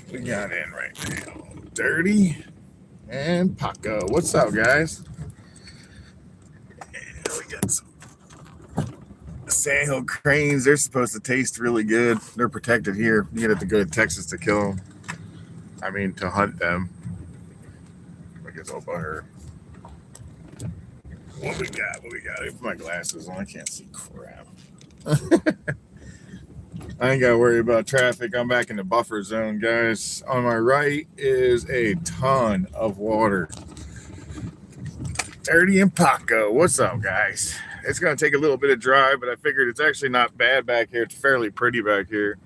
We got in right now. Dirty and Paco. What's up, guys? And we got some sandhill cranes. They're supposed to taste really good. They're protected here. You have to go to Texas to kill them. I mean, to hunt them. I guess I'll buy her. What we got? What we got? I put my glasses on. I can't see crap. I ain't got to worry about traffic. I'm back in the buffer zone, guys. On my right is a ton of water. Dirty and Paco. What's up, guys? It's going to take a little bit of drive, but I figured it's actually not bad back here. It's fairly pretty back here.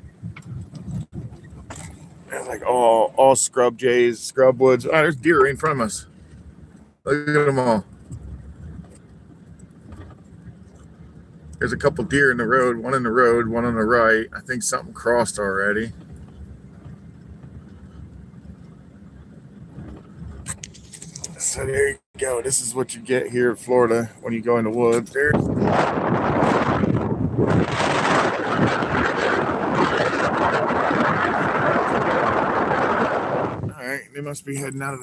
It's like all scrub jays, scrub woods. Oh, there's deer right in front of us. Look at them all. There's a couple deer in the road, one in the road, one on the right. I think something crossed already. So there you go. This is what you get here in Florida when you go in the woods. There's all right, they must be heading out of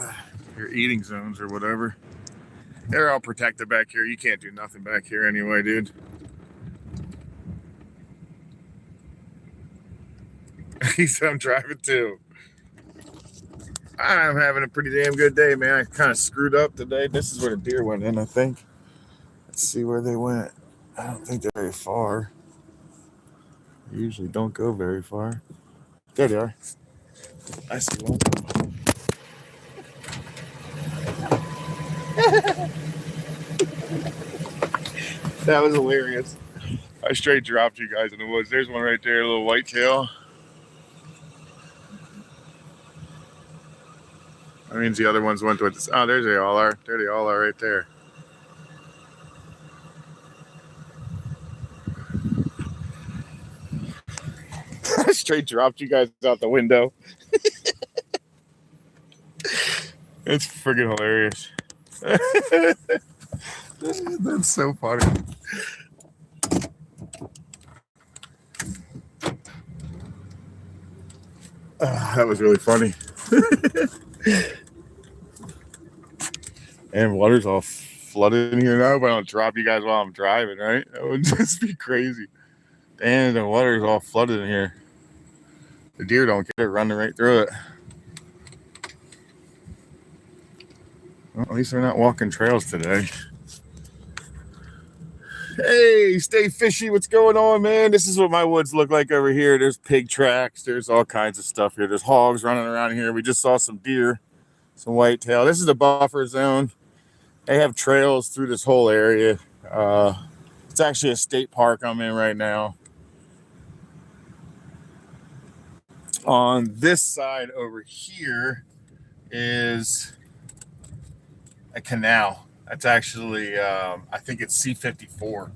their eating zones or whatever. They're all protected back here. You can't do nothing back here anyway, dude. I'm driving too. I'm having a pretty damn good day, man. I kind of screwed up today. This is where the deer went in, I think. Let's see where they went. I don't think they're very far. They usually don't go very far. There they are. I see one. That was hilarious. I straight dropped you guys in the woods. There's one right there, a little whitetail. That means the other ones went with this. Oh, there they all are. There they all are right there. I straight dropped you guys out the window. It's friggin' hilarious. That's so funny. That was really funny. And water's all flooded in here now, but I don't drop you guys while I'm driving, right? That would just be crazy. And the water's all flooded in here. The deer don't get it, running right through it. Well, at least they're not walking trails today. Hey, stay fishy. What's going on, man? This is what my woods look like over here. There's pig tracks. There's all kinds of stuff here. There's hogs running around here. We just saw some deer, some whitetail. This is the buffer zone. They have trails through this whole area. It's actually a state park I'm in right now. On this side over here is a canal. That's actually, I think it's C-54.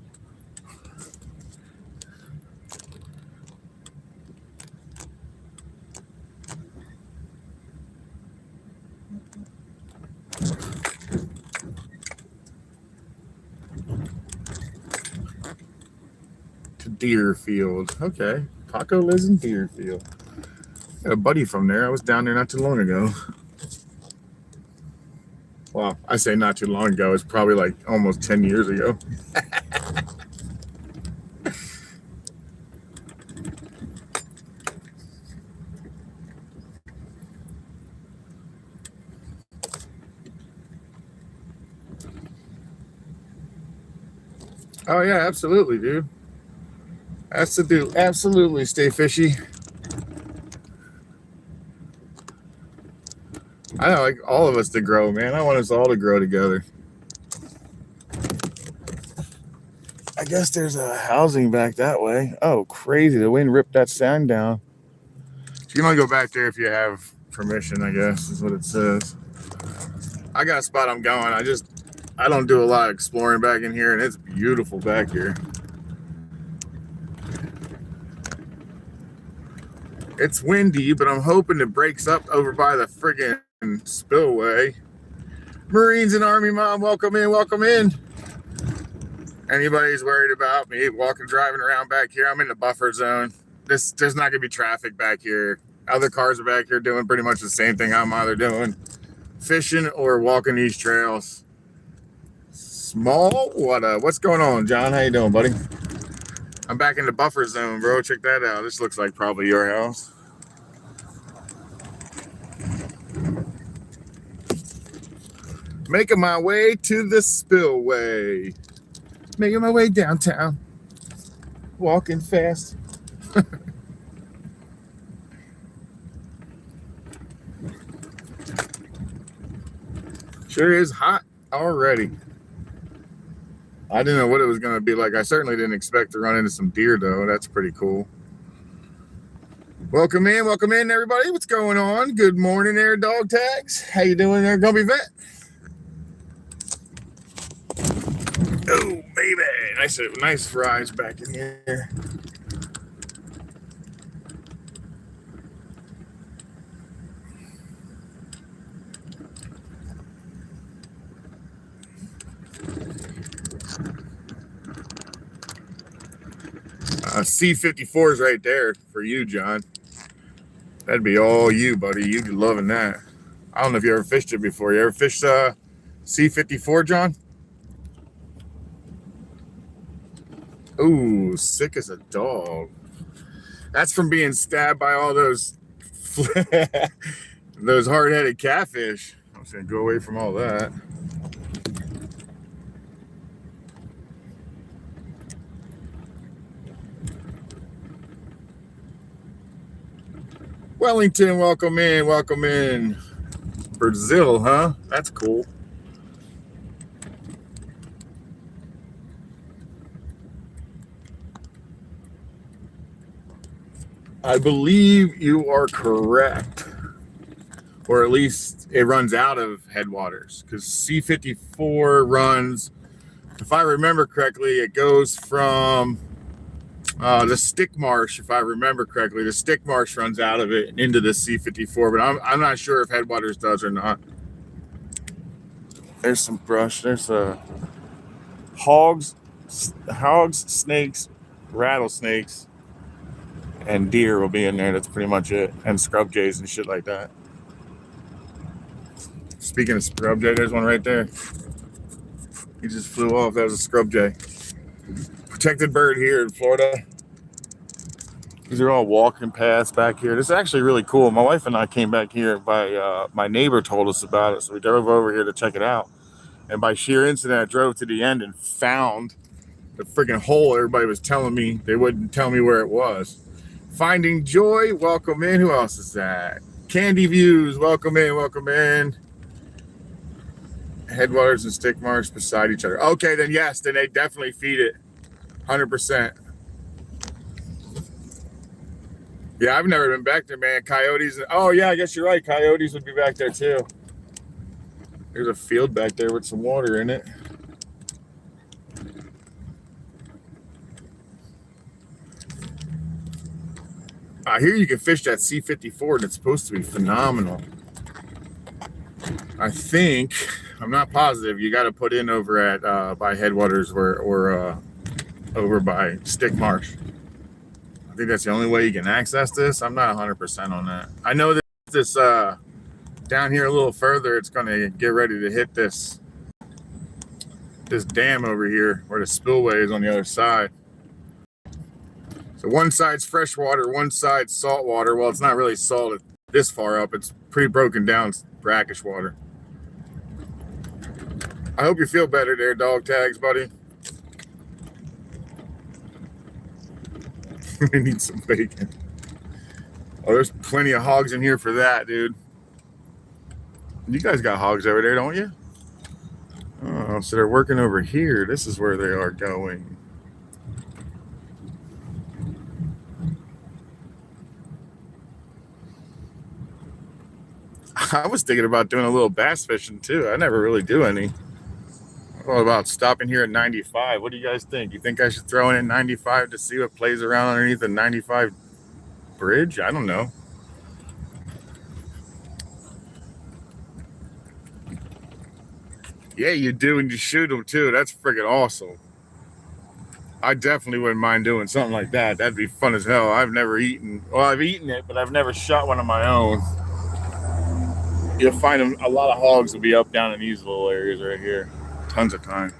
To Deerfield. Okay. Paco lives in Deerfield. Got a buddy from there. I was down there not too long ago. Well, I say not too long ago. It's probably like almost 10 years ago. Oh, yeah, absolutely, dude. Absolutely stay fishy. I like all of us to grow, man. I want us all to grow together. I guess there's a housing back that way. Oh, crazy. The wind ripped that sign down. So you can only go back there if you have permission, I guess, is what it says. I got a spot I'm going. I don't do a lot of exploring back in here, and it's beautiful back here. It's windy, but I'm hoping it breaks up over by the friggin' spillway. Marines and Army Mom, welcome in, welcome in. Anybody's worried about me driving around back here, I'm in the buffer zone. There's not gonna be traffic back here. Other cars are back here doing pretty much the same thing I'm either doing. Fishing or walking these trails. Small? What's going on, John? How you doing, buddy? I'm back in the buffer zone, bro. Check that out. This looks like probably your house. Making my way to the spillway. Making my way downtown. Walking fast. Sure is hot already. I didn't know what it was going to be like. I certainly didn't expect to run into some deer, though. That's pretty cool. Welcome in, everybody. What's going on? Good morning there, dog tags. How you doing there, Gumpy Vet? Oh, baby. Nice fries back in here. C54 is right there for you, John. That'd be all you, buddy. You'd be loving that. I don't know if you ever fished it before. You ever fished C54, John? Ooh, sick as a dog. That's from being stabbed by all those those hard-headed catfish. I'm just gonna go away from all that. Wellington, welcome in. Brazil, huh? That's cool. I believe you are correct. Or at least it runs out of headwaters, because C54 runs, if I remember correctly, it goes from the stick marsh, if I remember correctly. The stick marsh runs out of it into the C54, but I'm not sure if headwaters does or not. There's some brush. There's hogs, snakes, rattlesnakes, and deer will be in there. That's pretty much it. And scrub jays and shit like that. Speaking of scrub jay, there's one right there. He just flew off. That was a scrub jay. Protected bird here in Florida. These are all walking paths back here. This is actually really cool. My wife and I came back here by my neighbor told us about it, so we drove over here to check it out. And by sheer incident, I drove to the end and found the freaking hole everybody was telling me. They wouldn't tell me where it was. Finding Joy, welcome in. Who else is that? Candy Views, welcome in. Headwaters and stick marsh beside each other. Okay, then yes, then they definitely feed it. 100%. Yeah, I've never been back there, man. Coyotes. Oh, yeah, I guess you're right. Coyotes would be back there, too. There's a field back there with some water in it. I hear you can fish that C54, and it's supposed to be phenomenal. I think, I'm not positive, you got to put in over at by Headwaters or over by Stick Marsh. I think that's the only way you can access this. I'm not 100% on that. I know that this down here a little further, it's going to get ready to hit this dam over here where the spillway is on the other side. So one side's fresh water, one side's salt water. Well, it's not really salted this far up. It's pretty broken down brackish water. I hope you feel better there, dog tags, buddy. We need some bacon. Oh, there's plenty of hogs in here for that, dude. You guys got hogs over there, don't you? Oh, so they're working over here. This is where they are going. I was thinking about doing a little bass fishing too. I never really do any. What about stopping here at 95? What do you guys think? You think I should throw in at 95 to see what plays around underneath the 95 bridge? I don't know. Yeah, you do, and you shoot them too. That's freaking awesome. I definitely wouldn't mind doing something like that. That'd be fun as hell. I've never eaten. Well, I've eaten it, but I've never shot one of my own. You'll find them. A lot of hogs will be up down in these little areas right here. Tons of time.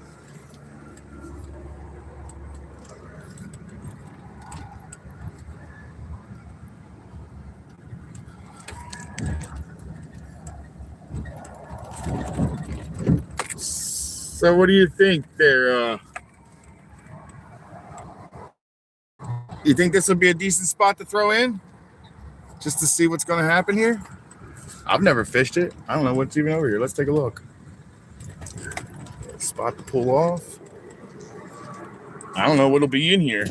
So, what do you think there? You think this would be a decent spot to throw in, just to see what's going to happen here? I've never fished it. I don't know what's even over here. Let's take a look. Spot to pull off. I don't know what'll be in here.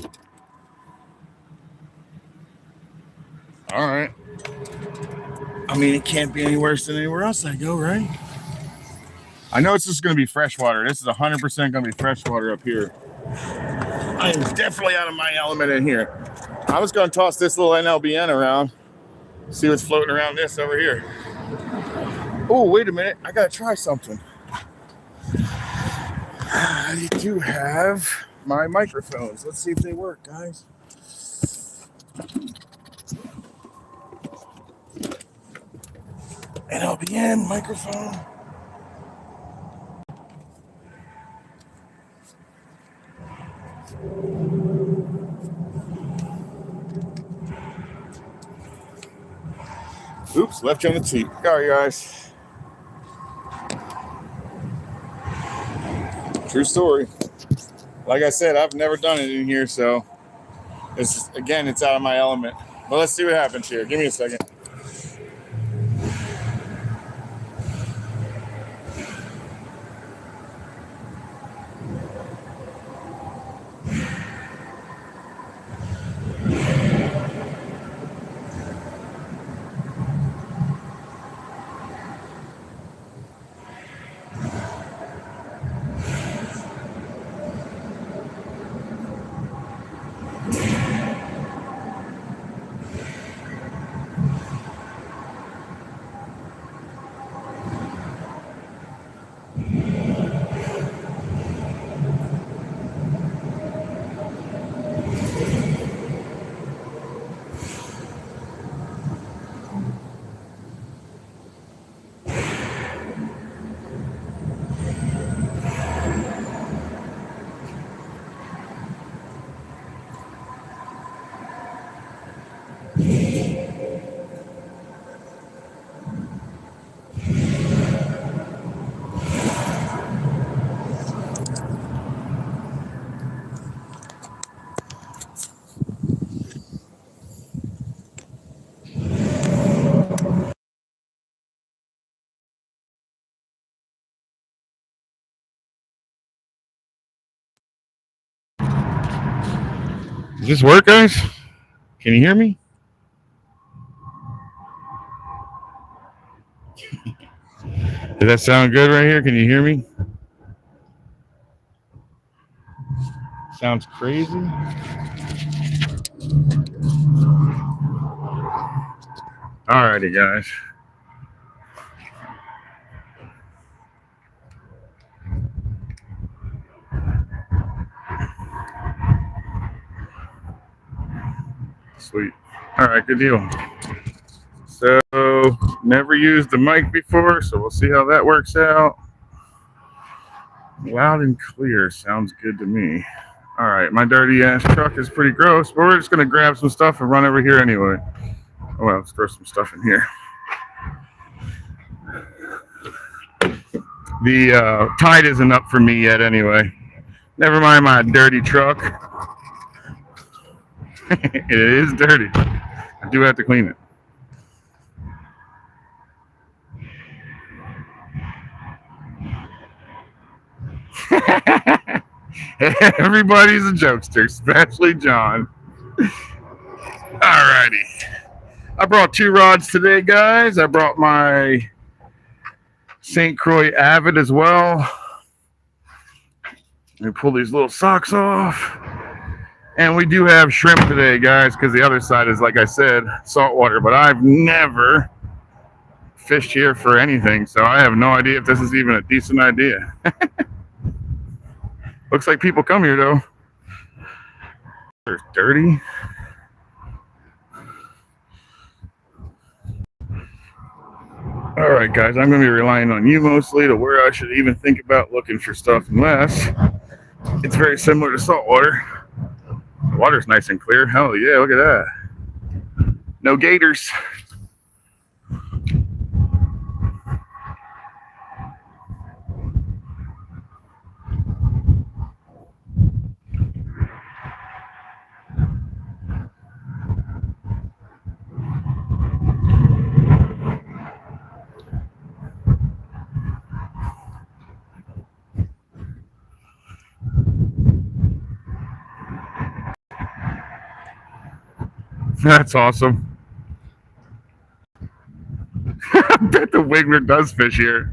All right. I mean, it can't be any worse than anywhere else I go, right? I know it's just going to be freshwater. This is 100% going to be freshwater up here. I am definitely out of my element in here. I was going to toss this little NLBN around, see what's floating around this over here. Oh, wait a minute. I got to try something. I do have my microphones. Let's see if they work, guys. NLBN microphone. Oops, left you on the seat. Sorry, guys. True story. Like I said, I've never done it in here, so it's out of my element. But let's see what happens here. Give me a second. Does this work, guys? Can you hear me? Does that sound good right here? Can you hear me? Sounds crazy. Alrighty, guys. Sweet. All right, good deal. So, never used the mic before, so we'll see how that works out. Loud and clear sounds good to me. All right, my dirty ass truck is pretty gross, but we're just gonna grab some stuff and run over here anyway. Oh well, let's throw some stuff in here. The tide isn't up for me yet anyway. Never mind my dirty truck. It is dirty. I do have to clean it. Everybody's a jokester, especially John. Alrighty. I brought 2 rods today, guys. I brought my St. Croix Avid as well. Let me pull these little socks off. And we do have shrimp today, guys, because the other side is, like I said, saltwater. But I've never fished here for anything, so I have no idea if this is even a decent idea. Looks like people come here, though. They're dirty. All right, guys, I'm going to be relying on you mostly to where I should even think about looking for stuff, unless it's very similar to saltwater. The water's nice and clear. Hell yeah, look at that. No gators. That's awesome. I bet the Wiggler does fish here.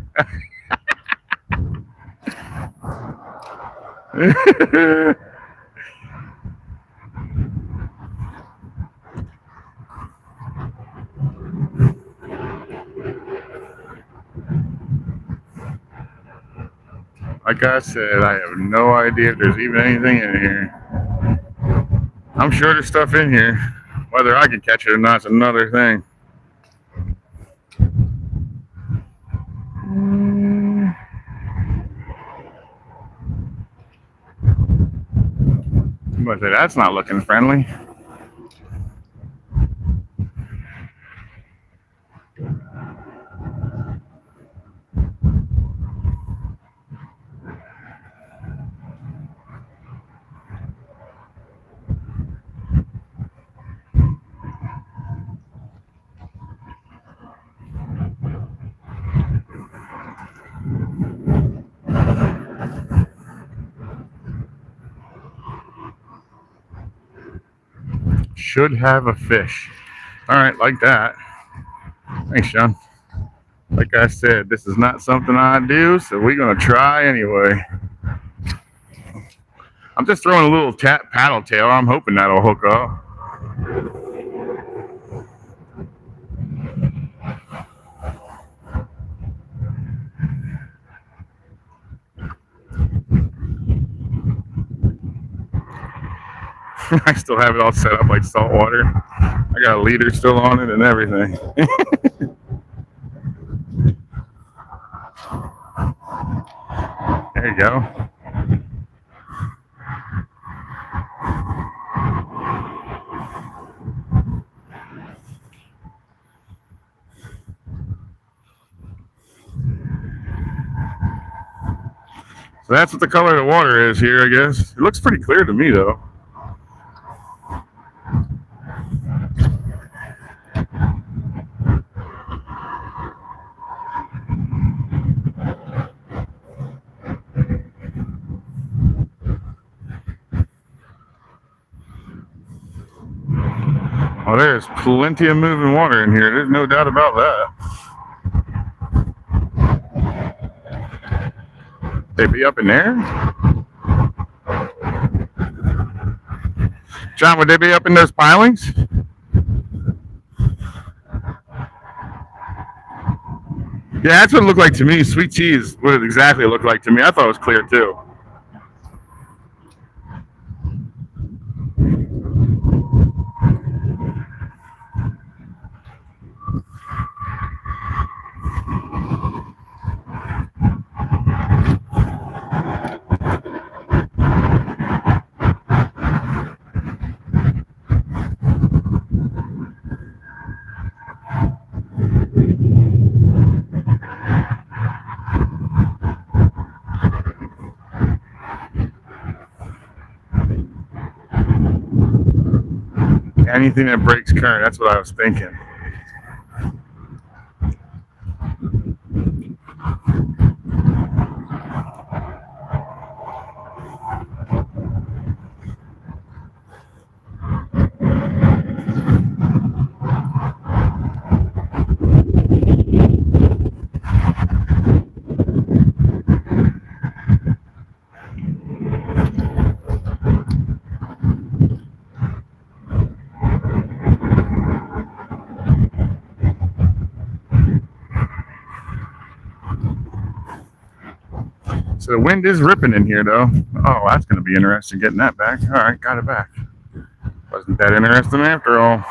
Like I said, I have no idea if there's even anything in here. I'm sure there's stuff in here. Whether I can catch it or not is another thing. I'm gonna say that's not looking friendly. Should have a fish. All right, like that. Thanks, Sean. Like I said, this is not something I do, so we're gonna try anyway. I'm just throwing a little paddle tail. I'm hoping that'll hook up. I still have it all set up like saltwater. I got a leader still on it and everything. There you go. So that's what the color of the water is here, I guess. It looks pretty clear to me, though. Oh, there's plenty of moving water in here. There's no doubt about that. They be up in there? John, would they be up in those pilings? Yeah, that's what it looked like to me. Sweet tea is what it exactly looked like to me. I thought it was clear, too. Anything that breaks current, that's what I was thinking. So the wind is ripping in here, though. Oh, that's going to be interesting getting that back. All right, got it back. Wasn't that interesting after all.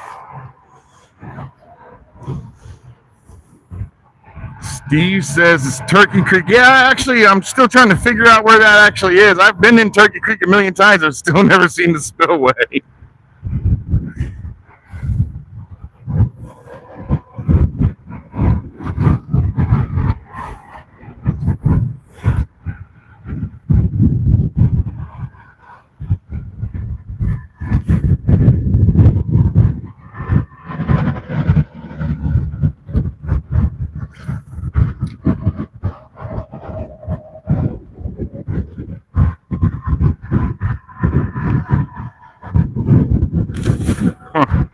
Steve says it's Turkey Creek. Yeah, actually, I'm still trying to figure out where that actually is. I've been in Turkey Creek a million times. I've still never seen the spillway. Huh.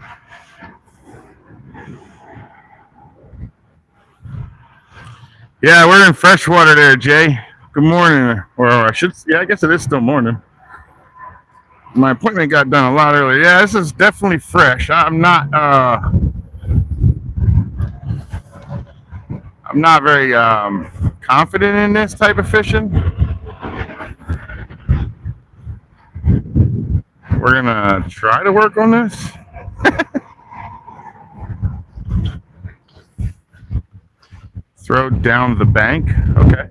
Yeah, we're in freshwater there, Jay. Good morning. Or I should, yeah, I guess it is still morning. My appointment got done a lot earlier. Yeah, this is definitely fresh. I'm not very confident in this type of fishing. We're gonna try to work on this. Throw down the bank. Okay.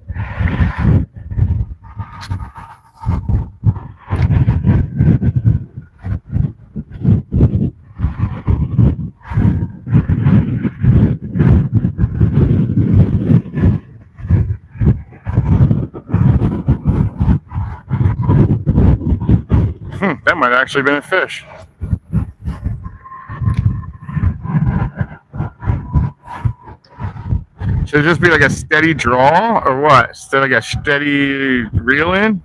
That might actually have been a fish. Should it just be like a steady draw or what? Instead like a steady reel in?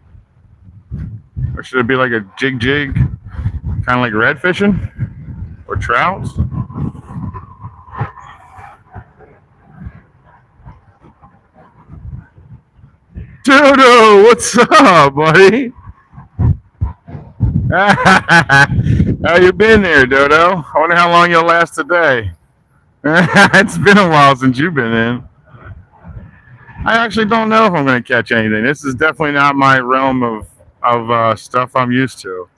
Or should it be like a jig, kind of like red fishing or trouts? Dodo, what's up, buddy? How you been there, Dodo? I wonder how long you'll last today. It's been a while since you've been in. I actually don't know if I'm going to catch anything. This is definitely not my realm of stuff I'm used to.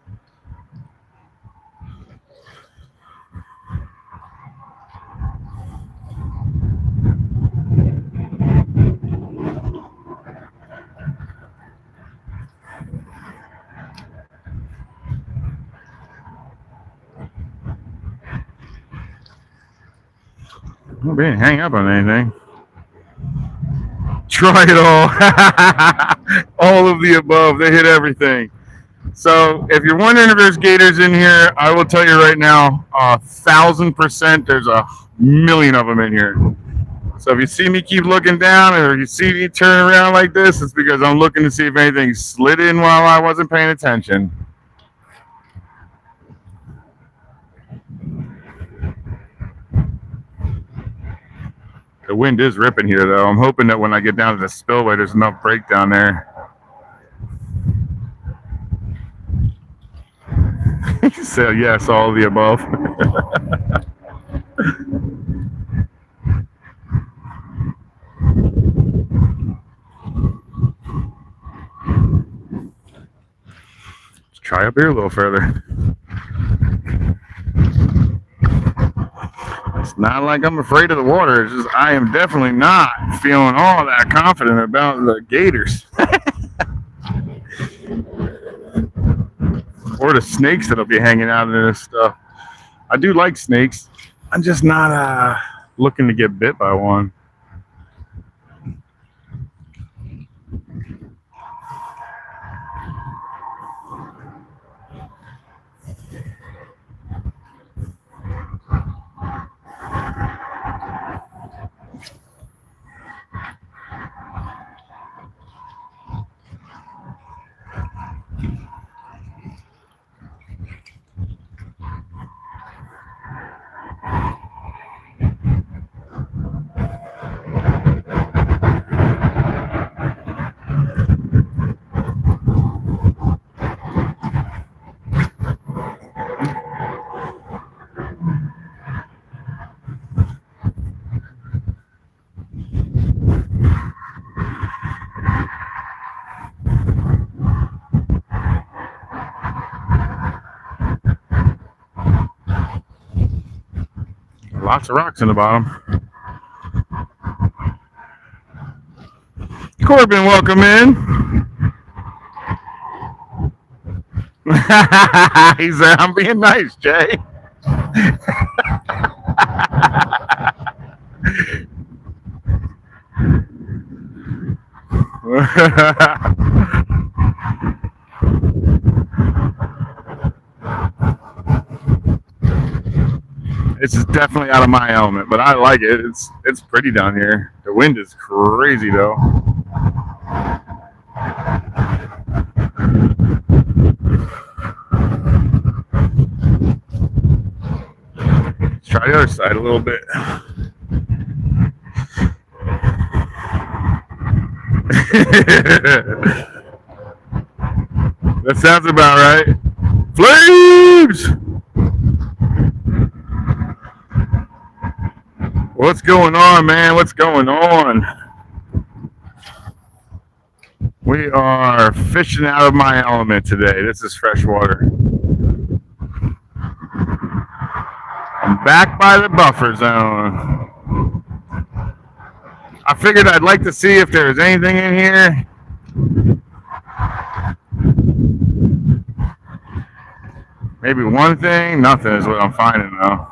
We didn't hang up on anything. Try it all. All of the above. They hit everything. So if you're wondering if there's gators in here, I will tell you right now, 1,000%, there's a million of them in here. So if you see me keep looking down or you see me turn around like this, it's because I'm looking to see if anything slid in while I wasn't paying attention. The wind is ripping here, though. I'm hoping that when I get down to the spillway, there's enough break down there. So, yes, all of the above. Let's try up here a little further. It's not like I'm afraid of the water. It's just I am definitely not feeling all that confident about the gators. Or the snakes that'll be hanging out in this stuff. I do like snakes. I'm just not looking to get bit by one. Lots of rocks in the bottom. Corbin, welcome in. He said, I'm being nice, Jay. This is definitely out of my element, but I like it. It's pretty down here. The wind is crazy though. Let's try the other side a little bit. That sounds about right. Flames! What's going on, man? What's going on? We are fishing out of my element today. This is freshwater. I'm back by the buffer zone. I figured I'd like to see if there's anything in here. Maybe one thing. Nothing is what I'm finding though.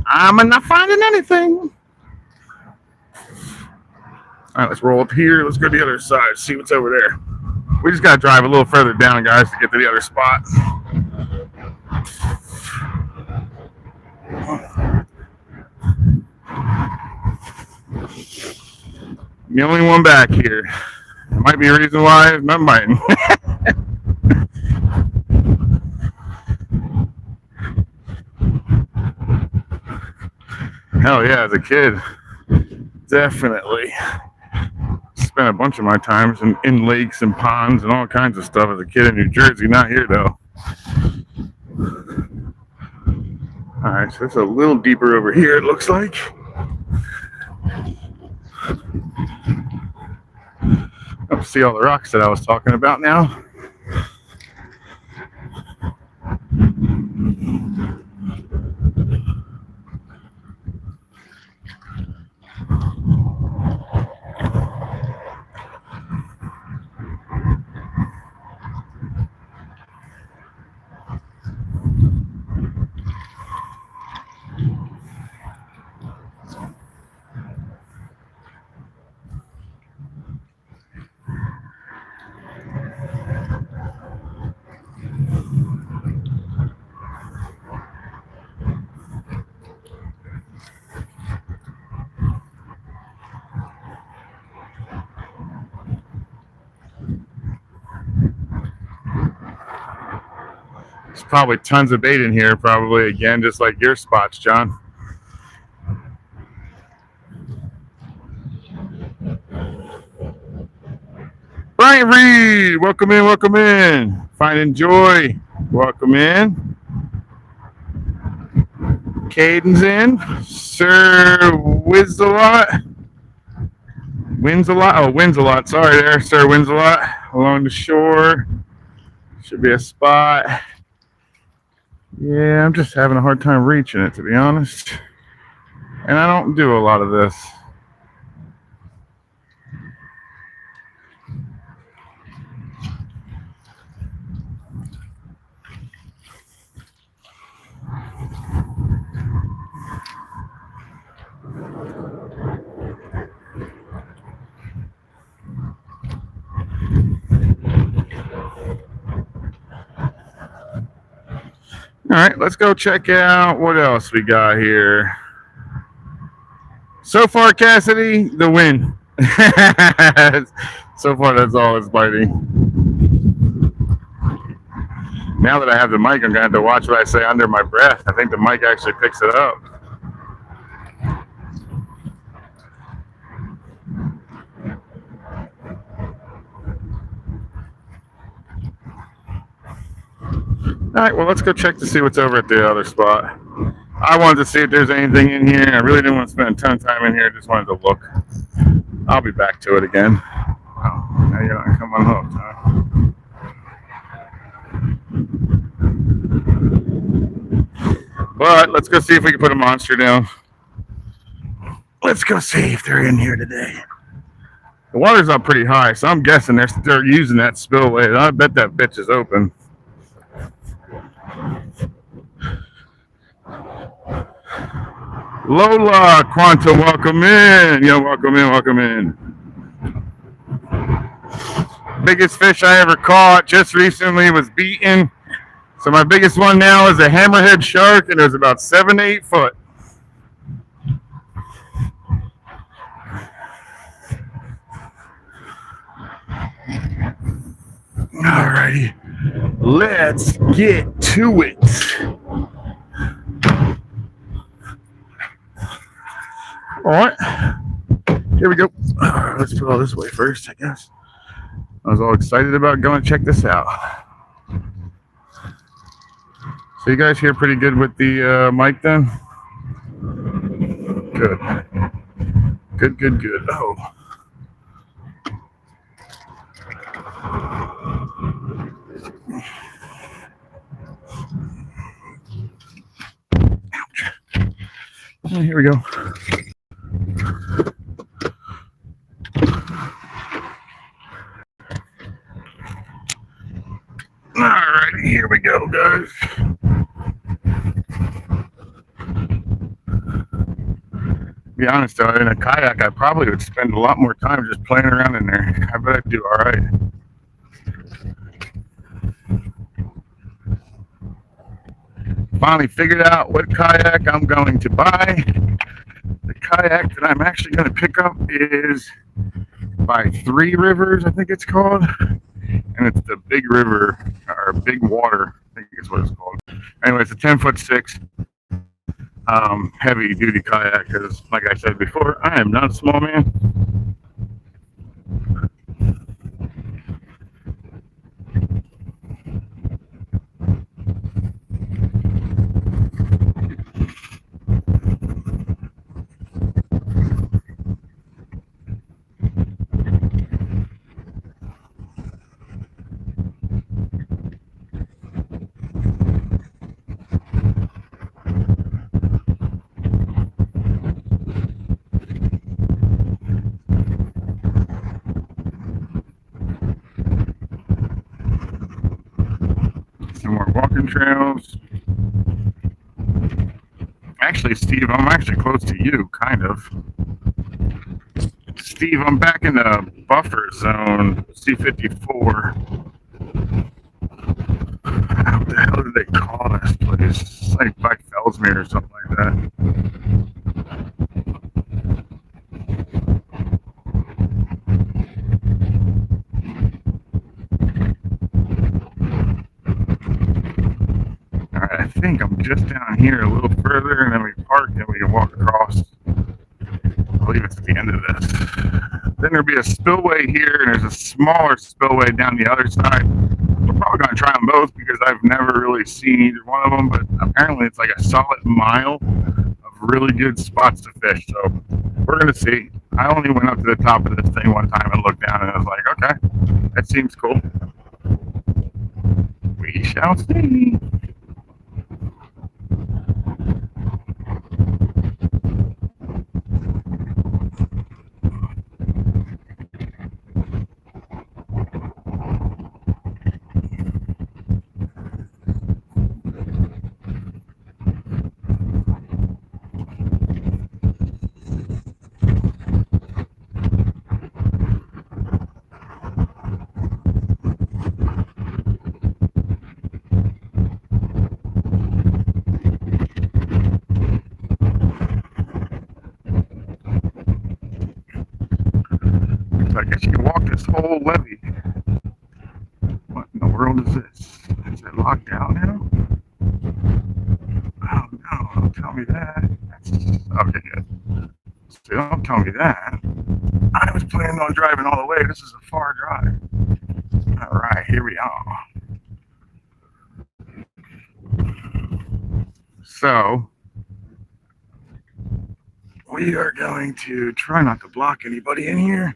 I'm not finding anything. All right, let's roll up here. Let's go to the other side, see what's over there. We just got to drive a little further down, guys, to get to the other spot. I'm the only one back here. There might be a reason why I'm not biting. Hell yeah, as a kid, definitely spent a bunch of my times in lakes and ponds and all kinds of stuff as a kid in New Jersey. Not here though. All right, so it's a little deeper over here, it looks like. Up to see all the rocks that I was talking about now. There's probably tons of bait in here, probably again, just like your spots, John. Brian Reed, welcome in, welcome in. Finding Joy, welcome in. Caden's in. Sir Wins-a-Lot. Wins-a-Lot. Oh, Wins-a-Lot. Sorry there, Sir Wins-a-Lot. Along the shore. Should be a spot. Yeah, I'm just having a hard time reaching it, to be honest. And I don't do a lot of this. All right, let's go check out what else we got here. So far, Cassidy, the win. So far, that's all it's biting. Now that I have the mic, I'm going to have to watch what I say under my breath. I think the mic actually picks it up. All right, well, let's go check to see what's over at the other spot. I wanted to see if there's anything in here. I really didn't want to spend a ton of time in here. Just wanted to look. I'll be back to it again. Oh, now you're not coming hooked, huh? But let's go see if we can put a monster down. Let's go see if they're in here today. The water's up pretty high, so I'm guessing they're using that spillway. I bet that bitch is open. Lola Quantum, welcome in. Yo, welcome in, welcome in. Biggest fish I ever caught just recently was beaten. So my biggest one now is a hammerhead shark, and it was about 7 to 8 foot. Alrighty, let's get to it. All right, here we go. Let's put all this away first, I guess. I was all excited about going to check this out. So you guys hear pretty good with the mic then? Good. Good, good, good. Oh. Ouch. Oh, here we go. All right, here we go, guys. To be honest, though, in a kayak, I probably would spend a lot more time just playing around in there. I bet I'd do all right. Finally figured out what kayak I'm going to buy. The kayak that I'm actually going to pick up is by Three Rivers, I think it's called. And it's the Big River, or Big Water, I think is what it's called. Anyway, it's a 10'6" heavy duty kayak, because like I said before, I am not a small man. Some more walking trails. Actually, Steve, I'm actually close to you, kind of. Steve, I'm back in the buffer zone, C54. How the hell did they call this place? It's like by Fellsmere or something like that. Alright, I think I'm just down here a little further, and then we park and we can walk across. I believe it's at the end of this. Then there'll be a spillway here, and there's a smaller spillway down the other side. We're probably going to try them both because I've never really seen either one of them, but apparently it's like a solid mile of really good spots to fish. So we're going to see. I only went up to the top of this thing one time and looked down, and I was like, okay, that seems cool. We shall see. So I guess you can walk this whole levee. What in the world is this? Is it locked down now? Oh no, don't tell me that. Okay, good. So don't tell me that. I was planning on driving all the way. This is a far drive. All right, here we are. So we are going to try not to block anybody in here.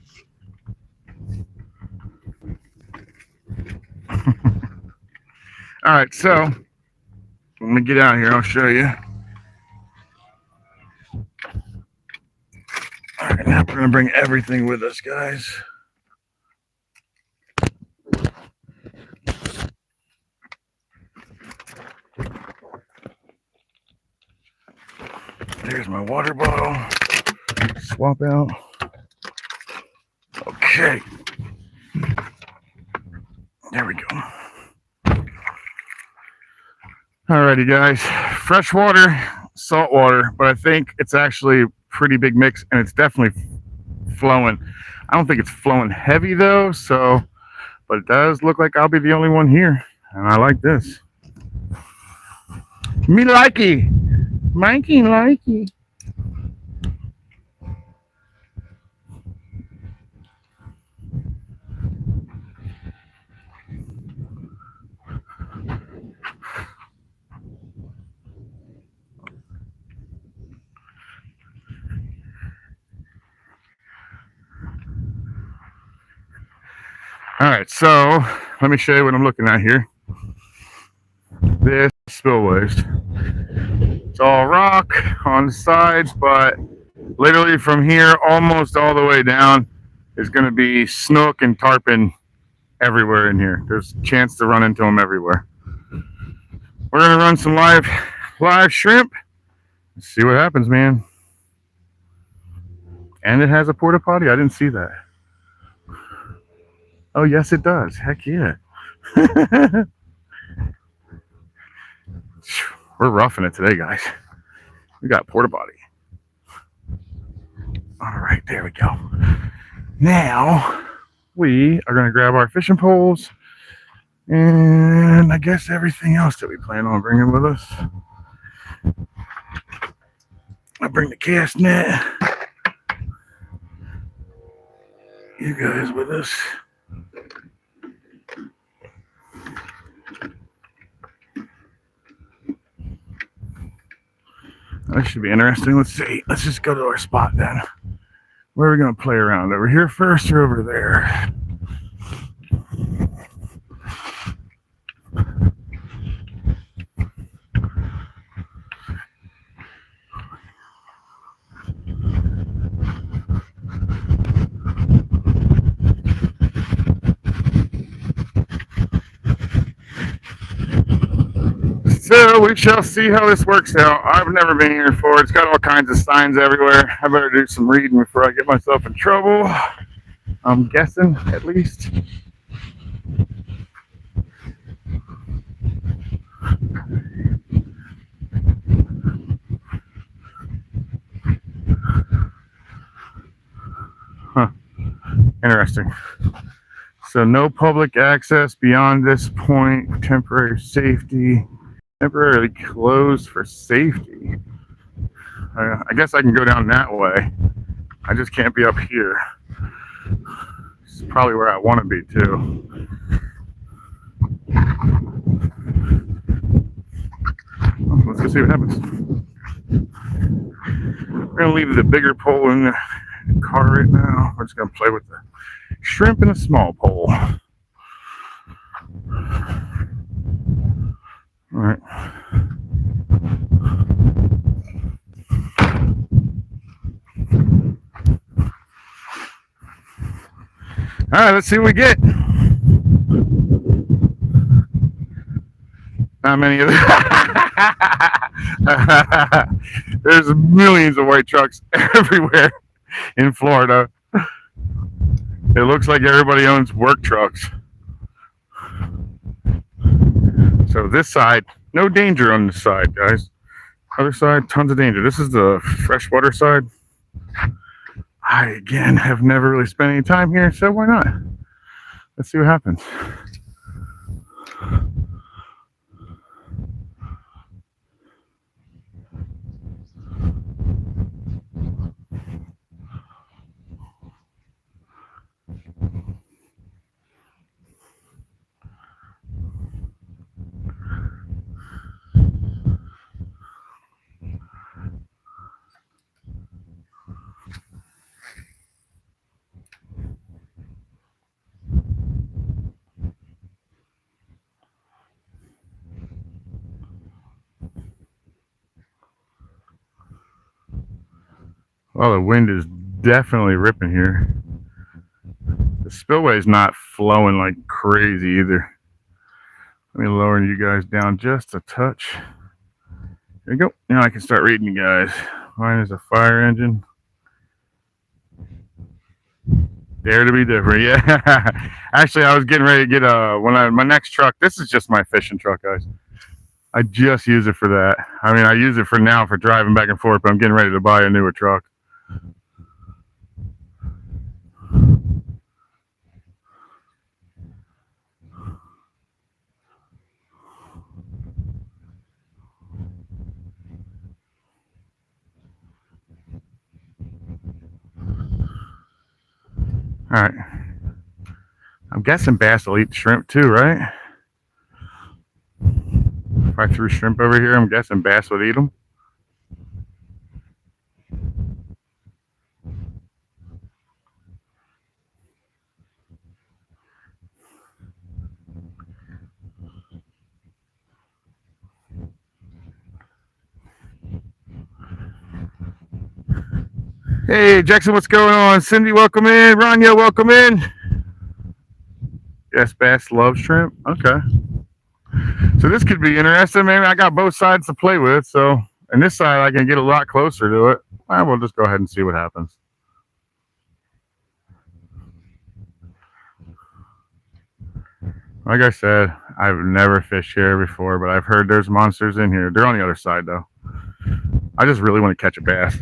All right, so let me get out here. I'll show you. Yeah, we're gonna bring everything with us, guys. There's my water bottle. Swap out. Okay. There we go. Alrighty, guys. Fresh water, salt water, but I think it's actually a pretty big mix, and it's definitely flowing. I don't think it's flowing heavy though, so, but it does look like I'll be the only one here, and I like this. Me likey, Mikey likey. All right, so let me show you what I'm looking at here. This spillways. It's all rock on the sides, but literally from here almost all the way down is going to be snook and tarpon everywhere in here. There's a chance to run into them everywhere. We're going to run some live shrimp. Let's see what happens, man. And it has a porta potty. I didn't see that. Oh, yes, it does. Heck yeah. We're roughing it today, guys. We got porta potty. All right, there we go. Now we are going to grab our fishing poles and I guess everything else that we plan on bringing with us. I'll bring the cast net. You guys with us. That should be interesting. Let's see. Let's just go to our spot then. Where are we going to play around? Over here first or over there? So we shall see how this works out. I've never been here before. It's got all kinds of signs everywhere. I better do some reading before I get myself in trouble. I'm guessing, at least. Huh. Interesting. So no public access beyond this point. Temporary safety. Temporarily closed for safety. I guess I can go down that way. I just can't be up here. It's probably where I want to be too. Let's go see what happens. We're gonna leave the bigger pole in the car right now. We're just gonna play with the shrimp and a small pole. All right. All right, let's see what we get. Not many of them. There's millions of white trucks everywhere in Florida. It looks like everybody owns work trucks. So this side, no danger on this side, guys. Other side, tons of danger. This is the freshwater side. I, again, have never really spent any time here, so why not? Let's see what happens. Well, the wind is definitely ripping here. The spillway is not flowing like crazy either. Let me lower you guys down just a touch. There you go. Now I can start reading you guys. Mine is a fire engine. Dare to be different. Yeah. Actually, I was getting ready to get my next truck. This is just my fishing truck, guys. I just use it for that. I mean, I use it for now for driving back and forth, but I'm getting ready to buy a newer truck. All right. I'm guessing bass will eat shrimp too, right? If I threw shrimp over here, I'm guessing bass would eat them. Hey, Jackson, what's going on? Cindy, welcome in. Rania, welcome in. Yes, bass love shrimp. Okay. So this could be interesting. Maybe I got both sides to play with. So, and this side I can get a lot closer to it. Well, we'll just go ahead and see what happens. Like I said, I've never fished here before, but I've heard there's monsters in here. They're on the other side, though. I just really want to catch a bass.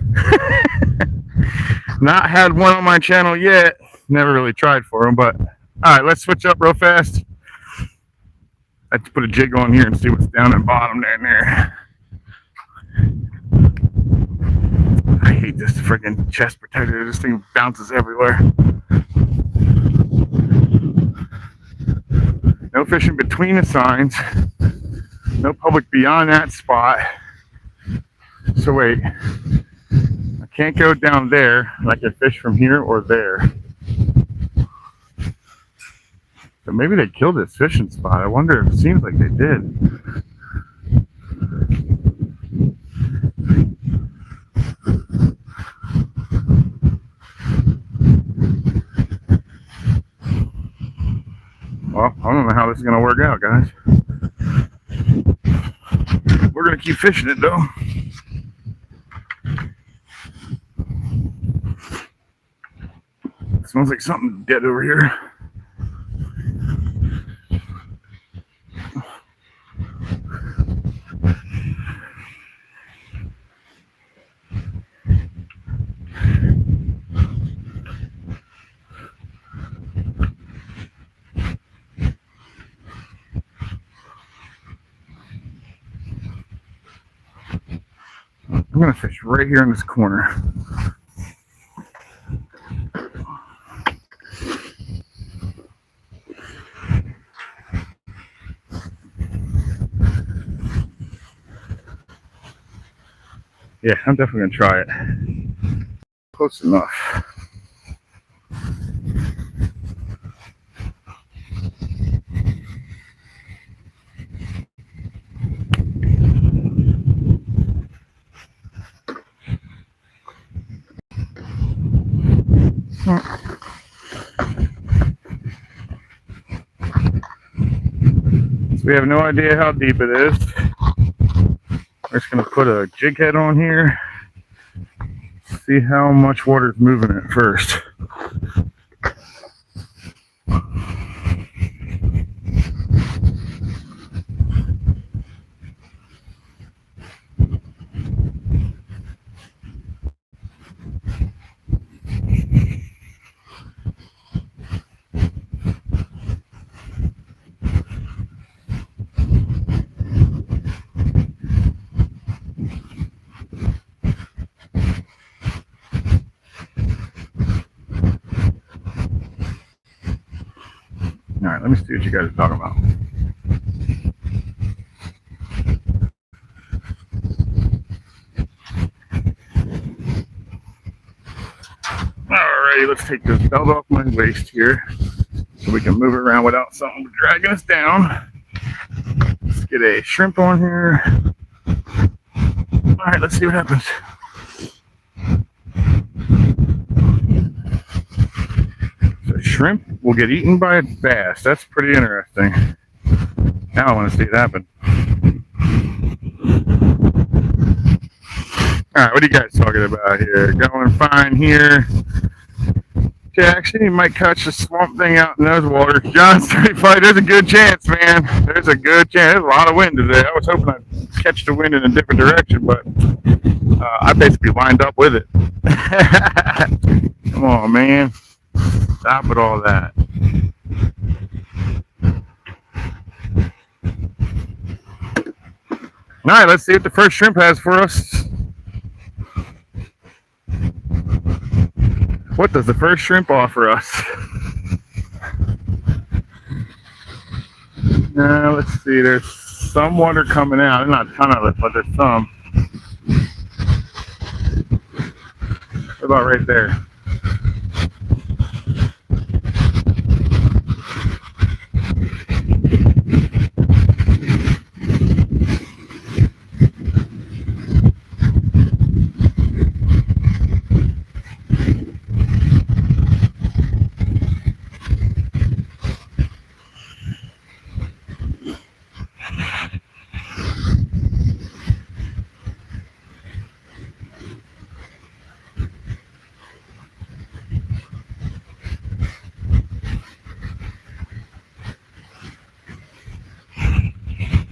Not had one on my channel yet. Never really tried for them, but all right, let's switch up real fast. I have to put a jig on here and see what's down at the bottom down there. I hate this freaking chest protector. This thing bounces everywhere. No fishing between the signs. No public beyond that spot. So wait, I can't go down there and I can fish from here or there. So maybe they killed this fishing spot. I wonder if it seems like they did. Well, I don't know how this is going to work out, guys. We're going to keep fishing it, though. It smells like something dead over here. I'm going to fish right here in this corner. Yeah, I'm definitely going to try it. Close enough. So we have no idea how deep it is. We're just going to put a jig head on here. See how much water is moving it first. All right, let me see what you guys are talking about. Alrighty, let's take this belt off my waist here so we can move it around without something dragging us down. Let's get a shrimp on here. Alright, let's see what happens. shrimp will get eaten by a bass. That's pretty interesting. Now I want to see it happen. Alright, what are you guys talking about here? Going fine here. Okay, actually, you might catch the swamp thing out in those waters. John's 35, there's a good chance, man. There's a good chance. There's a lot of wind today. I was hoping I'd catch the wind in a different direction, but I basically lined up with it. Come on, man. Stop with all that. Alright, let's see what the first shrimp has for us. What does the first shrimp offer us? Let's see. There's some water coming out. There's not a ton of it, but there's some. What about right there?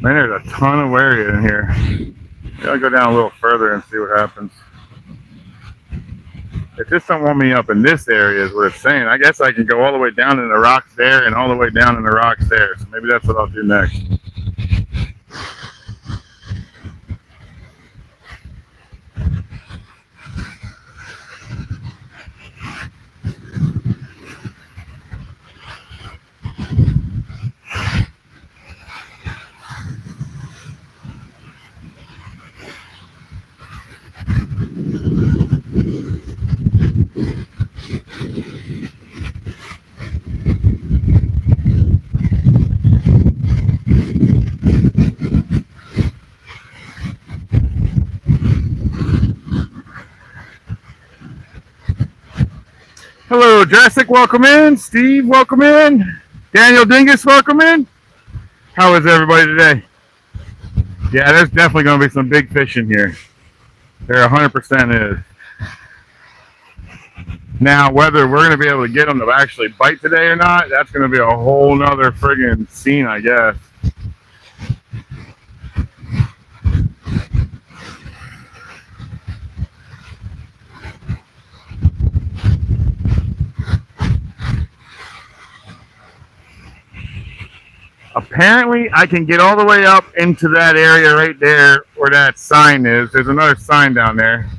Man, there's a ton of area in here. I'll go down a little further and see what happens. If this don't want me up in this area is what it's saying, I guess I can go all the way down in the rocks there and all the way down in the rocks there. So maybe that's what I'll do next. Hello, Jurassic, welcome in. Steve, welcome in. Daniel Dingus, welcome in. How is everybody today? Yeah, there's definitely going to be some big fish in here. There 100% is. Now, whether we're going to be able to get them to actually bite today or not, that's going to be a whole nother friggin' scene, I guess. Apparently, I can get all the way up into that area right there where that sign is. There's another sign down there.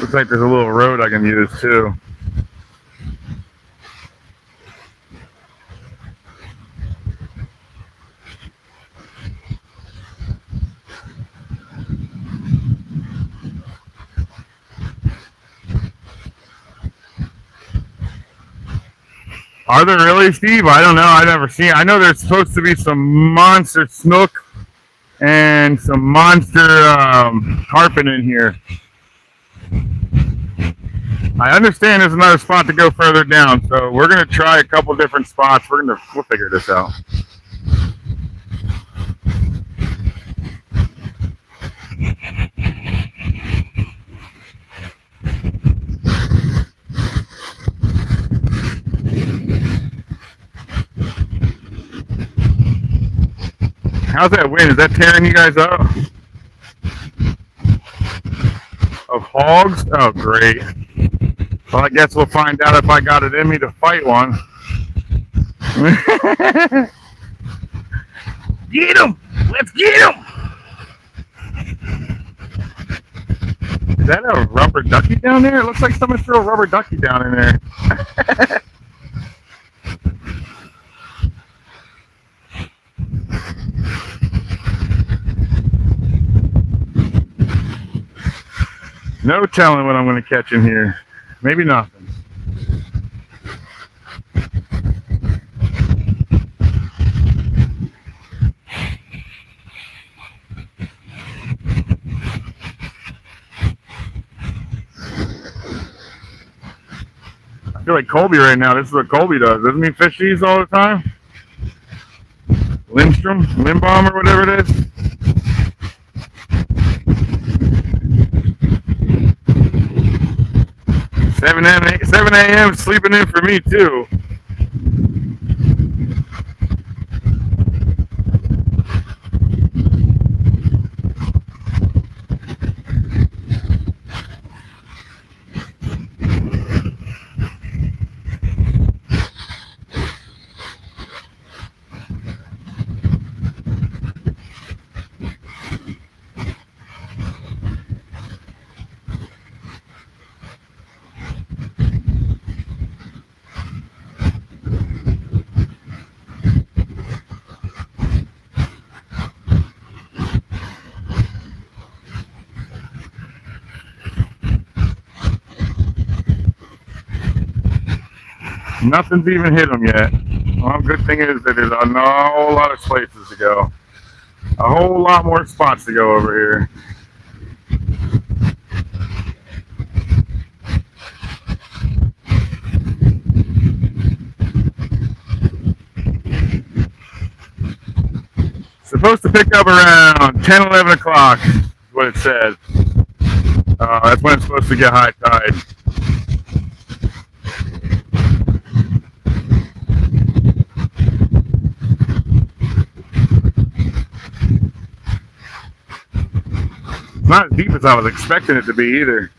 Looks like there's a little road I can use too. Are there really, Steve? I don't know. I've never seen. I know there's supposed to be some monster snook and some monster tarpon in here. I understand there's another spot to go further down, so we're gonna try a couple different spots. We'll figure this out. How's that wind? Is that tearing you guys up? Of hogs? Oh, great. Well, I guess we'll find out if I got it in me to fight one. Get him! Let's get him! Is that a rubber ducky down there? It looks like someone threw a rubber ducky down in there. No telling what I'm going to catch in here. Maybe nothing. like Colby right now. This is what Colby does. Doesn't he fish these all the time? Limbaum or whatever it is. 7 a.m. sleeping in for me too. Nothing's even hit them yet. Well, good thing is that there's a whole lot of places to go. A whole lot more spots to go over here. Supposed to pick up around 10, 11 o'clock is what it said. That's when it's supposed to get high tide. It's not as deep as I was expecting it to be either.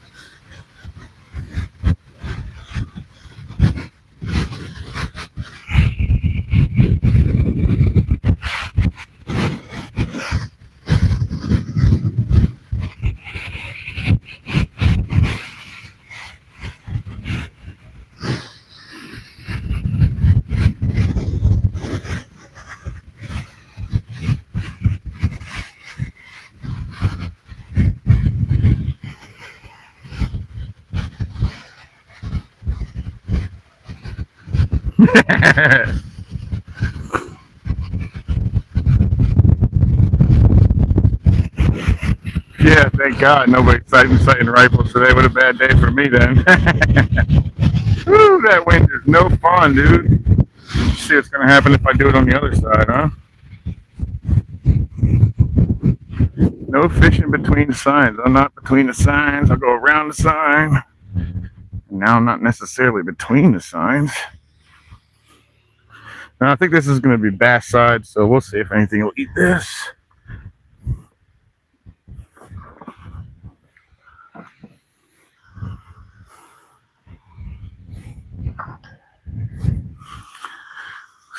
Yeah, thank God nobody's sighting rifles today. What a bad day for me then. Woo, that wind is no fun, dude. Let's see what's gonna happen if I do it on the other side, huh? No fishing between the signs. I'm not between the signs. I'll go around the sign. And now I'm not necessarily between the signs. Now I think this is going to be bass side, so we'll see if anything will eat this.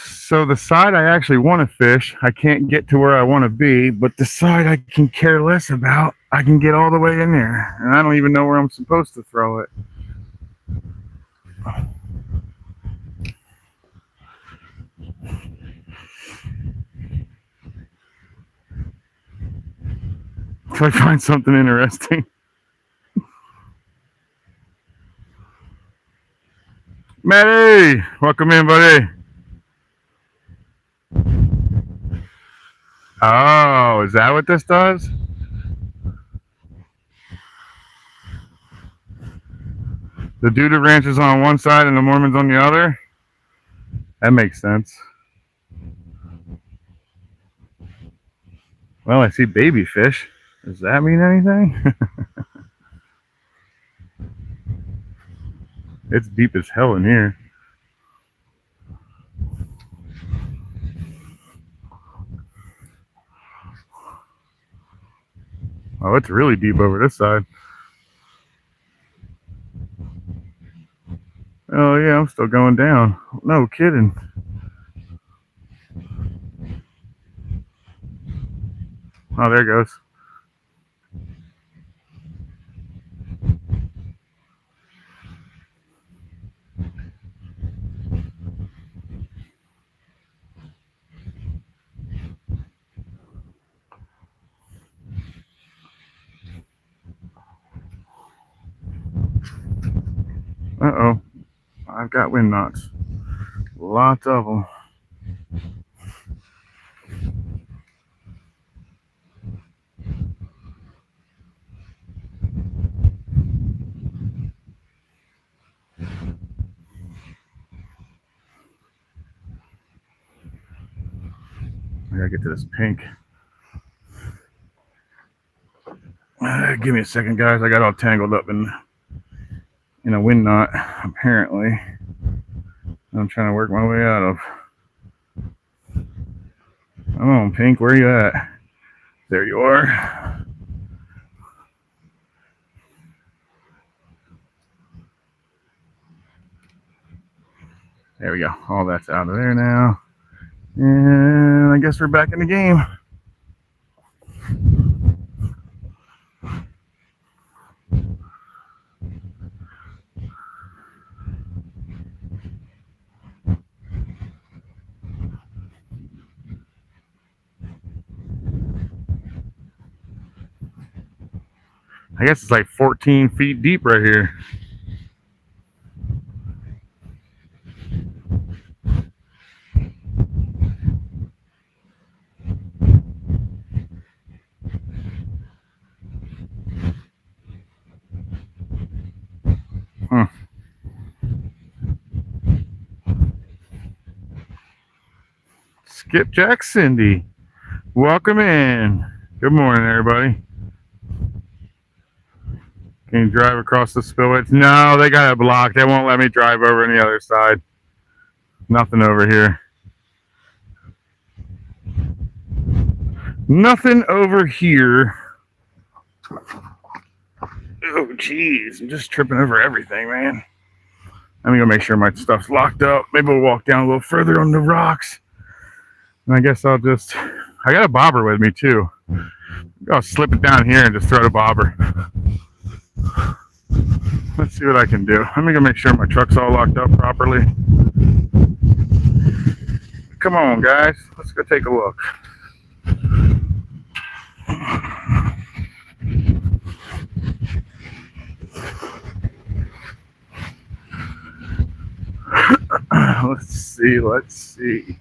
So the side I actually want to fish, I can't get to where I want to be, but the side I can care less about, I can get all the way in there. And I don't even know where I'm supposed to throw it. If I find something interesting. Matty, welcome in, buddy. Oh, is that what this does? The Duda Ranch is on one side and the Mormons on the other? That makes sense. Well, I see baby fish. Does that mean anything? It's deep as hell in here. Oh, it's really deep over this side. Oh yeah, I'm still going down. No kidding. Oh, there it goes. Uh-oh. I've got wind knocks. Lots of them. I gotta get to this pink. Give me a second, guys. I got all tangled up in a wind knot, apparently. I'm trying to work my way out of. Come on, pink, where you at? There you are. There we go. All that's out of there now. And I guess we're back in the game. I guess it's like 14 feet deep right here. Skipjack Cindy, welcome in. Good morning, everybody. Can you drive across the spillway? No, they got it blocked. They won't let me drive over on the other side. Nothing over here. Nothing over here. Oh, jeez. I'm just tripping over everything, man. I'm going to make sure my stuff's locked up. Maybe we'll walk down a little further on the rocks. And I guess I'll just... I got a bobber with me, too. I'll slip it down here and just throw the bobber. Let's see what I can do. I'm going to make sure my truck's all locked up properly. Come on, guys. Let's go take a look. Let's see.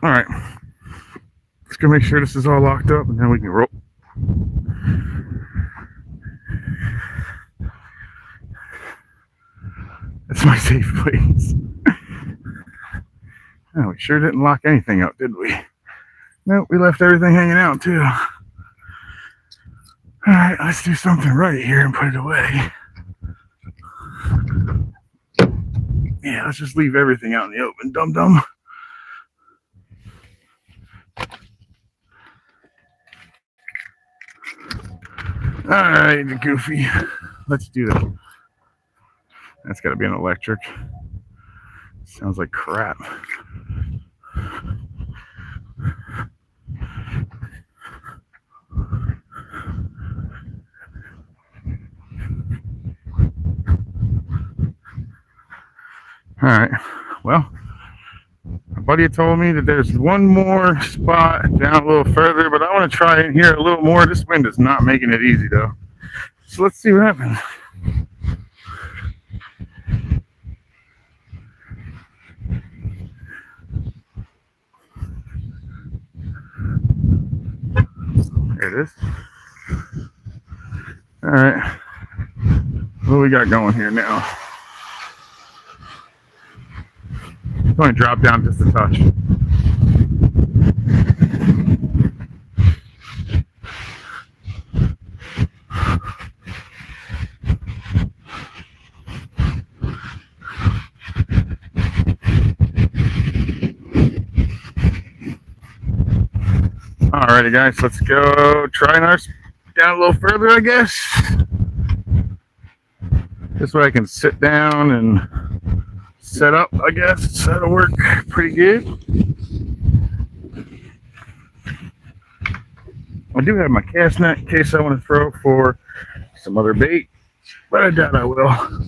All right. Let's go make sure this is all locked up and then we can roll. That's my safe place. Oh, we sure didn't lock anything up, did we? Nope, we left everything hanging out too. All right, let's do something right here and put it away. Yeah, let's just leave everything out in the open, dum-dum. All right, Goofy. Let's do that. That's got to be an electric. Sounds like crap. All right. Well, my buddy told me that there's one more spot down a little further, but I want to try in here a little more. This wind is not making it easy, though. So let's see what happens. There it is. All right. What do we got going here now? It's only dropped down just a touch. Alrighty, guys, let's go try ours down a little further, I guess. This way I can sit down and set up, I guess. That'll work pretty good. I do have my cast net in case I want to throw for some other bait, but I doubt I will.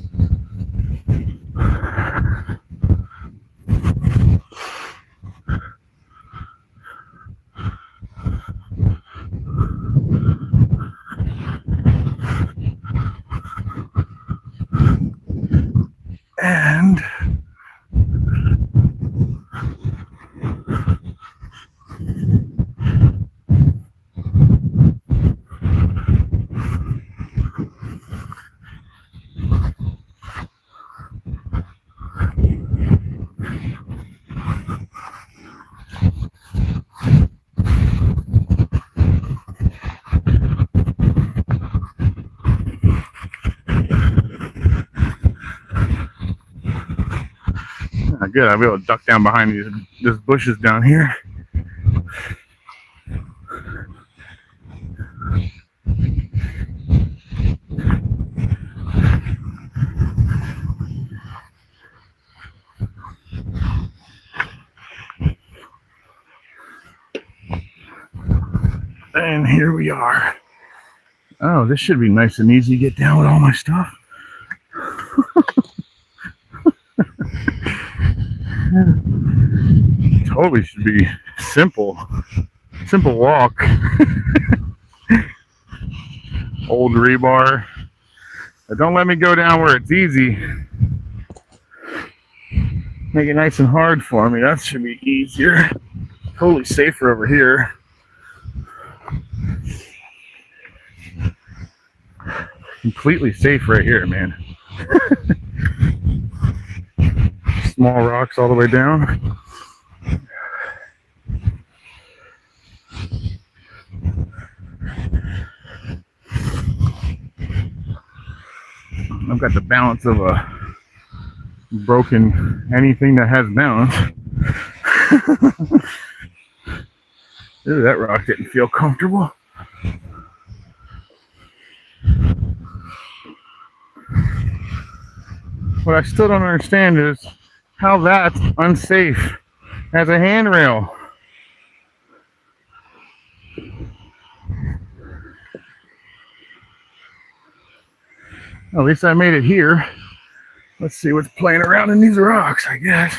good. I'll be able to duck down behind these bushes down here. And here we are. Oh, this should be nice and easy to get down with all my stuff. Totally should be simple walk. Old rebar. But don't let me go down where it's easy. Make it nice and hard for me. That should be easier. Totally safer over here. Completely safe right here, man. Small rocks all the way down. I've got the balance of a broken anything that has balance. Ooh, that rock didn't feel comfortable. What I still don't understand is how that's unsafe as a handrail. At least I made it here. Let's see what's playing around in these rocks, I guess.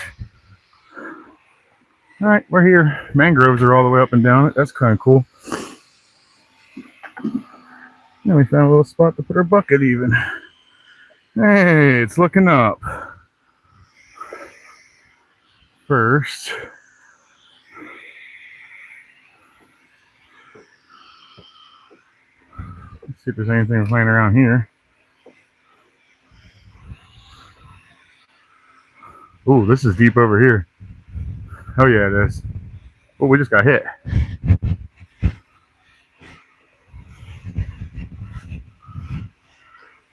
All right, we're here. Mangroves are all the way up and down it. That's kind of cool. And we found a little spot to put our bucket even. Hey, it's looking up. First, let's see if there's anything playing around here. Ooh, this is deep over here. Oh yeah, it is. Oh, we just got hit.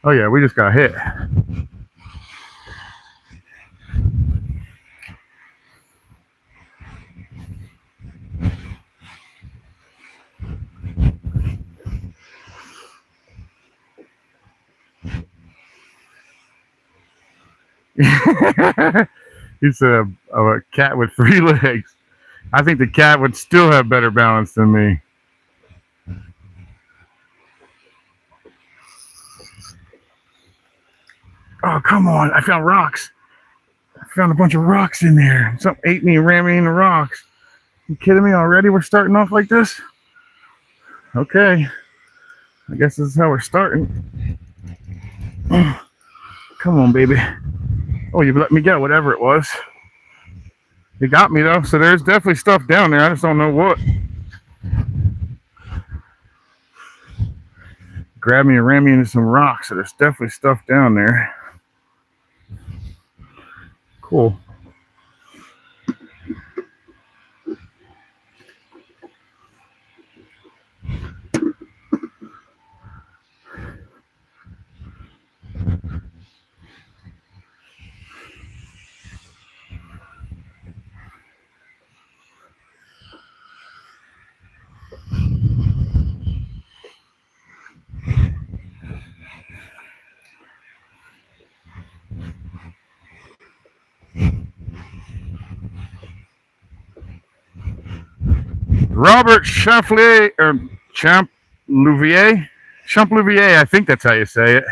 Oh yeah, we just got hit. He's a cat with 3 legs. I think the cat would still have better balance than me. Oh, come on. I found rocks. I found a bunch of rocks in there. Something ate me and ran me in the rocks. You kidding me already? We're starting off like this? Okay. I guess this is how we're starting. Oh, come on, baby. Oh, you let me get whatever it was. You got me, though. So there's definitely stuff down there. I just don't know what. Grabbed me and ran me into some rocks. So there's definitely stuff down there. Cool. Robert Champlouvier, or Champlouvier? Champlouvier, I think that's how you say it.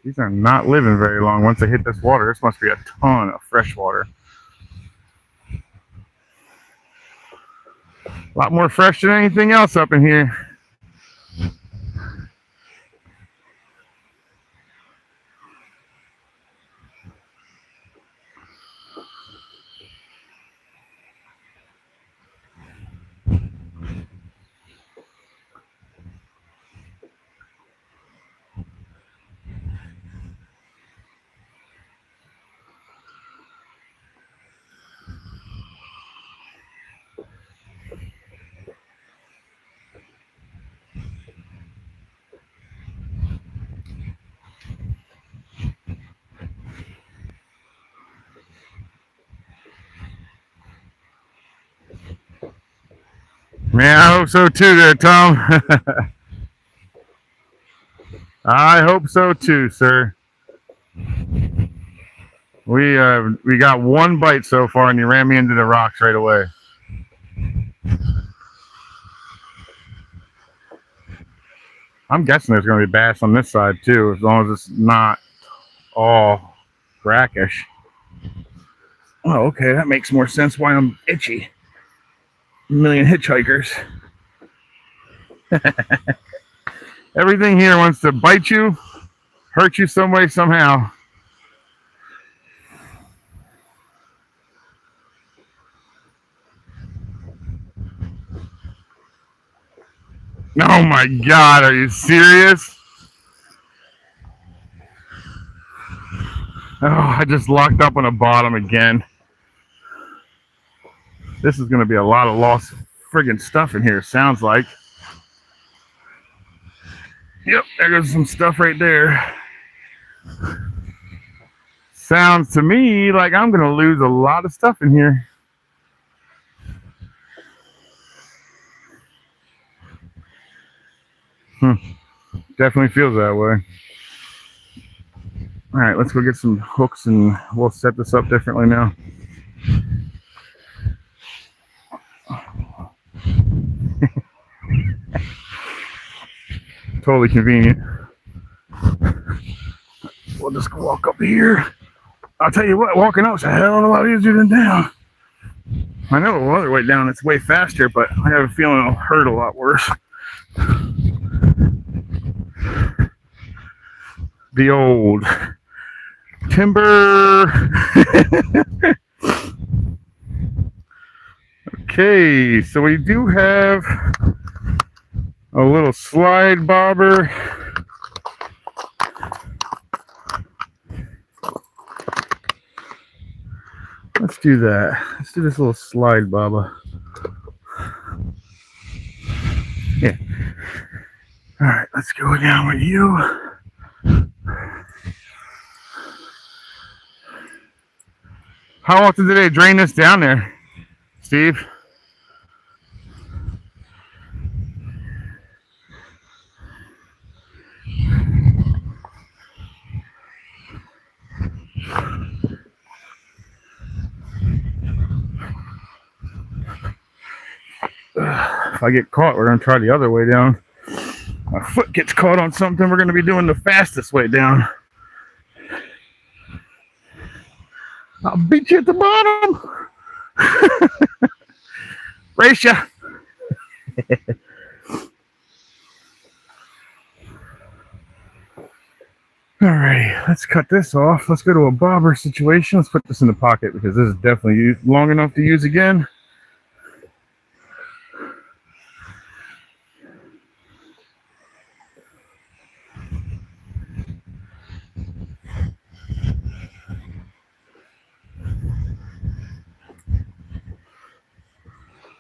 These are not living very long once they hit this water. This must be a ton of fresh water. A lot more fresh than anything else up in here. Man, I hope so too there, Tom. I hope so too, sir. We got one bite so far, and you ran me into the rocks right away. I'm guessing there's going to be bass on this side too, as long as it's not all brackish. Oh, okay, that makes more sense why I'm itchy. A million hitchhikers. Everything here wants to bite you, hurt you some way, somehow. Oh my God, are you serious? Oh, I just locked up on the bottom again. This is going to be a lot of lost friggin' stuff in here, sounds like. Yep, there goes some stuff right there. Sounds to me like I'm going to lose a lot of stuff in here. Definitely feels that way. All right, let's go get some hooks and we'll set this up differently now. Totally convenient. We'll just walk up here. I'll tell you what, walking up's a hell of a lot easier than down. I know the other way down it's way faster, but I have a feeling it'll hurt a lot worse. The old timber. Okay, so we do have a little slide bobber. Let's do that. Let's do this little slide bobber. Yeah. All right, let's go down with you. How often do they drain this down there, Steve? If I get caught, we're going to try the other way down. My foot gets caught on something, we're going to be doing the fastest way down. I'll beat you at the bottom. Race ya. Alrighty, let's cut this off. Let's go to a bobber situation. Let's put this in the pocket because this is definitely long enough to use again.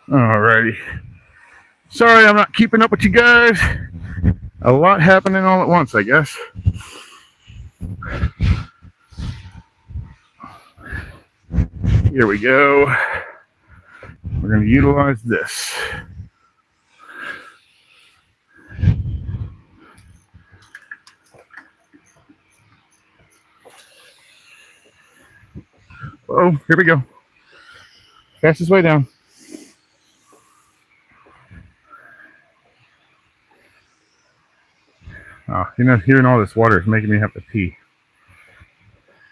Alrighty. Sorry, I'm not keeping up with you guys. A lot happening all at once, I guess. Here we go. We're going to utilize this. Oh, here we go. Fastest way down. Oh, you know, hearing all this water is making me have to pee.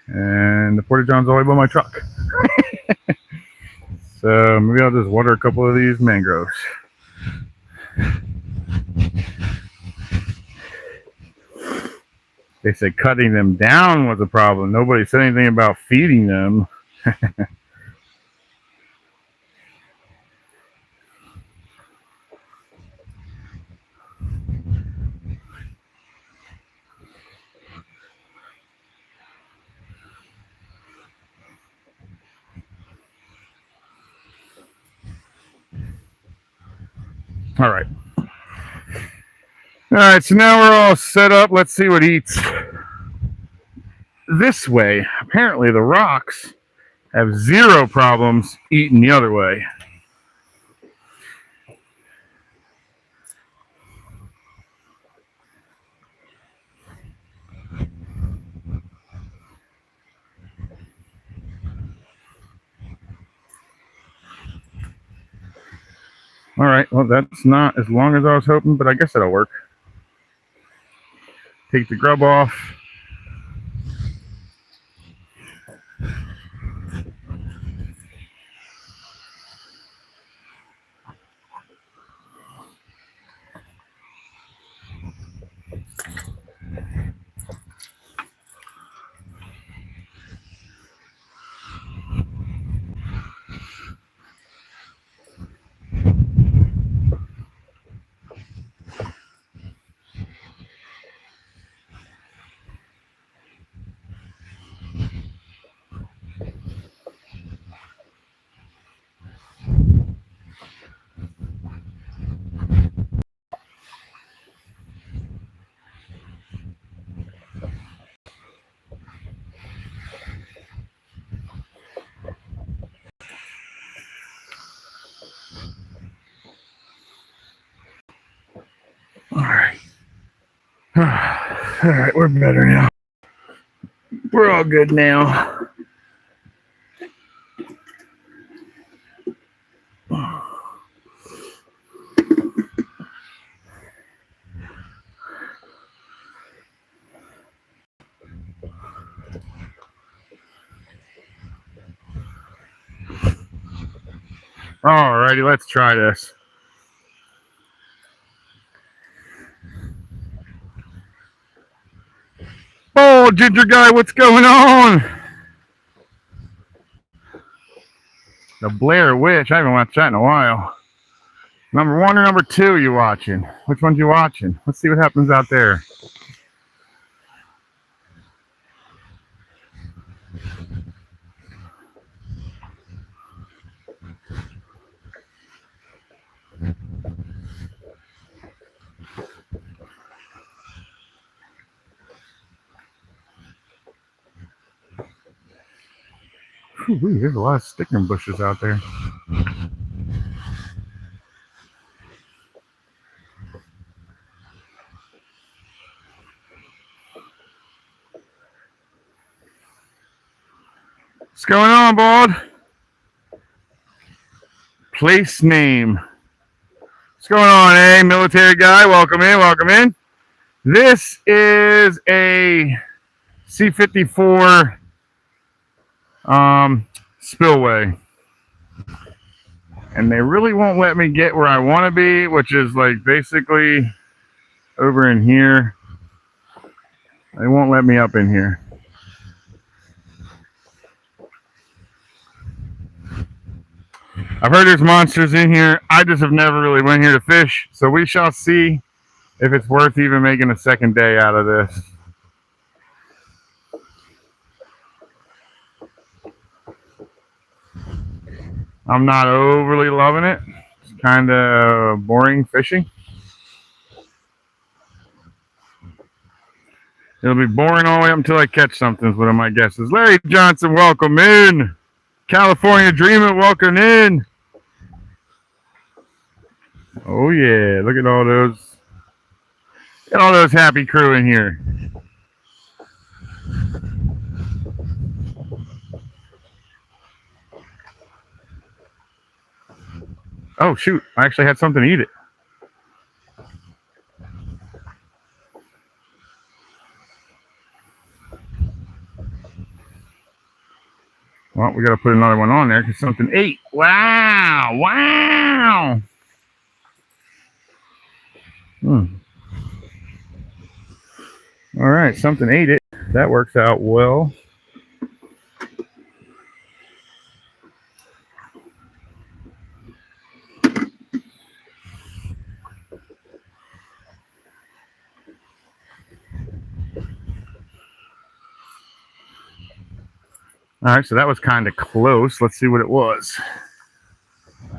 And the porta john's all the way by my truck. So maybe I'll just water a couple of these mangroves. They said cutting them down was a problem. Nobody said anything about feeding them. All right. All right, so now we're all set up. Let's see what eats. This way, apparently the rocks have zero problems eating the other way. All right, well, that's not as long as I was hoping, but I guess that'll work. Take the grub off. All right. All right, we're better now. We're all good now. All righty, let's try this. Oh, Ginger Guy, what's going on? The Blair Witch. I haven't watched that in a while. Number 1 or number 2 you watching? Which one's you watching? Let's see what happens out there. Whew, there's a lot of sticking bushes out there. What's going on, Bald? Place name. What's going on, eh? Military guy, welcome in, welcome in. This is a C-54 spillway. And they really won't let me get where I want to be, which is like basically over in here. They won't let me up in here. I've heard there's monsters in here. I just have never really went here to fish, so we shall see if it's worth even making a second day out of this. I'm not overly loving it. It's kind of boring fishing. It'll be boring all the way up until I catch something, is one of my guesses. Larry Johnson, welcome in. California Dreamer, welcome in. Oh yeah, look at all those. Look at all those happy crew in here. Oh shoot, I actually had something to eat it. Well, we got to put another one on there because something ate. Wow, wow. All right, something ate it. That works out well. All right, so that was kind of close. Let's see what it was.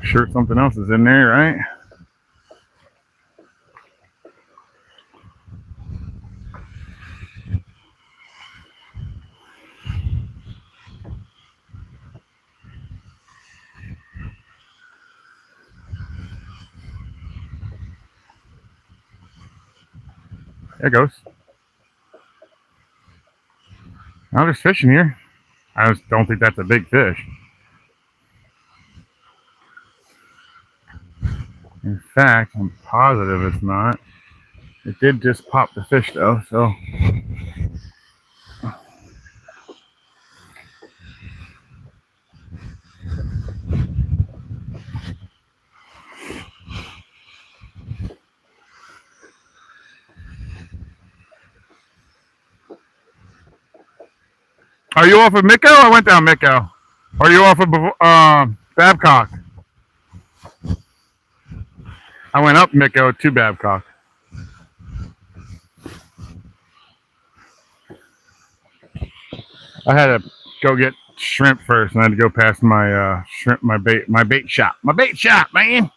Sure, something else is in there, right? There it goes. I'm just fishing here. I just don't think that's a big fish. In fact, I'm positive it's not. It did just pop the fish though, so. Are you off of Miko? I went down Miko. Are you off of Babcock? I went up Miko to Babcock. I had to go get shrimp first, and I had to go past my shrimp, my bait shop, man.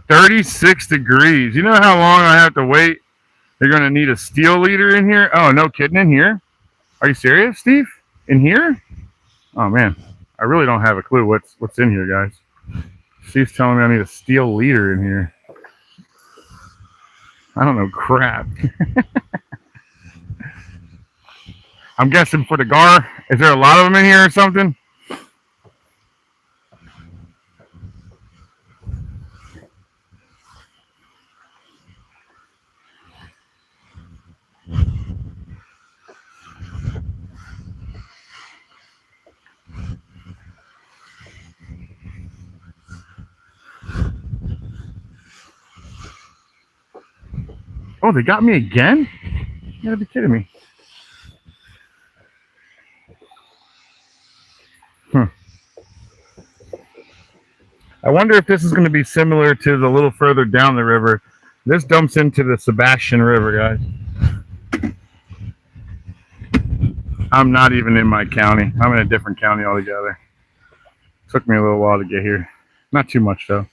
36 degrees. You know how long I have to wait? You're gonna need a steel leader in here. Oh, no kidding, in here? Are you serious, Steve? In here? Oh man, I really don't have a clue what's in here, guys. Steve's telling me I need a steel leader in here. I don't know crap. I'm guessing for the gar. Is there a lot of them in here or something? Oh, they got me again? You gotta be kidding me. I wonder if this is going to be similar to the little further down the river. This dumps into the Sebastian River, guys. I'm not even in my county. I'm in a different county altogether. Took me a little while to get here. Not too much, though.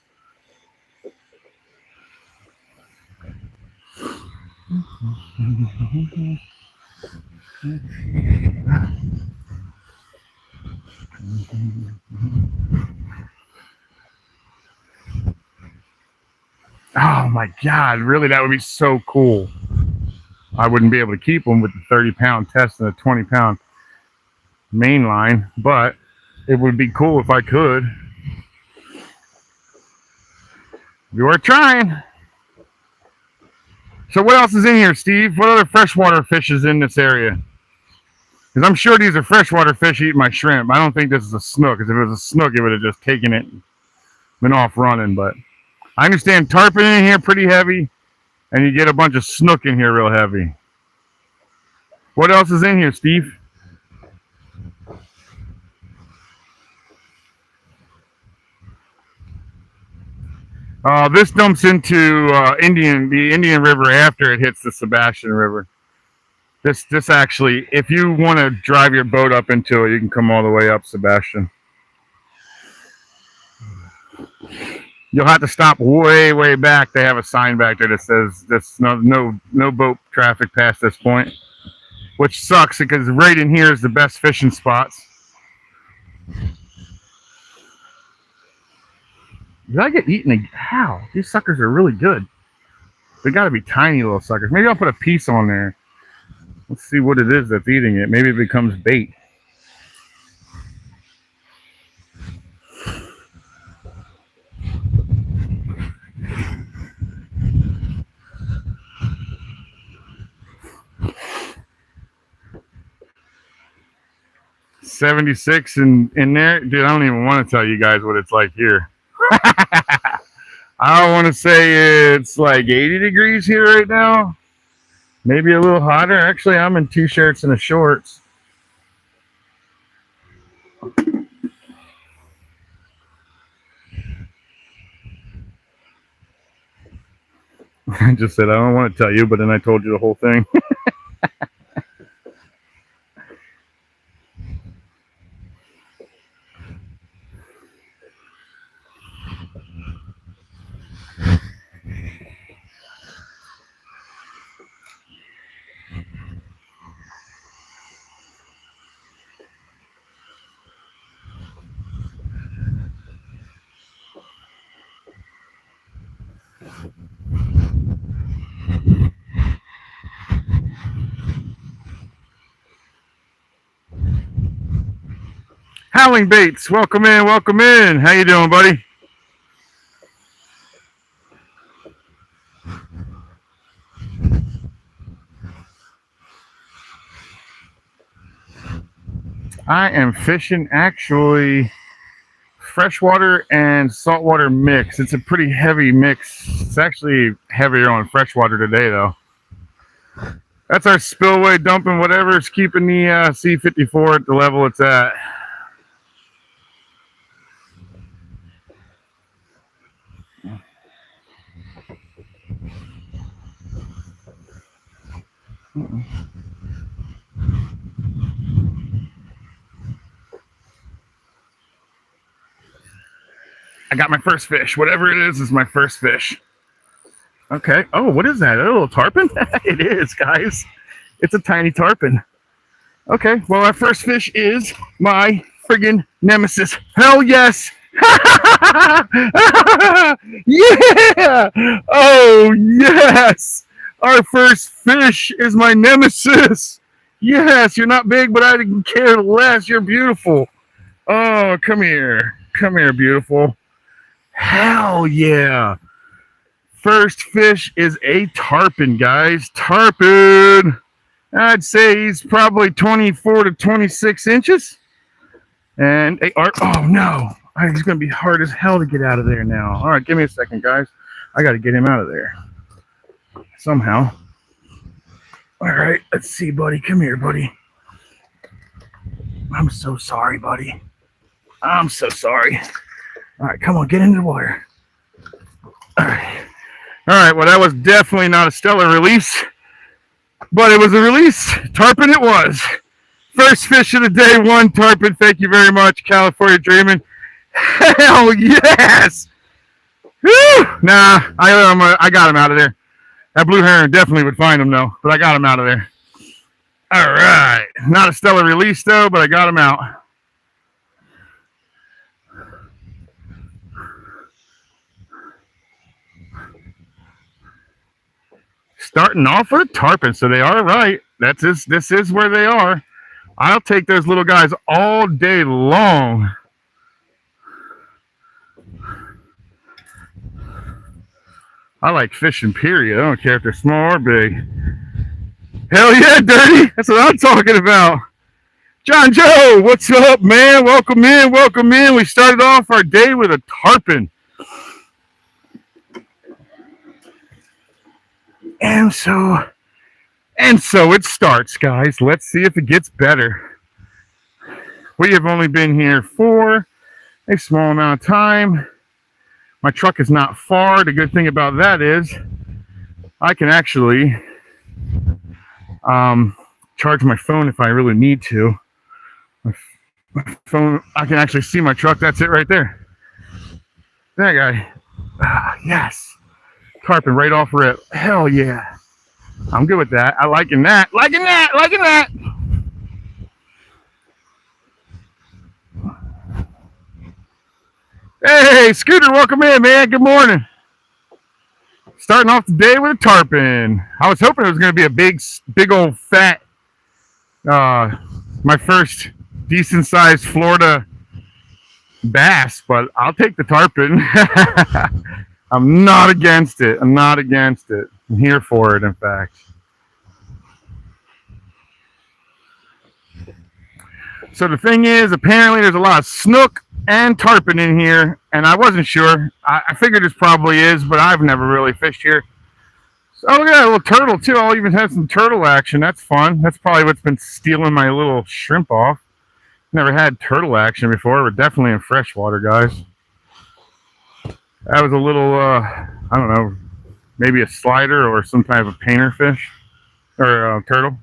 Oh my God, really? That would be so cool. I wouldn't be able to keep them with the 30-pound test and the 20-pound main line, but it would be cool if I could. We were trying. So what else is in here, Steve? What other freshwater fish is in this area? Because I'm sure these are freshwater fish eating my shrimp. I don't think this is a snook, because if it was a snook, it would have just taken it and been off running. But I understand tarpon in here pretty heavy, and you get a bunch of snook in here real heavy. What else is in here, Steve? This dumps into the Indian River after it hits the Sebastian River. This actually, if you want to drive your boat up into it, you can come all the way up Sebastian. You'll have to stop way back. They have a sign back there that says this no boat traffic past this point, which sucks because right in here is the best fishing spots. Did I get eaten? How? These suckers are really good. They got to be tiny little suckers. Maybe I'll put a piece on there. Let's see what it is that's eating it. Maybe it becomes bait. $76 in there. Dude, I don't even want to tell you guys what it's like here. I want to say it's like 80 degrees here right now. Maybe a little hotter. Actually, I'm in t-shirts and a shorts. I just said I don't want to tell you, but then I told you the whole thing. Howling Baits, welcome in, welcome in. How you doing, buddy? I am fishing actually freshwater and saltwater mix. It's a pretty heavy mix. It's actually heavier on freshwater today, though. That's our spillway dumping whatever is keeping the C54 at the level it's at. I got my first fish. Whatever it is my first fish. Okay. Oh, what is that? A little tarpon? It is, guys. It's a tiny tarpon. Okay. Well, our first fish is my friggin' nemesis. Hell yes. Yeah. Oh, yes. Our first fish is my nemesis. Yes. You're not big, but I didn't care less. You're beautiful. Oh, come here. Come here, beautiful. Hell yeah. First fish is a tarpon, guys. Tarpon. I'd say he's probably 24 to 26 inches. And oh no, he's going to be hard as hell to get out of there now. All right, give me a second, guys. I got to get him out of there somehow. All right, let's see, buddy. Come here, buddy. I'm so sorry, buddy. I'm so sorry. All right, come on, get into the water. All right. All right, well, that was definitely not a stellar release, but it was a release. Tarpon it was. First fish of the day, one tarpon. Thank you very much, California Dreaming. Hell yes! Woo! Nah, I got him out of there. That blue heron definitely would find him, though, but I got him out of there. All right. Not a stellar release, though, but I got him out. Starting off with a tarpon, so they are right. This is where they are. I'll take those little guys all day long. I like fishing, period. I don't care if they're small or big. Hell yeah, Dirty. That's what I'm talking about. John Joe, what's up, man? Welcome in, welcome in. We started off our day with a tarpon. And so it starts, guys. Let's see if it gets better. We have only been here for a small amount of time. My truck is not far. The good thing about that is I can actually charge my phone if I really need to. My phone, I can actually see my truck. That's it right there. That guy. Yes. Tarpon right off rip. Hell yeah. I'm good with that. I liking that. Liking that. Hey, Scooter, welcome in, man. Good morning. Starting off the day with a tarpon. I was hoping it was going to be a big old fat, my first decent sized Florida bass, but I'll take the tarpon. I'm not against it. I'm here for it, in fact. So the thing is, apparently there's a lot of snook and tarpon in here, and I wasn't sure. I figured this probably is, but I've never really fished here. So look at that little turtle, too. I'll even have some turtle action. That's fun. That's probably what's been stealing my little shrimp off. Never had turtle action before. We're definitely in freshwater, guys. That was a little, I don't know, maybe a slider or some type of painter fish or turtle.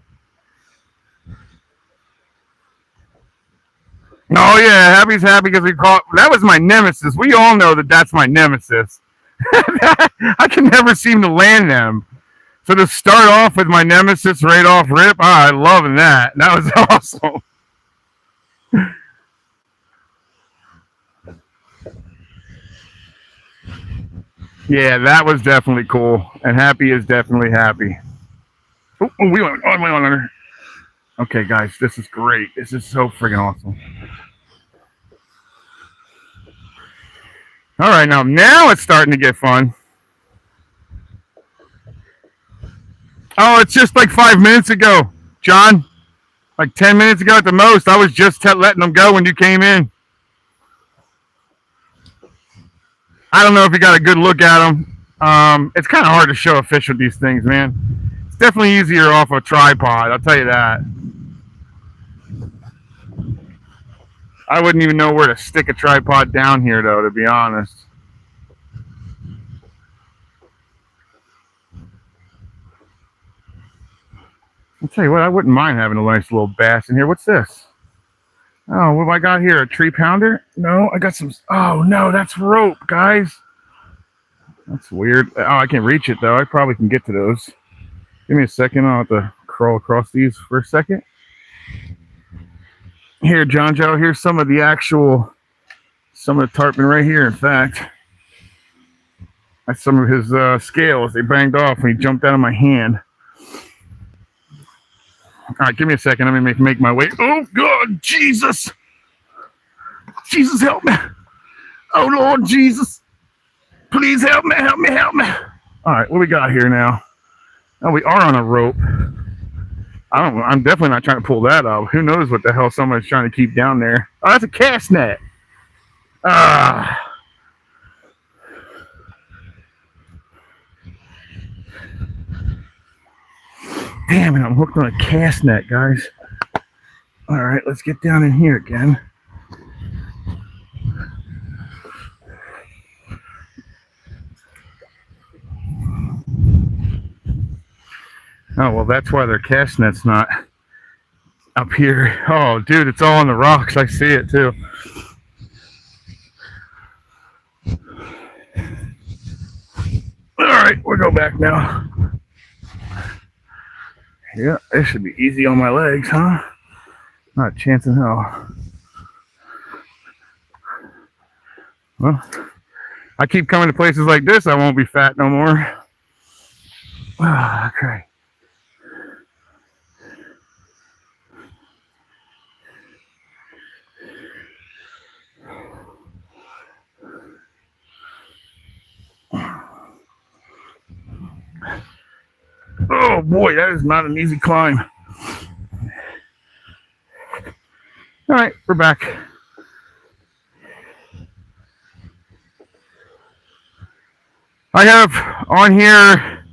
Oh yeah, Happy's happy because we caught. That was my nemesis. We all know that that's my nemesis. I can never seem to land them. So to start off with my nemesis right off rip, I love that. That was awesome. Yeah, that was definitely cool. And Happy is definitely happy. Oh, we went under. Okay, guys, this is great. This is so freaking awesome. All right, now it's starting to get fun. Oh, it's just like 5 minutes ago, John. Like 10 minutes ago at the most. I was just letting them go when you came in. I don't know if you got a good look at them. It's kind of hard to show a fish with these things, man. It's definitely easier off a tripod, I'll tell you that. I wouldn't even know where to stick a tripod down here, though, to be honest. I'll tell you what, I wouldn't mind having a nice little bass in here. What's this? Oh, what have I got here? A 3-pounder? No, I got some. Oh, no, that's rope, guys. That's weird. Oh, I can't reach it, though. I probably can get to those. Give me a second. I'll have to crawl across these for a second. Here, John Joe, here's some of the tarpon right here, in fact. That's some of his scales. They banged off when he jumped out of my hand. All right, give me a second. Let me make my way. Oh, God, Jesus. Jesus, help me. Oh, Lord Jesus. Please help me. All right, what we got here now? Oh, we are on a rope. I'm definitely not trying to pull that up. Who knows what the hell somebody's trying to keep down there. Oh, that's a cast net. Damn it, I'm hooked on a cast net, guys. All right, let's get down in here again. Oh, well, that's why their cast net's not up here. Oh, dude, it's all on the rocks. I see it, too. All right, we'll go back now. Yeah, this should be easy on my legs, huh? Not a chance in hell. Well, I keep coming to places like this, I won't be fat no more. Okay. Oh boy, that is not an easy climb. All right, we're back. I have on here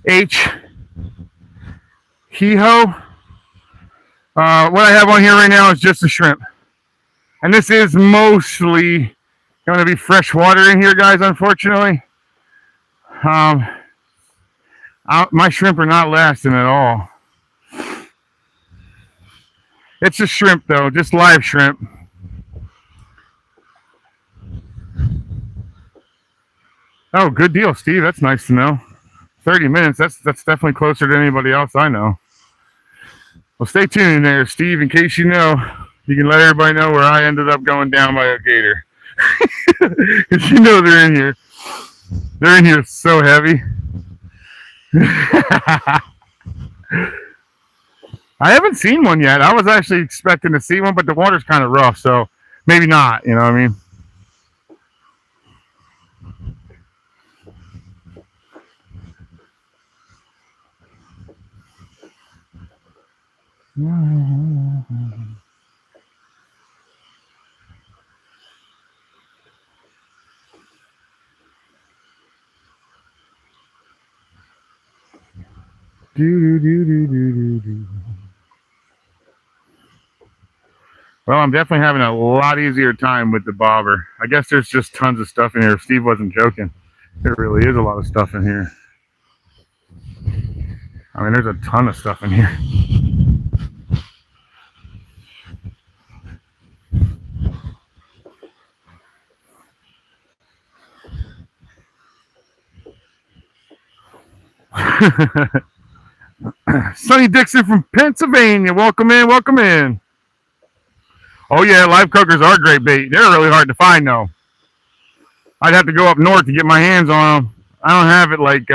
H. Hee-ho. What I have on here right now is just a shrimp. And this is mostly going to be fresh water in here, guys, unfortunately. My shrimp are not lasting at all. It's a shrimp, though, just live shrimp. Oh, good deal, Steve. That's nice to know. 30 minutes, that's definitely closer to anybody else I know. Well, stay tuned in there, Steve, in case you know. You can let everybody know where I ended up going down by a gator. Because you know they're in here. They're in here so heavy. I haven't seen one yet. I was actually expecting to see one, but the water's kind of rough, so maybe not, you know what I mean? Well, I'm definitely having a lot easier time with the bobber. I guess there's just tons of stuff in here. Steve wasn't joking. There really is a lot of stuff in here. I mean, there's a ton of stuff in here. Sonny Dixon from Pennsylvania. Welcome in, welcome in. Oh, yeah, live cookers are great bait. They're really hard to find, though. I'd have to go up north to get my hands on them. I don't have it like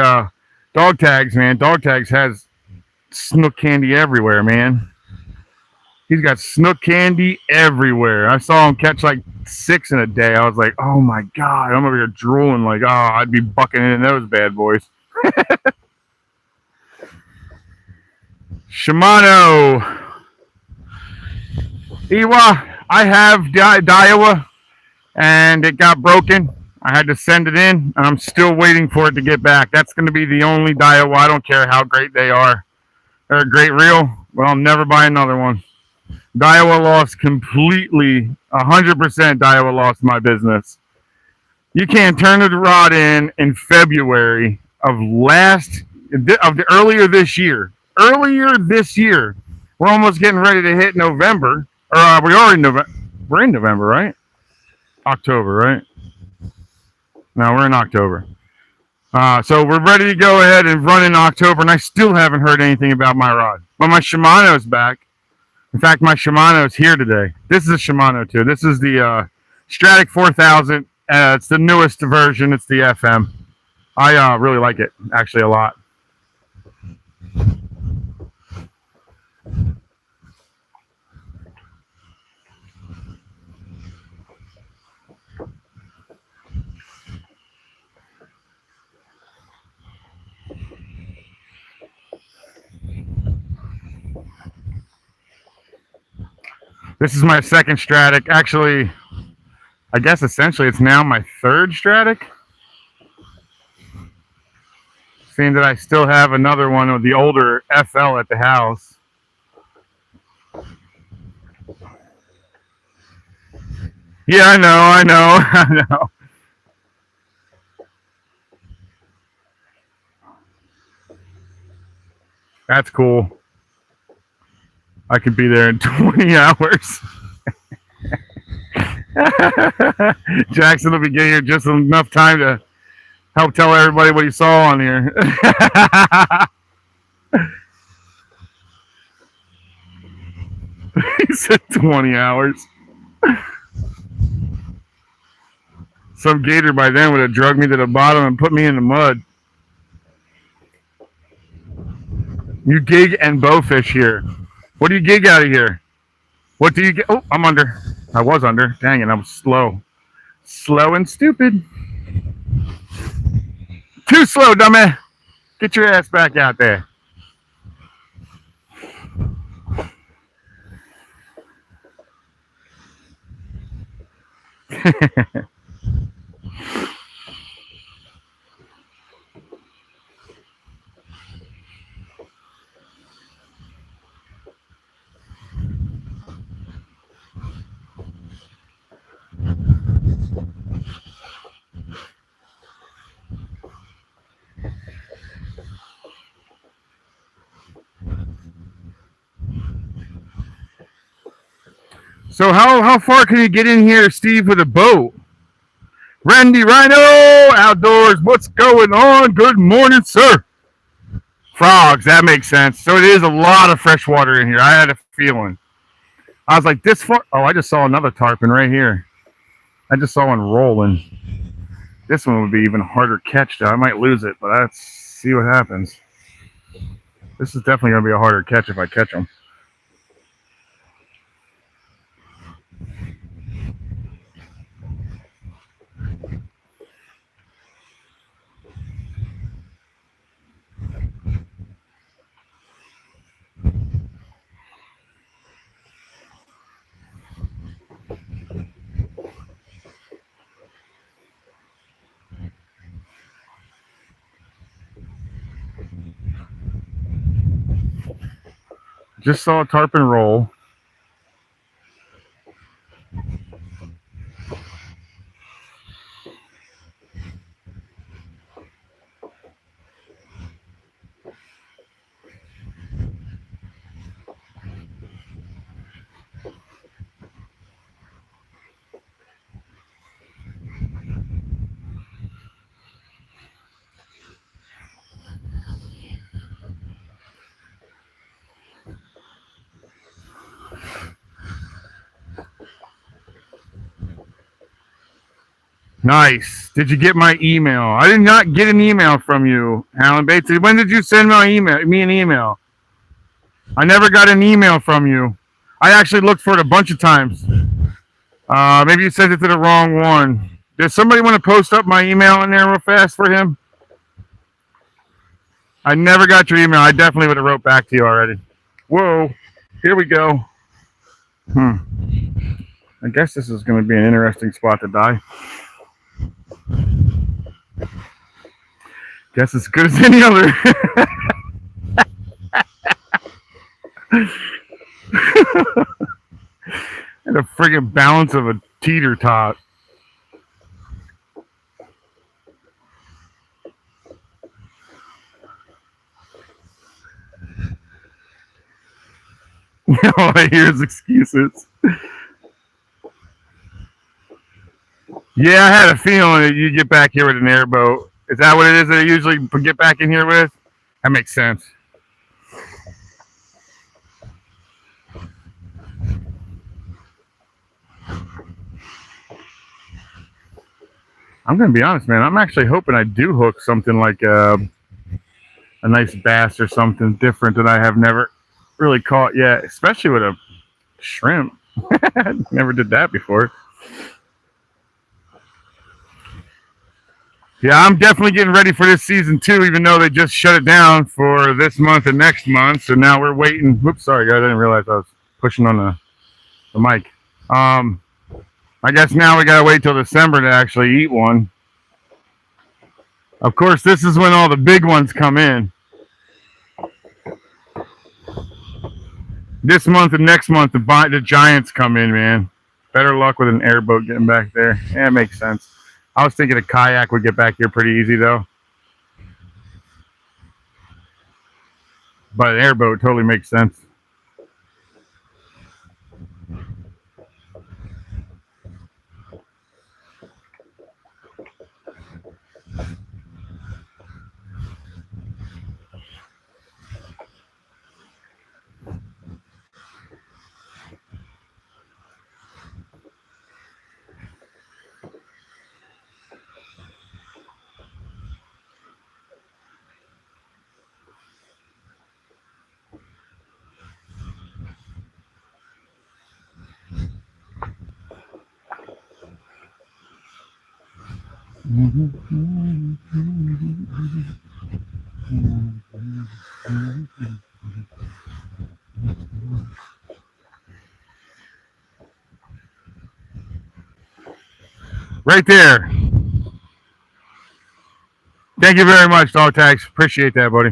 dog tags, man. Dog tags has snook candy everywhere, man. He's got snook candy everywhere. I saw him catch like 6 in a day. I was like, oh my God, I'm over here drooling like, oh, I'd be bucking in those bad boys. Shimano. Iwa, I have Daiwa, and it got broken. I had to send it in, and I'm still waiting for it to get back. That's going to be the only Daiwa. I don't care how great they are. They're a great reel, but I'll never buy another one. Daiwa lost completely, 100% Daiwa lost my business. You can't turn the rod in February of earlier this year. Earlier this year, we're almost getting ready to hit November. Or we are in November. We're in November, right? October, right? No, we're in October. So we're ready to go ahead and run in October, and I still haven't heard anything about my rod. But my Shimano's back. In fact, my Shimano's here today. This is a Shimano too. This is the Stratic 4000. It's the newest version. It's the FM. I really like it, actually, a lot. This is my second Stratic. Actually, I guess essentially it's now my third Stratic. Seeing that I still have another one of the older FL at the house. Yeah, I know. That's cool. I could be there in 20 hours. Jackson will be getting here just enough time to help tell everybody what he saw on here. He said 20 hours. Some gator by then would have drugged me to the bottom and put me in the mud. You gig and bowfish here. What do you gig out of here? What do you get? Oh, I'm under. I was under. Dang it, I'm slow. Slow and stupid. Too slow, dummy. Get your ass back out there. So how far can you get in here, Steve, with a boat? Randy Rhino Outdoors, what's going on? Good morning, sir. Frogs, that makes sense. So it is a lot of fresh water in here. I had a feeling. I was like, this far. Oh, I just saw another tarpon right here. I just saw one rolling. This one would be even harder catch, though. I might lose it, but let's see what happens. This is definitely going to be a harder catch if I catch them. Just saw a tarpon roll. Nice. Did you get my email? I did not get an email from you, Alan Bates. When did you send me an email? I never got an email from you. I actually looked for it a bunch of times. Maybe you sent it to the wrong one. Does somebody want to post up my email in there real fast for him? I never got your email. I definitely would have wrote back to you already. Whoa. Here we go. I guess this is going to be an interesting spot to die. Guess as good as any other. And a friggin' balance of a teeter tot. All I hear is excuses. Yeah, I had a feeling that you get back here with an airboat. Is that what it is that I usually get back in here with? That makes sense. I'm going to be honest, man. I'm actually hoping I do hook something like a nice bass or something different that I have never really caught yet, especially with a shrimp. Never did that before. Yeah, I'm definitely getting ready for this season too, even though they just shut it down for this month and next month. So now we're waiting. Whoops, sorry guys, I didn't realize I was pushing on the mic. I guess now we gotta wait till December to actually eat one. Of course, this is when all the big ones come in. This month and next month, the giants come in, man. Better luck with an airboat getting back there. Yeah, it makes sense. I was thinking a kayak would get back here pretty easy, though. But an airboat totally makes sense. Right there. Thank you very much, Dog Tags. Appreciate that, buddy.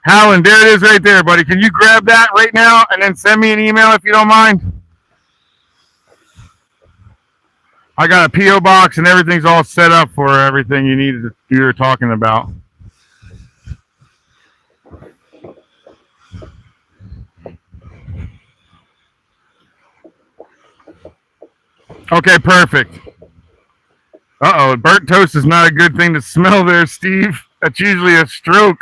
Howland, there it is right there, buddy. Can you grab that right now and then send me an email if you don't mind? I got a P.O. box and everything's all set up for everything you were talking about. Okay, perfect. Uh-oh, burnt toast is not a good thing to smell there, Steve. That's usually a stroke.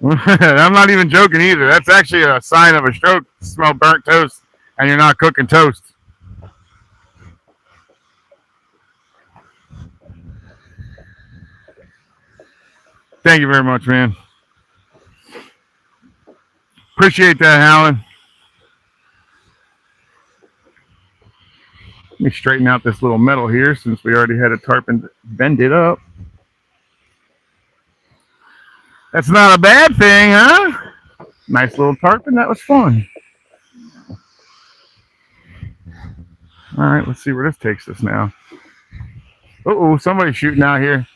I'm not even joking either. That's actually a sign of a stroke to smell burnt toast and you're not cooking toast. Thank you very much, man. Appreciate that, Howland. Let me straighten out this little metal here since we already had a tarpon bend it up. That's not a bad thing, huh? Nice little tarpon. That was fun. All right, let's see where this takes us now. Uh-oh, somebody's shooting out here.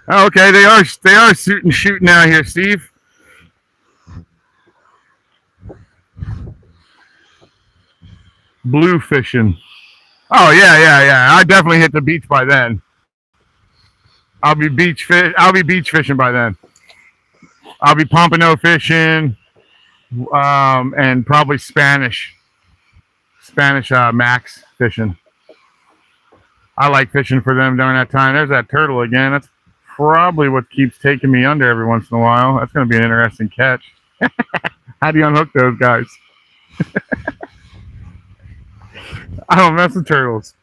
Oh, okay, they are shooting out here, Steve. Blue fishing. Oh yeah. I definitely hit the beach by then. I'll be beach fishing by then. I'll be pompano fishing, and probably Spanish max fishing. I like fishing for them during that time. There's that turtle again. That's probably what keeps taking me under every once in a while. That's going to be an interesting catch. How do you unhook those guys? I don't mess with turtles.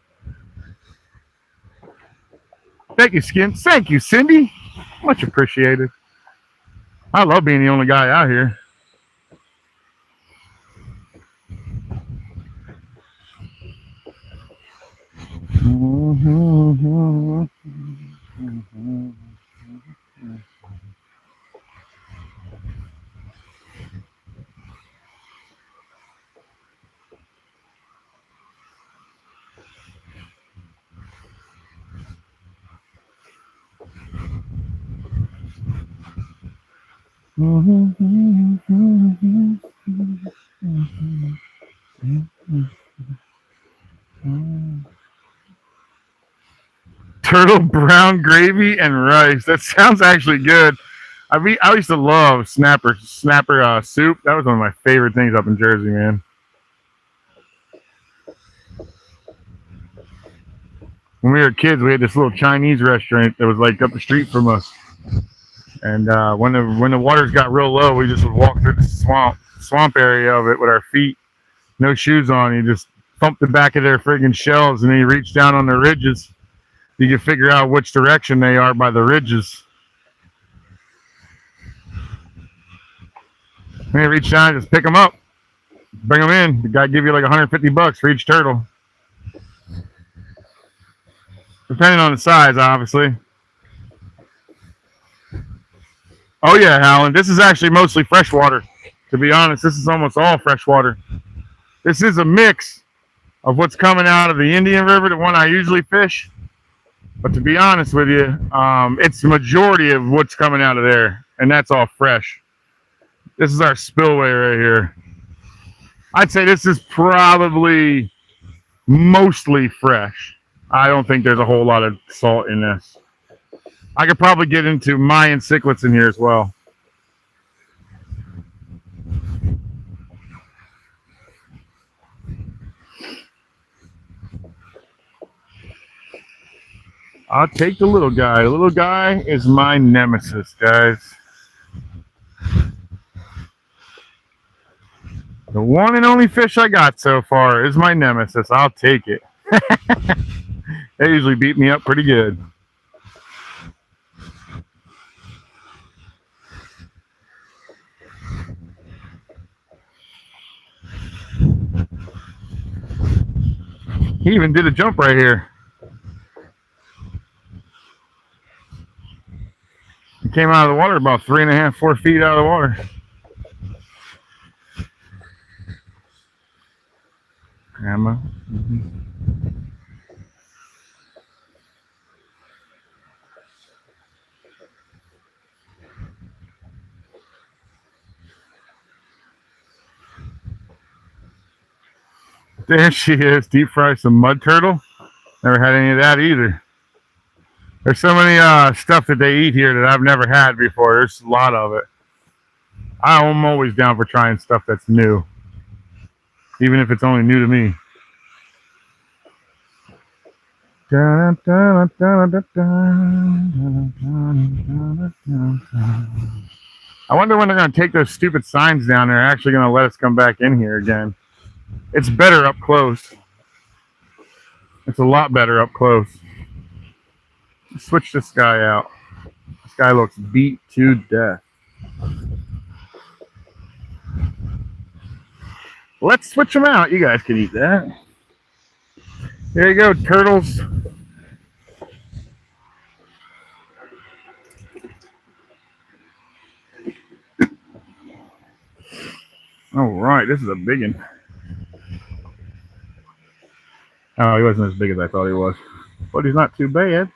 Thank you, Skins. Thank you, Cindy. Much appreciated. I love being the only guy out here. Turtle brown gravy and rice. That sounds actually good. I used to love snapper soup. That was one of my favorite things up in Jersey, man. When we were kids, we had this little Chinese restaurant that was like up the street from us. And when the waters got real low, we just would walk through the swamp area of it with our feet, no shoes on. You just thump the back of their friggin' shells, and then you reach down on the ridges. You can figure out which direction they are by the ridges. Then you reach down, just pick them up, bring them in. The guy give you like $150 for each turtle, depending on the size, obviously. Oh yeah, Howland. This is actually mostly freshwater. To be honest, this is almost all freshwater. This is a mix of what's coming out of the Indian River, the one I usually fish. But to be honest with you, it's the majority of what's coming out of there, and that's all fresh. This is our spillway right here. I'd say this is probably mostly fresh. I don't think there's a whole lot of salt in this. I could probably get into Mayan cichlids in here as well. I'll take the little guy. The little guy is my nemesis, guys. The one and only fish I got so far is my nemesis. I'll take it. They usually beat me up pretty good. He even did a jump right here. He came out of the water about 3.5, 4 feet out of the water. Grandma. There she is. Deep fry some mud turtle. Never had any of that either. There's so many stuff that they eat here that I've never had before. There's a lot of it. I'm always down for trying stuff that's new, even if it's only new to me. I wonder when they're going to take those stupid signs down. They're actually going to let us come back in here again. It's better up close. It's a lot better up close. Switch this guy out. This guy looks beat to death. Let's switch them out. You guys can eat that. There you go, turtles. All right, this is a big one. Oh, he wasn't as big as I thought he was, but he's not too bad.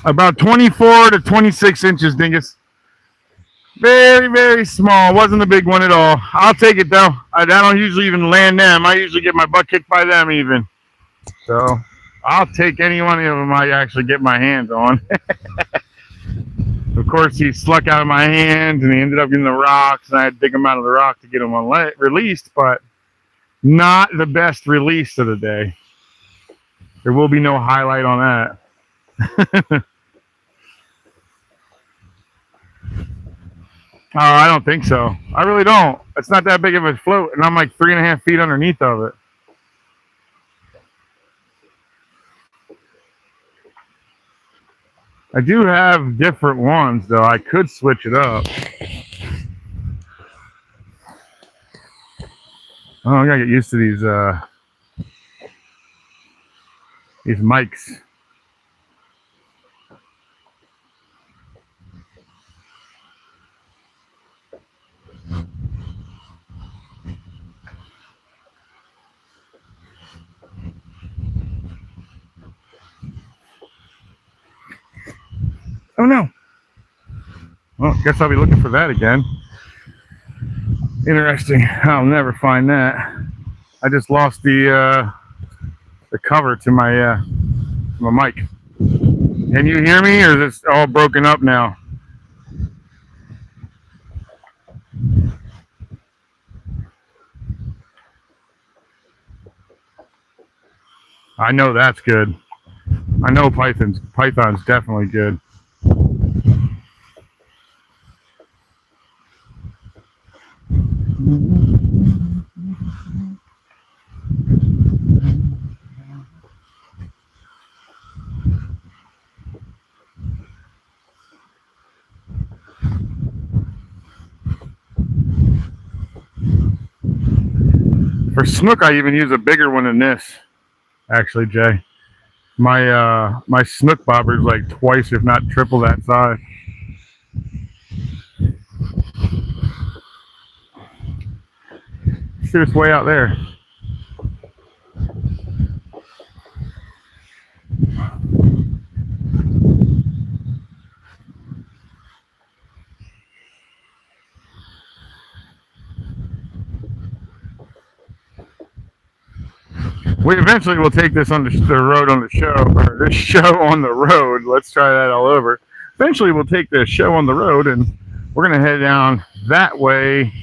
About 24 to 26 inches, dingus. Very, very small. Wasn't a big one at all. I'll take it though. I don't usually even land them. I usually get my butt kicked by them even. So I'll take any one of them I actually get my hands on. Of course, he sluck out of my hands and he ended up in the rocks, and I had to dig him out of the rock to get him released, but not the best release of the day. There will be no highlight on that. Oh, I don't think so. I really don't. It's not that big of a float, and I'm like 3.5 feet underneath of it. I do have different ones, though. I could switch it up. Oh, I gotta get used to these mics. Oh no. Well, guess I'll be looking for that again. Interesting. I'll never find that. I just lost the cover to my mic. Can you hear me, or is this all broken up now? I know that's good. I know Python's definitely good. For snook, I even use a bigger one than this. Actually, Jay, my snook bobber is like twice, if not triple, that size. See, it's way out there. We eventually will take this on the road on the show, or this show on the road. Let's try that all over. Eventually, we'll take the show on the road, and we're gonna head down that way.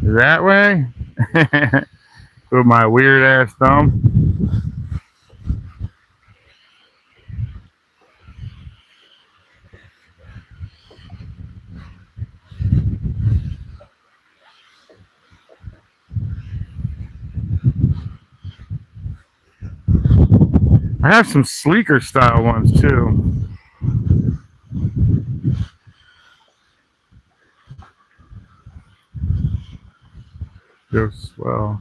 That way, with my weird ass thumb. I have some sleeker style ones too. Go swell.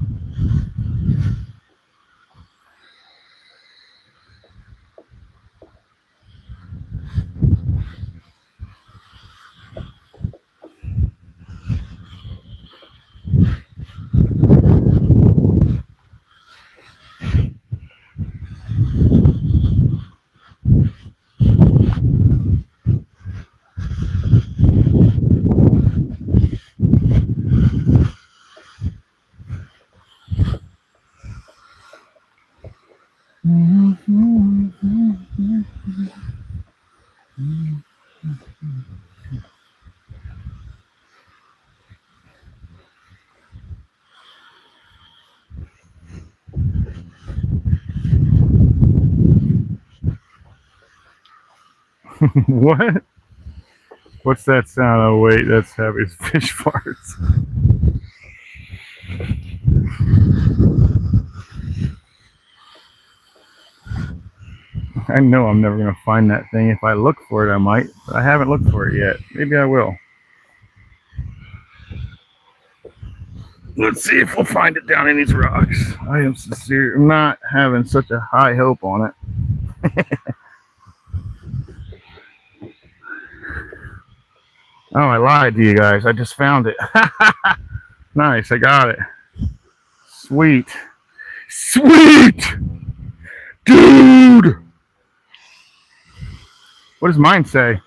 What? What's that sound? Oh wait, that's heavy. It's fish farts. I know I'm never gonna find that thing. If I look for it, I might, but I haven't looked for it yet. Maybe I will. Let's see if we'll find it down in these rocks. I am sincere. I'm not having such a high hope on it. Oh, I lied to you guys. I just found it. Nice, I got it. Sweet. Sweet! Dude! What does mine say?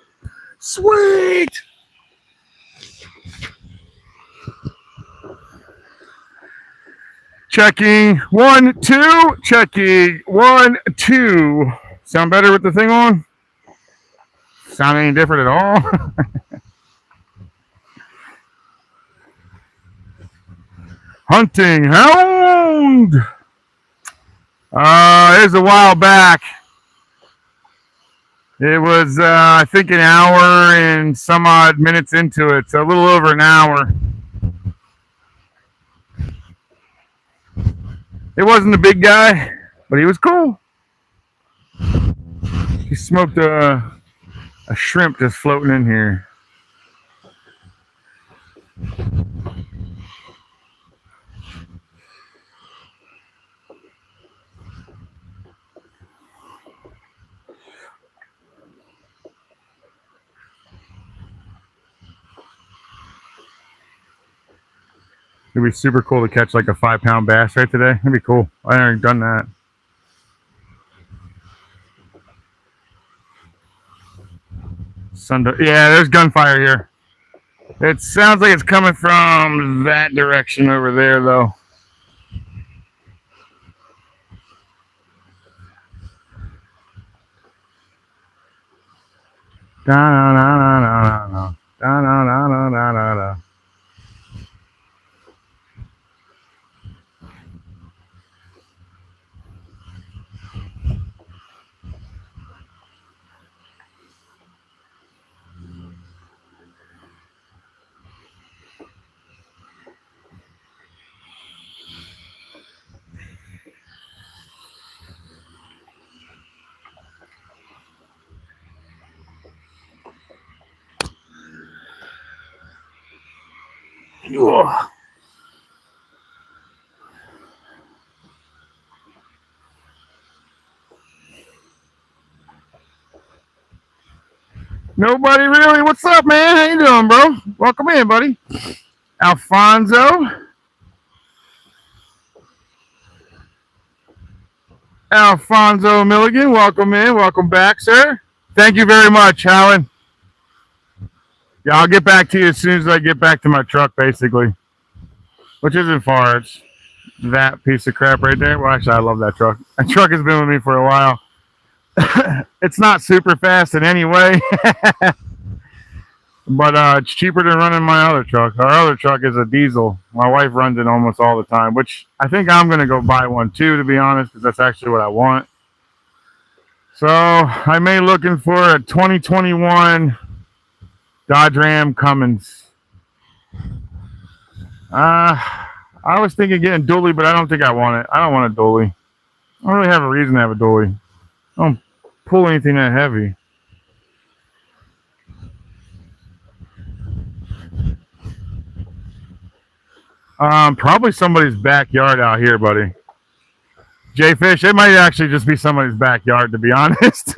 Sweet. Checking 1, 2. Checking 1, 2. Sound better with the thing on? Sound any different at all? Hunting hound. It was a while back. It was, I think, an hour and some odd minutes into it, so a little over an hour. It wasn't a big guy, but he was cool. He smoked a shrimp just floating in here. It'd be super cool to catch like a 5-pound bass right today. It'd be cool. I already done that. Yeah, there's gunfire here. It sounds like it's coming from that direction over there, though. Da da da da da da da da da da da. Ugh. Nobody really. What's up, man? How you doing, bro? Welcome in, buddy. Alfonso. Alfonso Milligan, welcome in. Welcome back, sir. Thank you very much, Alan. Yeah, I'll get back to you as soon as I get back to my truck, basically. Which isn't far. It's that piece of crap right there. Well, actually, I love that truck. That truck has been with me for a while. It's not super fast in any way. But it's cheaper than running my other truck. Our other truck is a diesel. My wife runs it almost all the time, which I think I'm going to go buy one too, to be honest, because that's actually what I want. So I may be looking for a 2021 Dodge Ram Cummins. I was thinking getting dually, but I don't think I want it. I don't want a dually. I don't really have a reason to have a dually. I don't pull anything that heavy. Probably somebody's backyard out here, buddy. J-Fish, it might actually just be somebody's backyard, to be honest.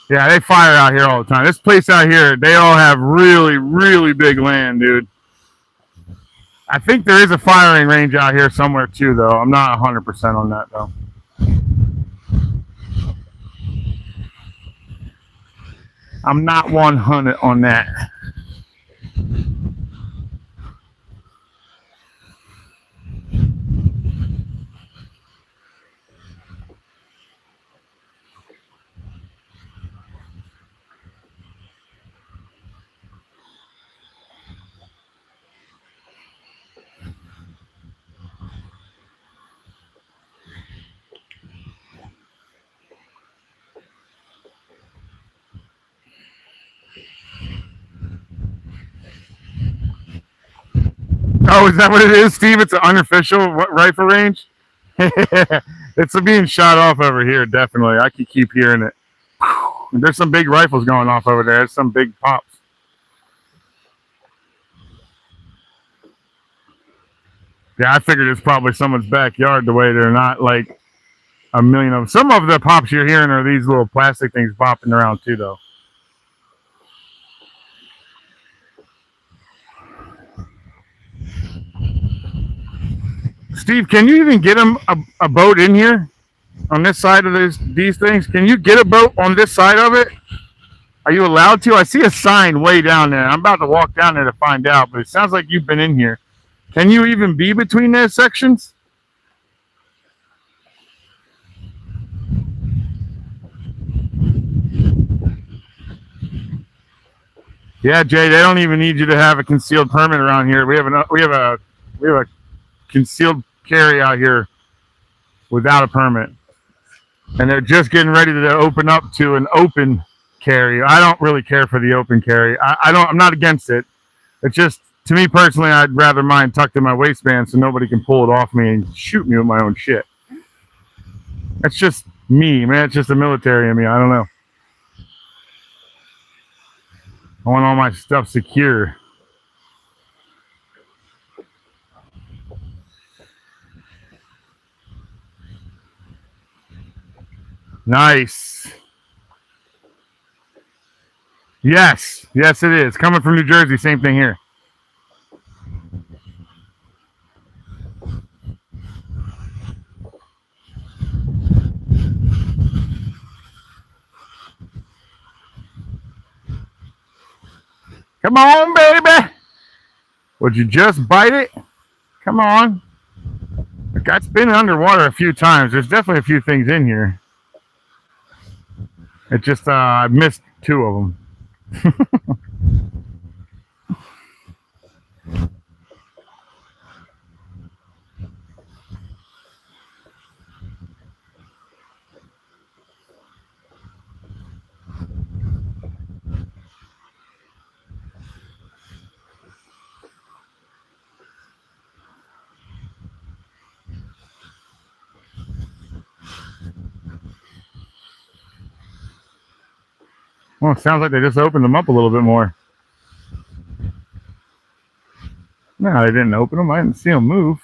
Yeah, they fire out here all the time. This place out here, they all have really, really big land, dude. I think there is a firing range out here somewhere, too, though. I'm not 100% on that, though. I'm not 100 on that. Oh, is that what it is, Steve? It's an unofficial rifle range? It's being shot off over here, definitely. I can keep hearing it. There's some big rifles going off over there. There's some big pops. Yeah, I figured it's probably someone's backyard the way they're not like a million of them. Some of the pops you're hearing are these little plastic things popping around too, though. Steve, can you even get him a boat in here on this side of these things? Can you get a boat on this side of it? Are you allowed to? I see a sign way down there. I'm about to walk down there to find out, but it sounds like you've been in here. Can you even be between those sections? Yeah, Jay, they don't even need you to have a concealed permit around here. We have a concealed carry out here without a permit, and they're just getting ready to open up to an open carry. I don't really care for the open carry. I'm not against it. It's just, to me personally, I'd rather mine tucked in my waistband so nobody can pull it off me and shoot me with my own shit. That's just me, man. It's just the military in me. I don't know. I want all my stuff secure. Nice. Yes, it is. Coming from New Jersey, same thing here. Come on, baby. Would you just bite it? Come on. It's been underwater a few times. There's definitely a few things in here. It just, I missed two of them. Well, it sounds like they just opened them up a little bit more. No, they didn't open them. I didn't see them move.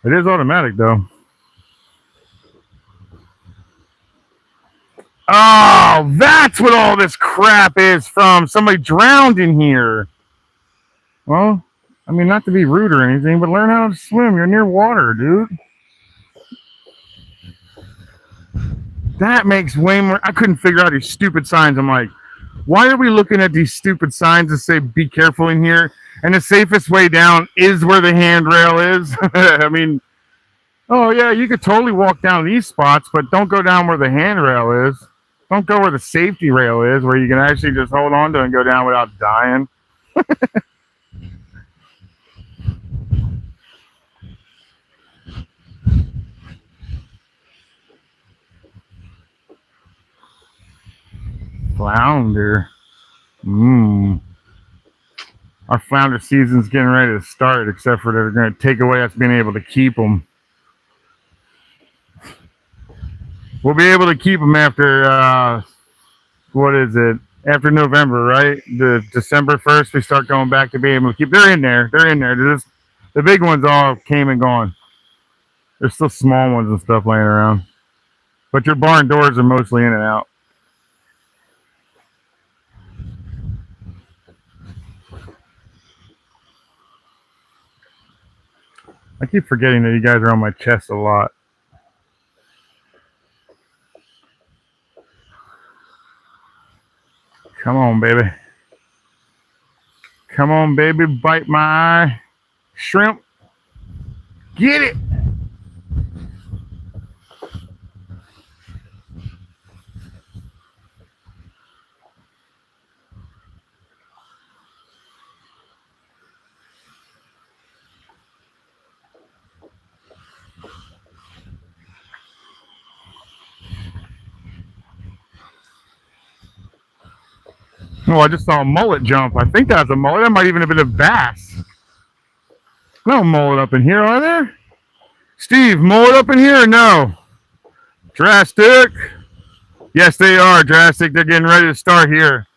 It is automatic, though. Oh, that's what all this crap is from. Somebody drowned in here. Well, I mean, not to be rude or anything, but learn how to swim. You're near water, dude. That makes way more. I couldn't figure out these stupid signs. I'm like, why are we looking at these stupid signs that say be careful in here? And the safest way down is where the handrail is. I mean, oh yeah, you could totally walk down these spots, but don't go down where the handrail is. Don't go where the safety rail is, where you can actually just hold on to it and go down without dying. Flounder. Our flounder season's getting ready to start, except for they're going to take away us being able to keep them. We'll be able to keep them after, what is it? After November, right? The December 1st, we start going back to being able to keep. They're in there. The big ones all came and gone. There's still small ones and stuff laying around. But your barn doors are mostly in and out. I keep forgetting that you guys are on my chest a lot. Come on, baby. Come on, baby. Bite my eye. Shrimp. Get it. Oh, I just saw a mullet jump. I think that's a mullet. That might even have been a bass. No mullet up in here, are there? Steve, mullet up in here or no? Drastic. Yes, they are, Drastic. They're getting ready to start here.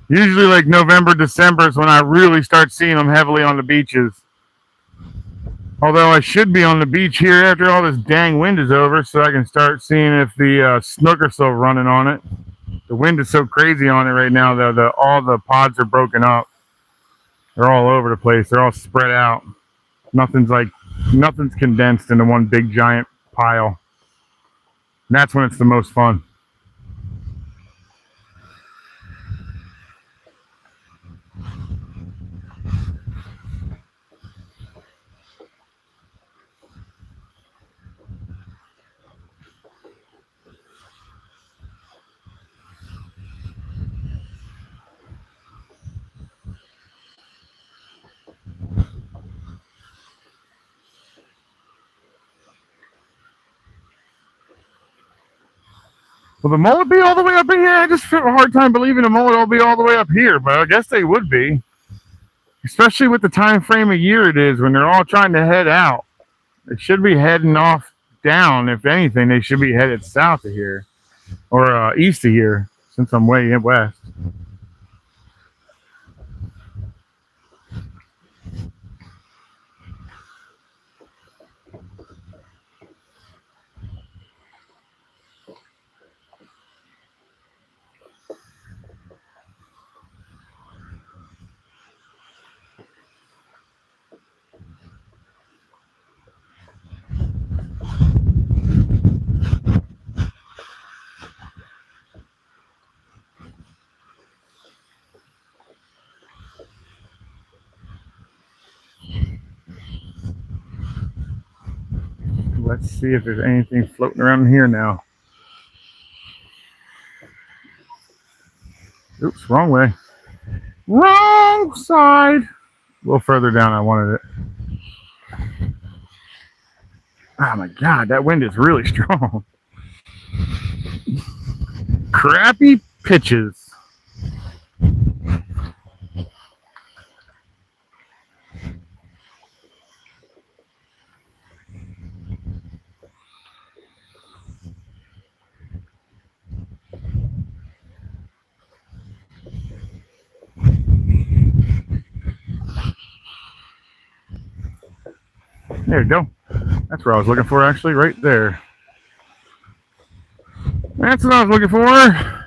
Usually like November, December is when I really start seeing them heavily on the beaches. Although I should be on the beach here after all this dang wind is over, so I can start seeing if the snook are still running on it. The wind is so crazy on it right now that all the pods are broken up. They're all over the place. They're all spread out. Nothing's condensed into one big giant pile. And that's when it's the most fun. Will the mullet be all the way up in here? I just have a hard time believing the mullet will be all the way up here, but I guess they would be. Especially with the time frame of year it is when they're all trying to head out. They should be heading off down. If anything, they should be headed south of here. Or east of here, since I'm way west. Let's see if there's anything floating around here now. Oops, wrong way. Wrong side. A little further down, I wanted it. Oh my God, that wind is really strong. Crappy pitches. There you go. That's what I was looking for, actually, right there. That's what I was looking for.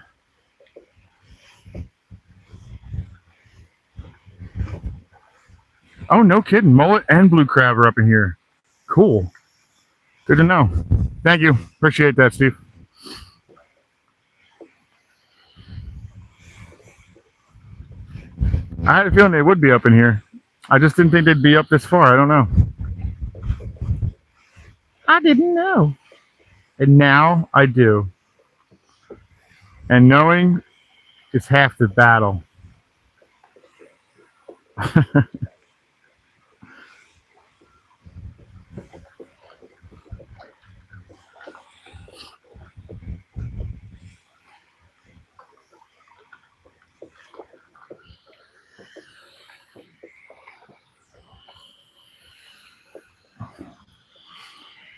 Oh, no kidding. Mullet and blue crab are up in here. Cool. Good to know. Thank you. Appreciate that, Steve. I had a feeling they would be up in here. I just didn't think they'd be up this far. I don't know. I didn't know. And now I do. And knowing is half the battle.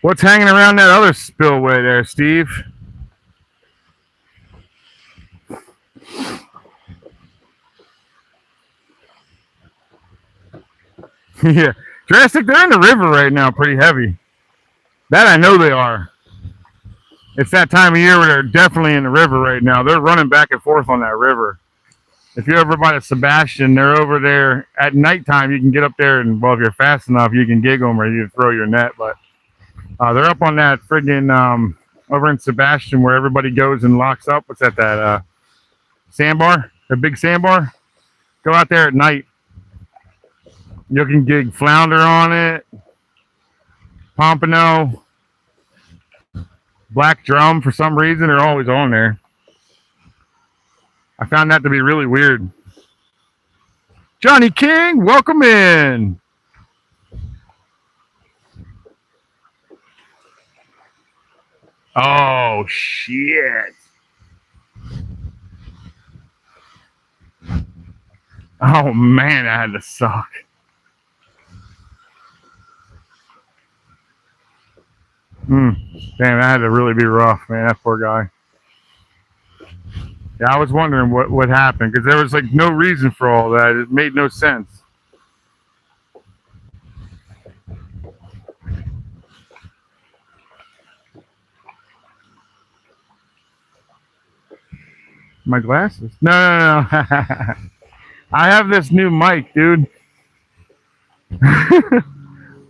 What's hanging around that other spillway there, Steve? Yeah. Jurassic, they're in the river right now pretty heavy. That I know they are. It's that time of year where they're definitely in the river right now. They're running back and forth on that river. If you're over by the Sebastian, they're over there at nighttime. You can get up there and, well, if you're fast enough, you can gig them or you can throw your net. But they're up on that friggin' over in Sebastian where everybody goes and locks up. What's that sandbar? The big sandbar? Go out there at night. You can gig flounder on it, pompano, black drum for some reason. They're always on there. I found that to be really weird. Johnny King, welcome in. Oh, shit. Oh, man, that had to suck. Damn, that had to really be rough, man. That poor guy. Yeah, I was wondering what happened because there was like no reason for all that. It made no sense. My glasses? No. I have this new mic, dude.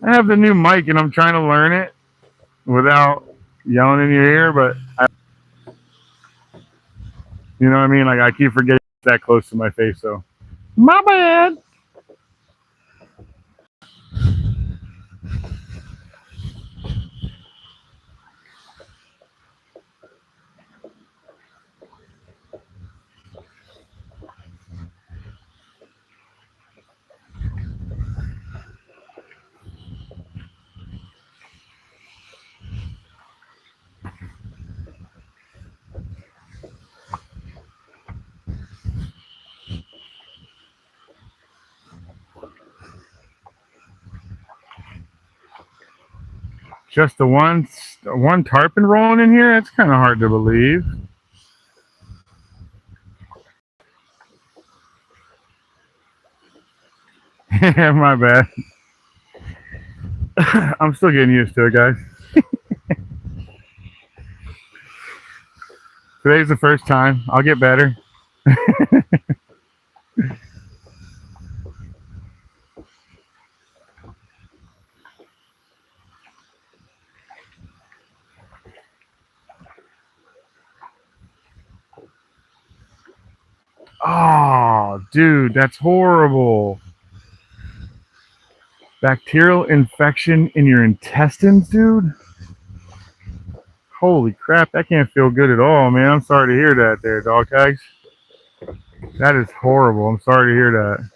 I have the new mic and I'm trying to learn it without yelling in your ear, but you know what I mean? Like I keep forgetting that close to my face, so my bad. Just the one tarpon rolling in here? That's kind of hard to believe. My bad. I'm still getting used to it, guys. Today's the first time. I'll get better. Oh, dude, that's horrible. Bacterial infection in your intestines, dude? Holy crap, that can't feel good at all, man. I'm sorry to hear that there, dog tags. That is horrible. I'm sorry to hear that.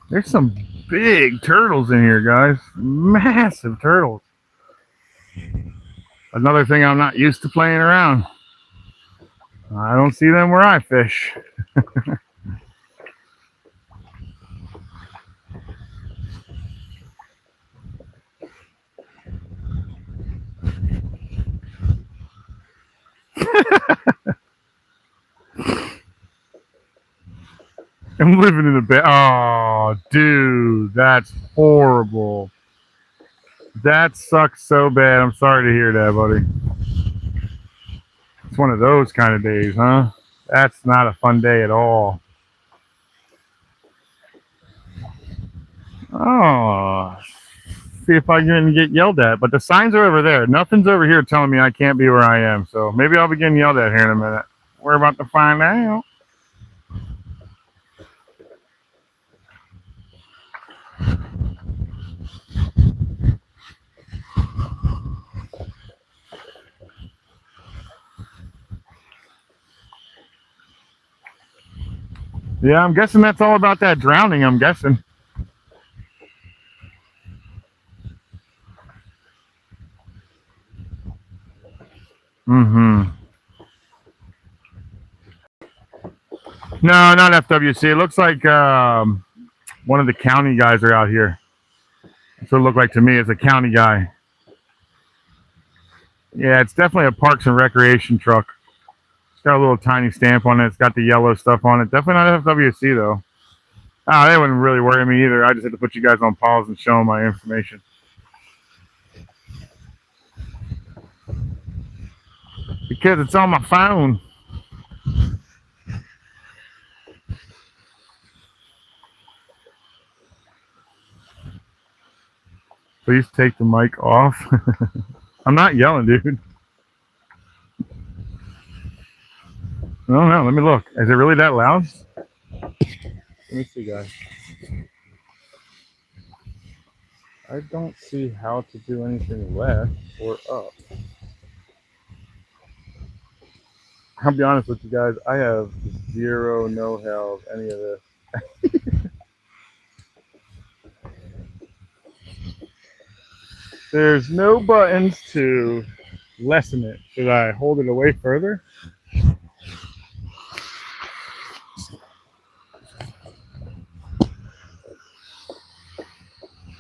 There's some big turtles in here, guys. Massive turtles. Another thing I'm not used to playing around. I don't see them where I fish. I'm living in the bed. Oh, dude, that's horrible. That sucks so bad. I'm sorry to hear that, buddy. It's one of those kind of days, huh? That's not a fun day at all. Oh, see if I can get yelled at. But the signs are over there. Nothing's over here telling me I can't be where I am. So maybe I'll be getting yelled at here in a minute. We're about to find out. Yeah, I'm guessing that's all about that drowning, I'm guessing. Mm-hmm. No, not FWC. It looks like one of the county guys are out here. That's what it looked like to me. It's a county guy. Yeah, it's definitely a Parks and Recreation truck. It's got a little tiny stamp on it. It's got the yellow stuff on it. Definitely not FWC, though. Oh, they wouldn't really worry me either. I just had to put you guys on pause and show them my information. Because it's on my phone. Please take the mic off. I'm not yelling, dude. I don't know. Let me look. Is it really that loud? Let me see, guys. I don't see how to do anything left or up. I'll be honest with you guys. I have zero know-how of any of this. There's no buttons to lessen it. Should I hold it away further?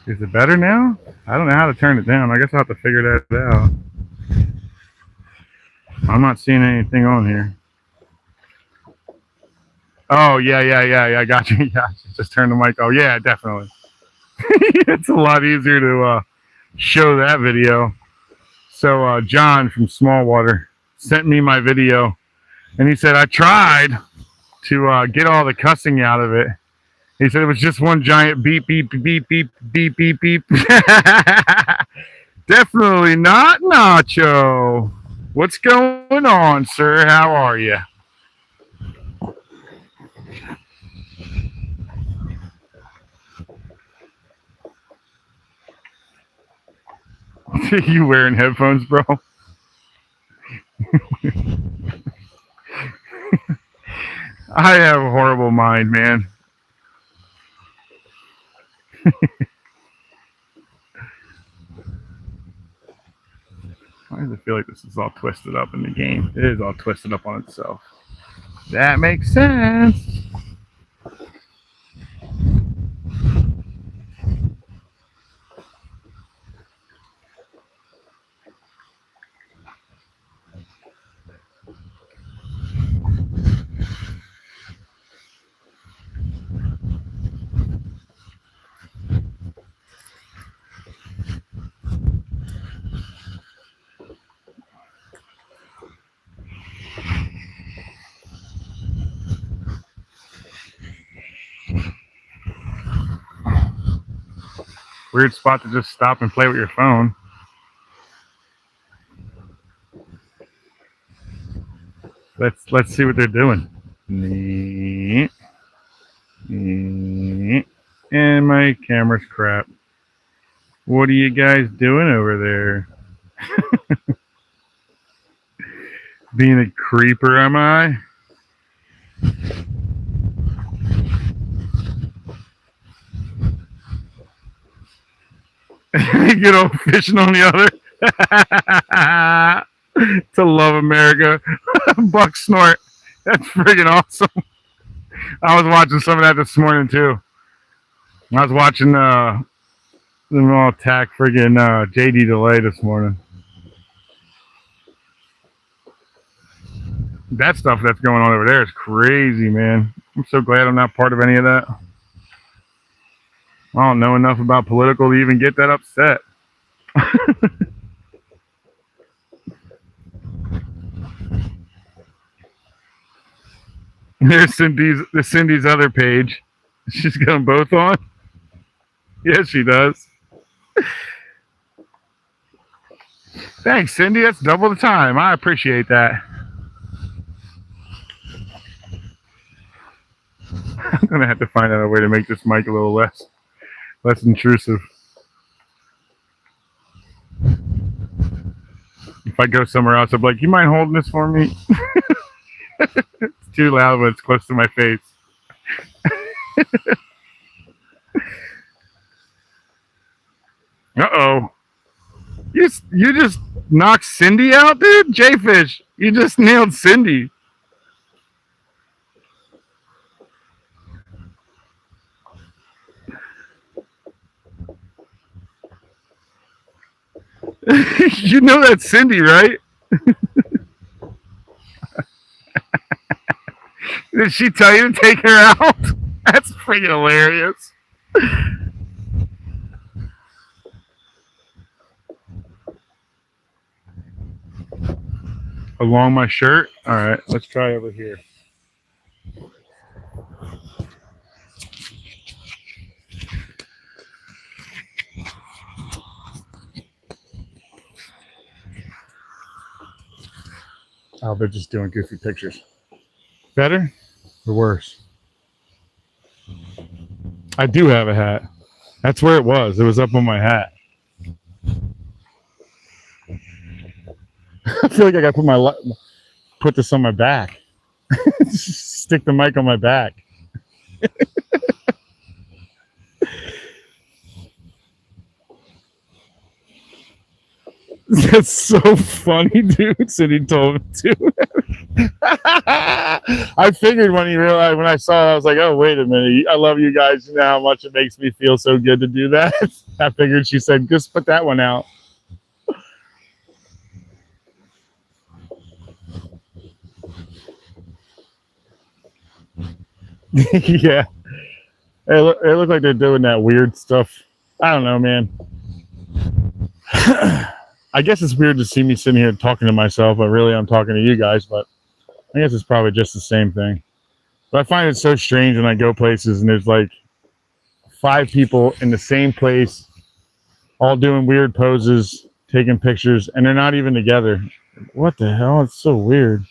Is it better now? I don't know how to turn it down. I guess I'll have to figure that out. I'm not seeing anything on here. Oh, yeah. I got you. Yeah, just turn the mic off. Yeah, definitely. It's a lot easier to show that video. So John from Smallwater sent me my video, and he said I tried to get all the cussing out of it. He said it was just one giant beep, beep, beep, beep, beep, beep, beep. Definitely not Nacho. What's going on, sir? How are you? You wearing headphones, bro? I have a horrible mind, man. Why does it feel like this is all twisted up in the game? It is all twisted up on itself. That makes sense. Weird spot to just stop and play with your phone. Let's see what they're doing. And my camera's crap. What are you guys doing over there? Being a creeper, am I? Good old fishing on the other. To love America. Buck snort. That's friggin' awesome. I was watching some of that this morning too. I was watching them all attack friggin' JD Delay this morning. That stuff that's going on over there is crazy, man. I'm so glad I'm not part of any of that. I don't know enough about political to even get that upset. There's Cindy's other page. She's got them both on. Yes, she does. Thanks, Cindy. That's double the time. I appreciate that. I'm gonna have to find out a way to make this mic a little less intrusive. If I go somewhere else, I'm like, you mind holding this for me? It's too loud when it's close to my face. Uh-oh. You just knocked Cindy out, dude? J-Fish, you just nailed Cindy. You know that's Cindy, right? Did she tell you to take her out? That's freaking hilarious. Along my shirt? All right, let's try over here. Oh, they're just doing goofy pictures. Better or worse? I do have a hat. That's where it was. It was up on my hat. I feel like I got to put this on my back. Stick the mic on my back. That's so funny, dude. Cindy told me to. I figured when I saw it, I was like, oh, wait a minute. I love you guys. You know how much it makes me feel so good to do that. I figured she said, just put that one out. Yeah. It look like they're doing that weird stuff. I don't know, man. I guess it's weird to see me sitting here talking to myself, but really I'm talking to you guys. But I guess it's probably just the same thing. But I find it so strange when I go places and there's like 5 people in the same place, all doing weird poses, taking pictures, and they're not even together. What the hell? It's so weird.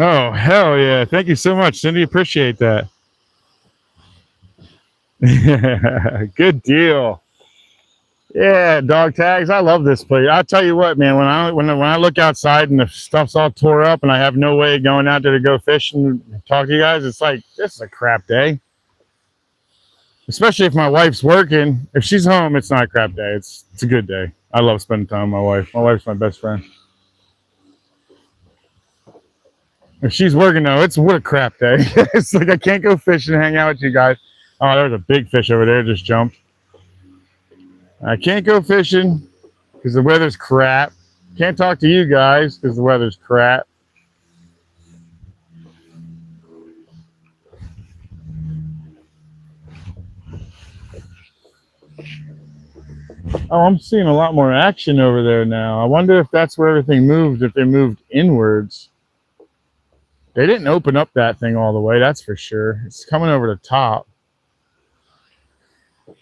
Oh, hell yeah. Thank you so much, Cindy. Appreciate that. Good deal. Yeah, dog tags. I love this place. I'll tell you what, man. When I look outside and the stuff's all tore up and I have no way of going out there to go fish and talk to you guys, it's like this is a crap day. Especially if my wife's working. If she's home, it's not a crap day. It's a good day. I love spending time with my wife. My wife's my best friend. If she's working though, it's what a crap day. It's like I can't go fishing and hang out with you guys. Oh, there's a big fish over there. Just jumped. I can't go fishing because the weather's crap. Can't talk to you guys because the weather's crap. Oh, I'm seeing a lot more action over there now. I wonder if that's where everything moved, if they moved inwards. They didn't open up that thing all the way, that's for sure. It's coming over the top.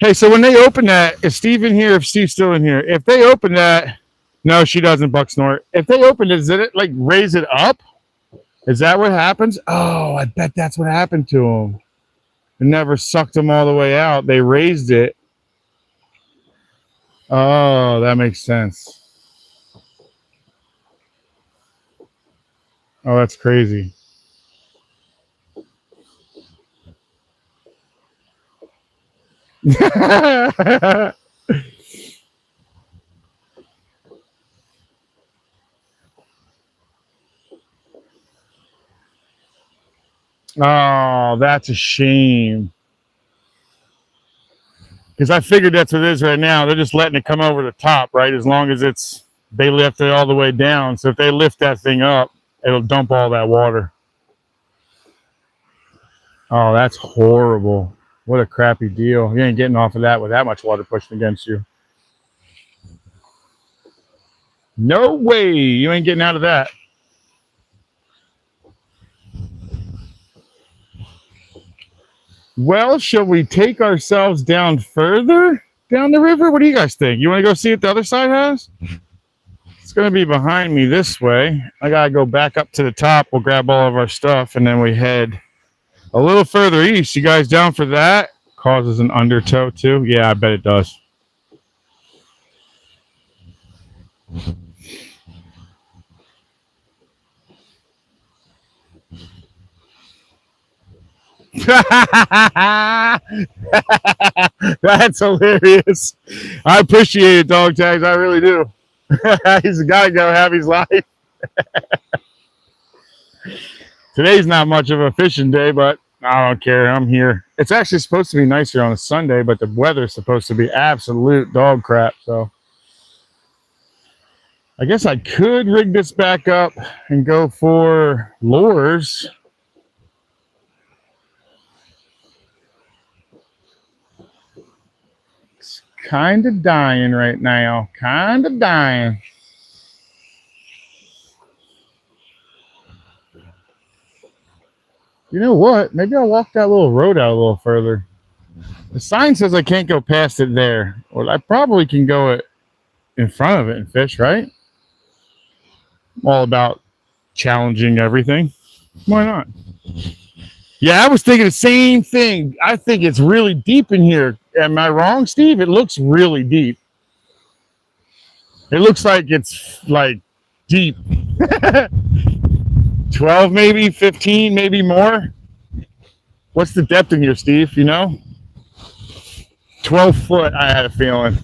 Hey, so when they open that, is Steve in here? If Steve's still in here, if they open that, no, she doesn't, Buck Snort. If they open it, does it like raise it up? Is that what happens? Oh, I bet that's what happened to them. It never sucked them all the way out. They raised it. Oh, that makes sense. Oh, that's crazy. Oh, that's a shame. Because I figured that's what it is right now. They're just letting it come over the top, right? As long as they lift it all the way down. So if they lift that thing up, it'll dump all that water. Oh, that's horrible. What a crappy deal. You ain't getting off of that with that much water pushing against you. No way. You ain't getting out of that. Well, shall we take ourselves down further down the river? What do you guys think? You want to go see what the other side has? It's going to be behind me this way. I got to go back up to the top. We'll grab all of our stuff, and then we head a little further east. You guys down for that? Causes an undertow, too? Yeah, I bet it does. That's hilarious. I appreciate it, dog tags. I really do. He's got to go have his life. Today's not much of a fishing day, but I don't care. I'm here. It's actually supposed to be nicer on a Sunday, but the weather's supposed to be absolute dog crap. So I guess I could rig this back up and go for lures. It's kind of dying right now. Kind of dying. You know what? Maybe I'll walk that little road out a little further. The sign says I can't go past it there. Well, I probably can go in front of it and fish, right? I'm all about challenging everything. Why not? Yeah, I was thinking the same thing. I think it's really deep in here. Am I wrong, Steve? It looks really deep. It looks like it's like deep. 12 maybe, 15 maybe more. What's the depth in here, Steve? You know? 12 foot, I had a feeling.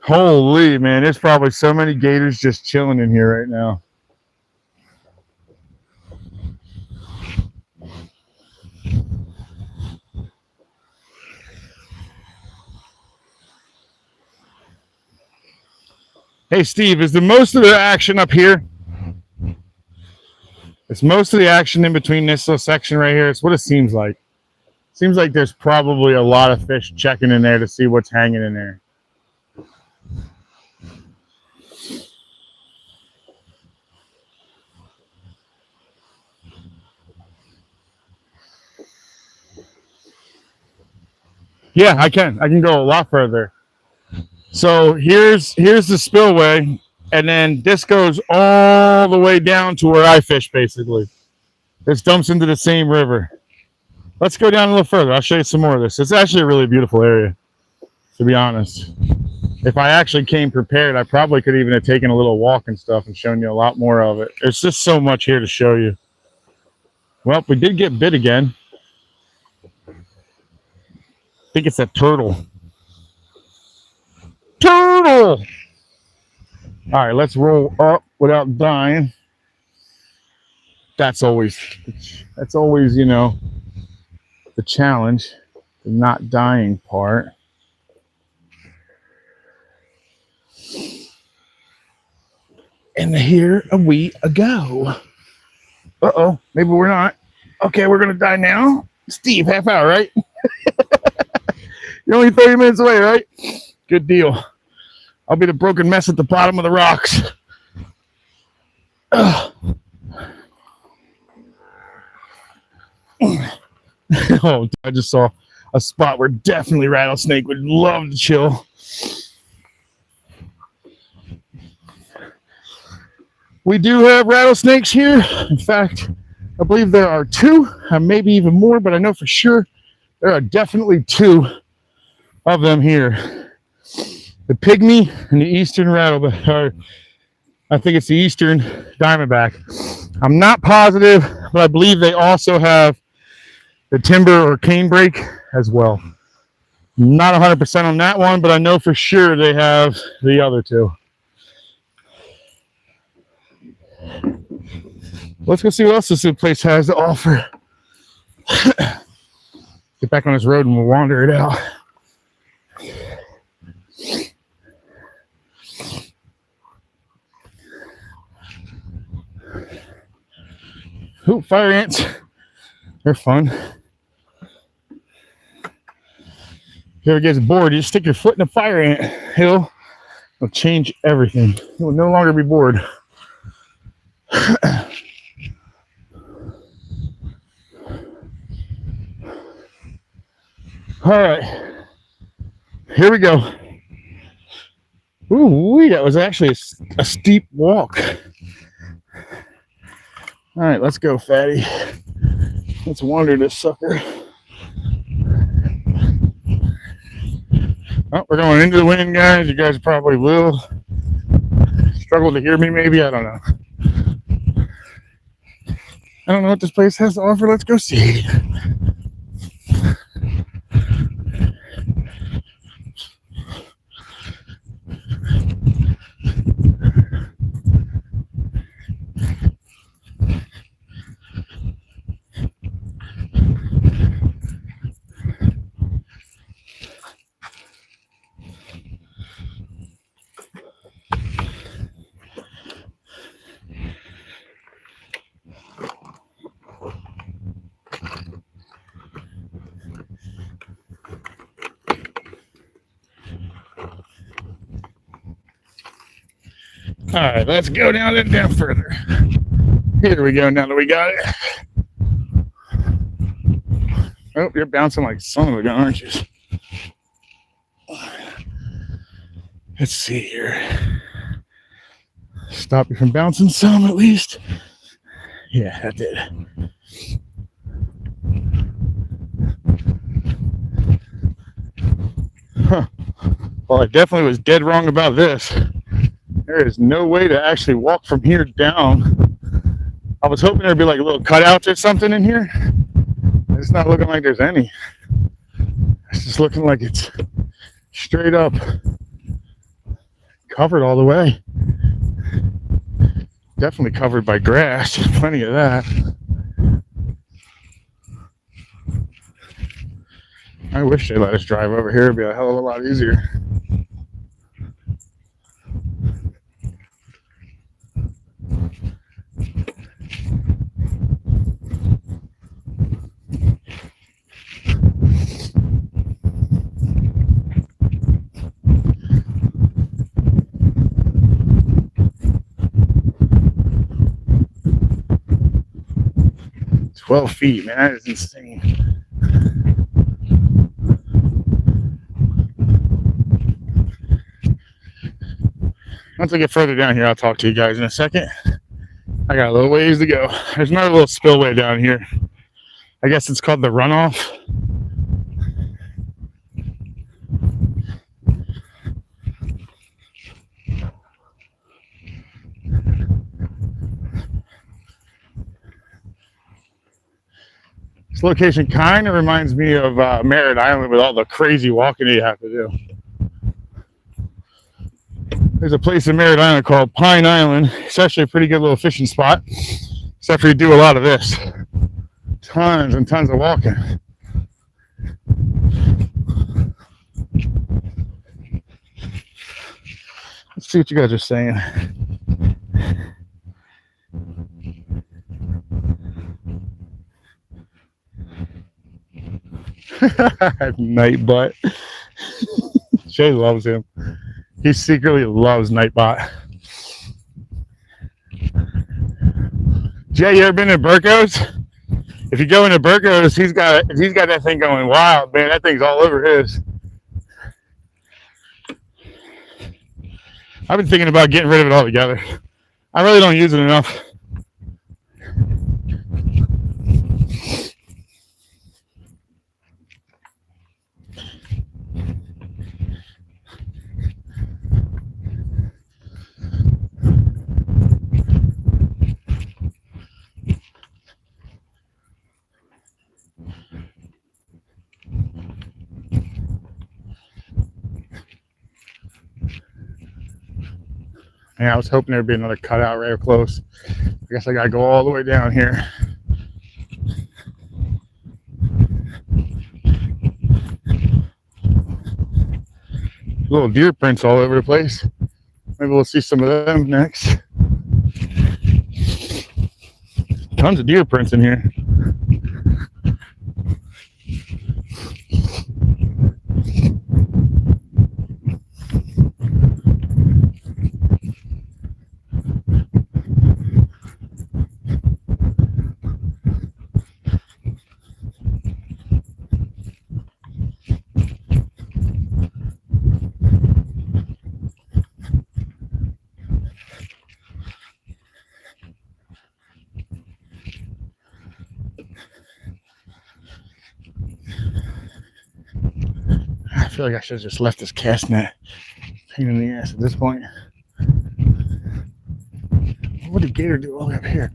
Holy, man, there's probably so many gators just chilling in here right now. Hey, Steve, is the most of the action up here? It's most of the action in between this little section right here. It's what it seems like. Seems like there's probably a lot of fish checking in there to see what's hanging in there. Yeah, I can go a lot further. So here's the spillway, and then this goes all the way down to where I fish, basically. This dumps into the same river. Let's go down a little further. I'll show you some more of this. It's actually a really beautiful area, to be honest. If I actually came prepared, I probably could even have taken a little walk and stuff and shown you a lot more of it. There's just so much here to show you. Well, we did get bit again. I think it's a turtle. Turtle! All right, let's roll up without dying. That's always, you know, the challenge, the not dying part. And here we go. Uh-oh, maybe we're not. Okay, we're gonna die now. Steve, half hour, right? You're only 30 minutes away, right? Good deal. I'll be the broken mess at the bottom of the rocks. Oh, I just saw a spot where definitely rattlesnake would love to chill. We do have rattlesnakes here. In fact, I believe there are 2, maybe even more, but I know for sure there are definitely 2 of them here. The pygmy and the eastern rattleback. I think it's the eastern diamondback. I'm not positive, but I believe they also have the timber or canebrake as well. Not 100% on that one, but I know for sure they have the other 2. Let's go see what else this place has to offer. Get back on this road and we'll wander it out. Ooh, fire ants. They're fun. If you ever get bored, you just stick your foot in a fire ant hill. It'll change everything. You will no longer be bored. All right, here we go. Ooh, that was actually a steep walk. All right, let's go, fatty. Let's wander this sucker. Oh, we're going into the wind, guys. You guys probably will struggle to hear me, maybe. I don't know. I don't know what this place has to offer. Let's go see. All right, let's go down and down further. Here we go, now that we got it. Oh, you're bouncing like son of a gun, aren't you? Let's see here. Stop you from bouncing some at least. Yeah, that did. Huh. Well, I definitely was dead wrong about this. There is no way to actually walk from here down. I was hoping there'd be like a little cutouts or something in here. It's not looking like there's any. It's just looking like it's straight up covered all the way. Definitely covered by grass. Plenty of that. I wish they let us drive over here. It'd be a hell of a lot easier. 12 feet, man. That is insane. Once I get further down here, I'll talk to you guys in a second. I got a little ways to go. There's another little spillway down here. I guess it's called the runoff. This location kind of reminds me of Merritt Island with all the crazy walking you have to do. There's a place in Merritt Island called Pine Island. It's actually a pretty good little fishing spot, except for you do a lot of this. Tons and tons of walking. Let's see what you guys are saying. Nightbot. Shay loves him. He secretly loves Nightbot. Jay, you ever been to Burko's? If you go into Burko's, he's got that thing going wild, man. That thing's all over his. I've been thinking about getting rid of it altogether. I really don't use it enough. Yeah, I was hoping there'd be another cutout right close. I guess I gotta go all the way down here. Little deer prints all over the place. Maybe we'll see some of them next. Tons of deer prints in here. I feel like I should have just left this cast net. Pain in the ass at this point. What did Gator do all the way up here?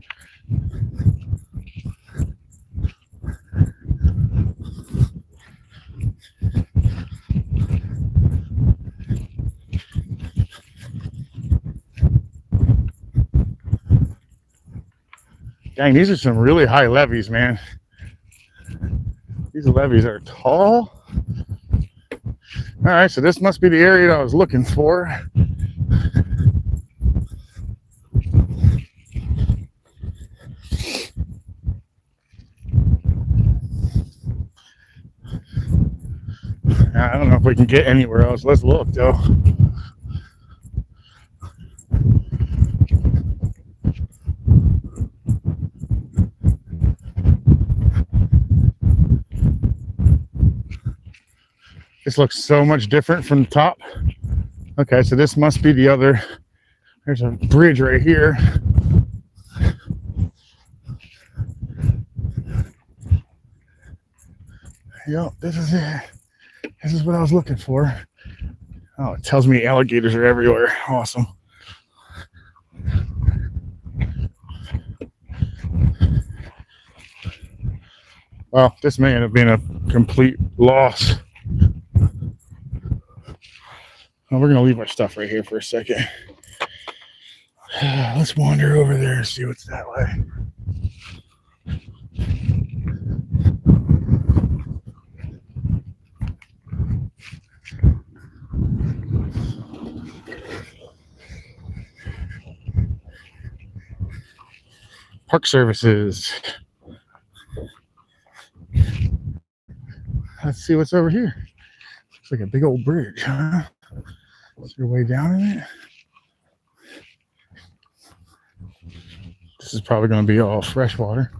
Dang, these are some really high levees, man. These levees are tall. All right, so this must be the area that I was looking for. I don't know if we can get anywhere else. Let's look, though. This looks so much different from the top. Okay, so this must be the other. There's a bridge right here. Yep, this is it. This is what I was looking for. Oh, it tells me alligators are everywhere. Awesome. Well, this may end up being a complete loss. Well, we're going to leave our stuff right here for a second. Let's wander over there and see what's that way. Park services. Let's see what's over here. Looks like a big old bridge, huh? Is there a way down in it? This is probably going to be all freshwater.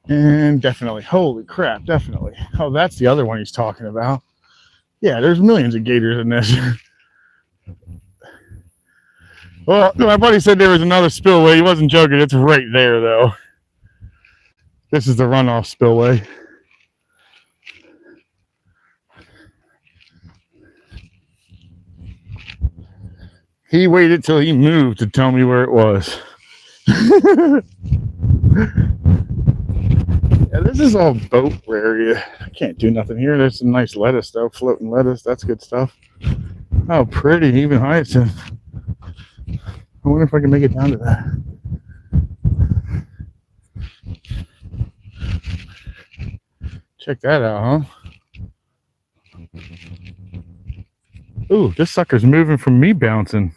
And definitely, holy crap, definitely. Oh, that's the other one he's talking about. Yeah, there's millions of gators in this. Well, my buddy said there was another spillway. He wasn't joking. It's right there, though. This is the runoff spillway. He waited till he moved to tell me where it was. Yeah, this is all boat area. I can't do nothing here. There's some nice lettuce, though. Floating lettuce. That's good stuff. Oh, pretty. Even hyacinth. I wonder if I can make it down to that. Check that out, huh? Ooh, this sucker's moving from me bouncing.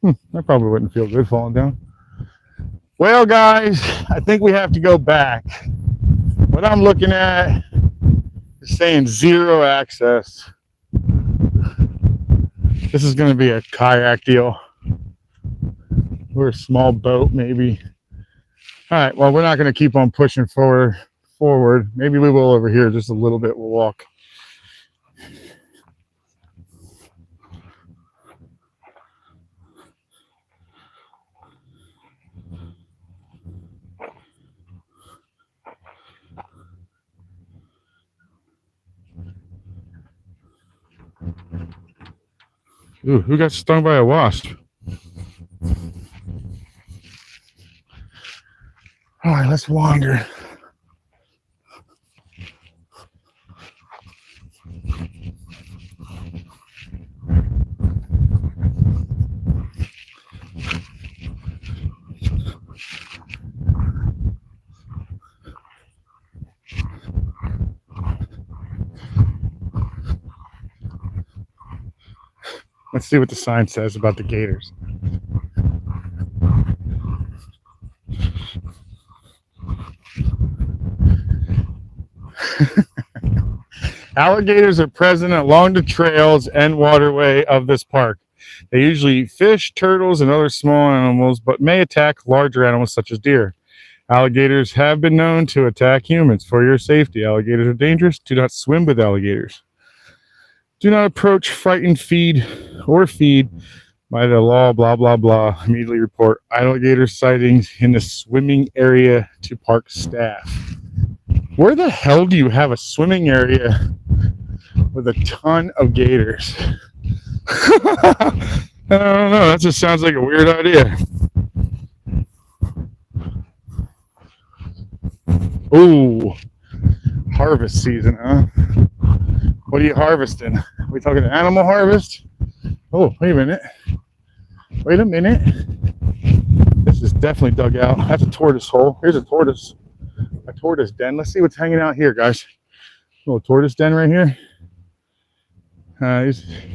That probably wouldn't feel good falling down. Well, guys, I think we have to go back. What I'm looking at is saying 0 access. This is going to be a kayak deal. Or a small boat, maybe. All right, well, we're not going to keep on pushing forward. Maybe we will over here just a little bit. We'll walk. Ooh, who got stung by a wasp? All right, let's wander. Let's see what the sign says about the gators. Alligators are present along the trails and waterway of this park. They usually eat fish, turtles, and other small animals, but may attack larger animals such as deer. Alligators have been known to attack humans. For your safety, alligators are dangerous. Do not swim with alligators. Do not approach, frighten, feed by the law, blah, blah, blah. Immediately report alligator sightings in the swimming area to park staff. Where the hell do you have a swimming area with a ton of gators? I don't know. That just sounds like a weird idea. Ooh, harvest season, huh? What are you harvesting? Are we talking animal harvest? Oh, wait a minute. Wait a minute. This is definitely dug out. That's a tortoise hole. Here's a tortoise den. Let's see what's hanging out here, guys. Little tortoise den right here.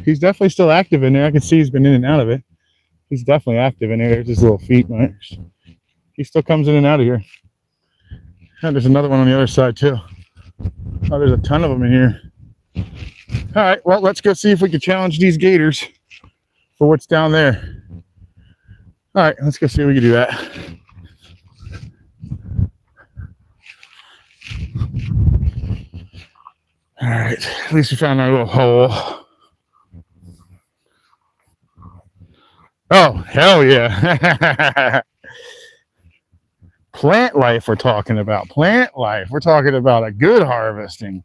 He's definitely still active in there. I can see he's been in and out of it. He's definitely active in there. There's his little feet. Right? He still comes in and out of here. Oh, there's another one on the other side too. Oh, there's a ton of them in here. All right, well, let's go see if we can challenge these gators for what's down there. All right, let's go see if we can do that. All right, at least we found our little hole. Oh, hell yeah. Plant life we're talking about. Plant life. We're talking about a good harvesting.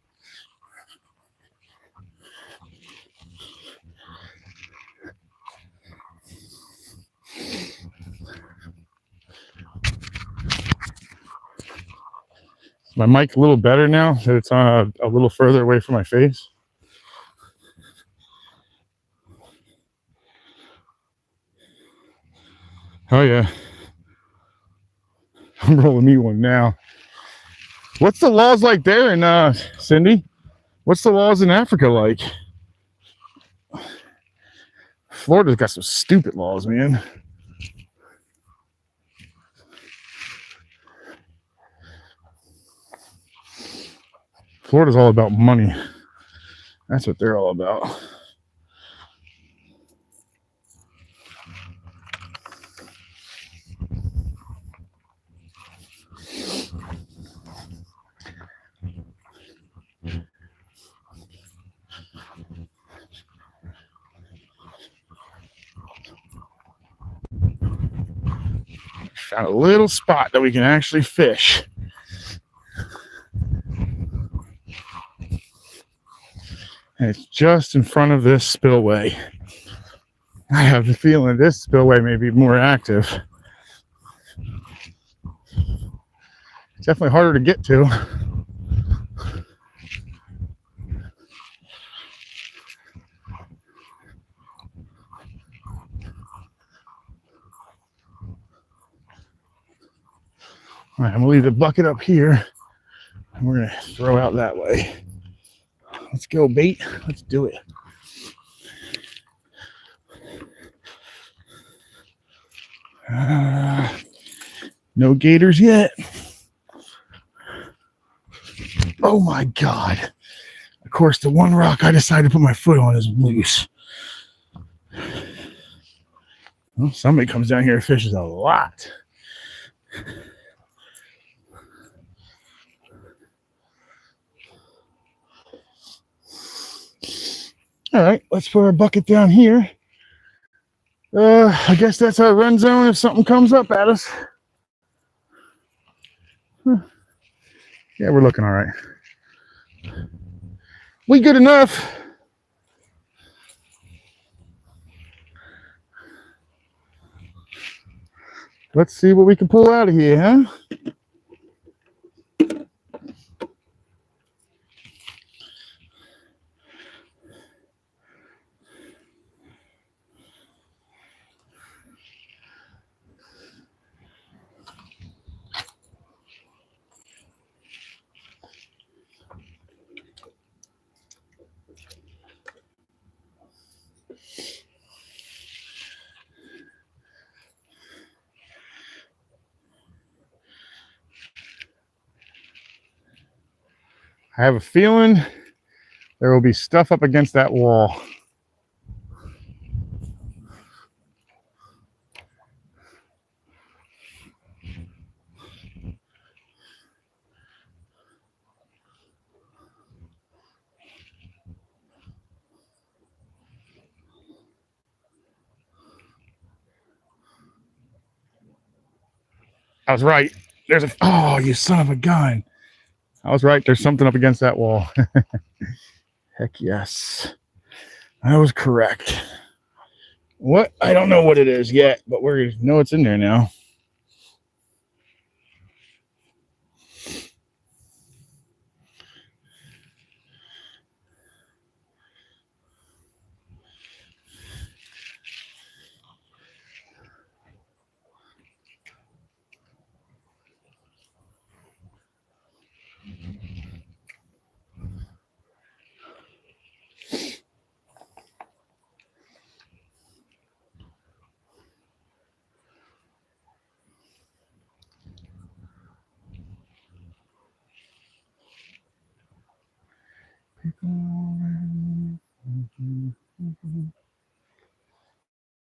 Is my mic a little better now that it's on a little further away from my face? Oh, yeah. I'm rolling me one now. What's the laws like there in Cindy? What's the laws in Africa like? Florida's got some stupid laws, man. Florida's all about money. That's what they're all about. Found a little spot that we can actually fish. And it's just in front of this spillway. I have the feeling this spillway may be more active. It's definitely harder to get to. All right, I'm gonna leave the bucket up here and we're gonna throw out that way. Let's go, bait. Let's do it. No gators yet. Oh my God. Of course, the one rock I decided to put my foot on is loose. Well, somebody comes down here and fishes a lot. All right, let's put our bucket down here. I guess that's our run zone if something comes up at us. Yeah, we're looking all right. We good enough. Let's see what we can pull out of here, huh? I have a feeling there will be stuff up against that wall. I was right. There's a, oh, you son of a gun. I was right. There's something up against that wall. Heck yes. I was correct. What? I don't know what it is yet, but we know it's in there now.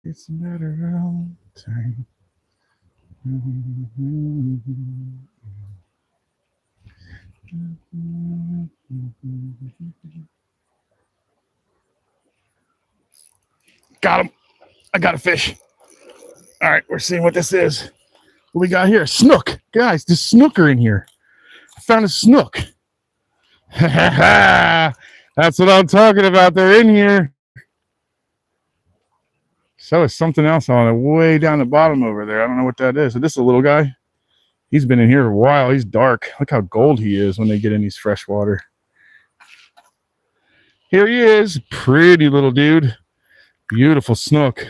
It's a matter of time. Got him. I got a fish. All right, we're seeing what this is. What we got here? Snook. Guys, there's snooker in here. I found a snook. That's what I'm talking about. They're in here. So is something else on it way down the bottom over there. I don't know what that is. Is this a little guy? He's been in here a while. He's dark. Look how gold he is when they get in these fresh water. Here he is. Pretty little dude. Beautiful snook.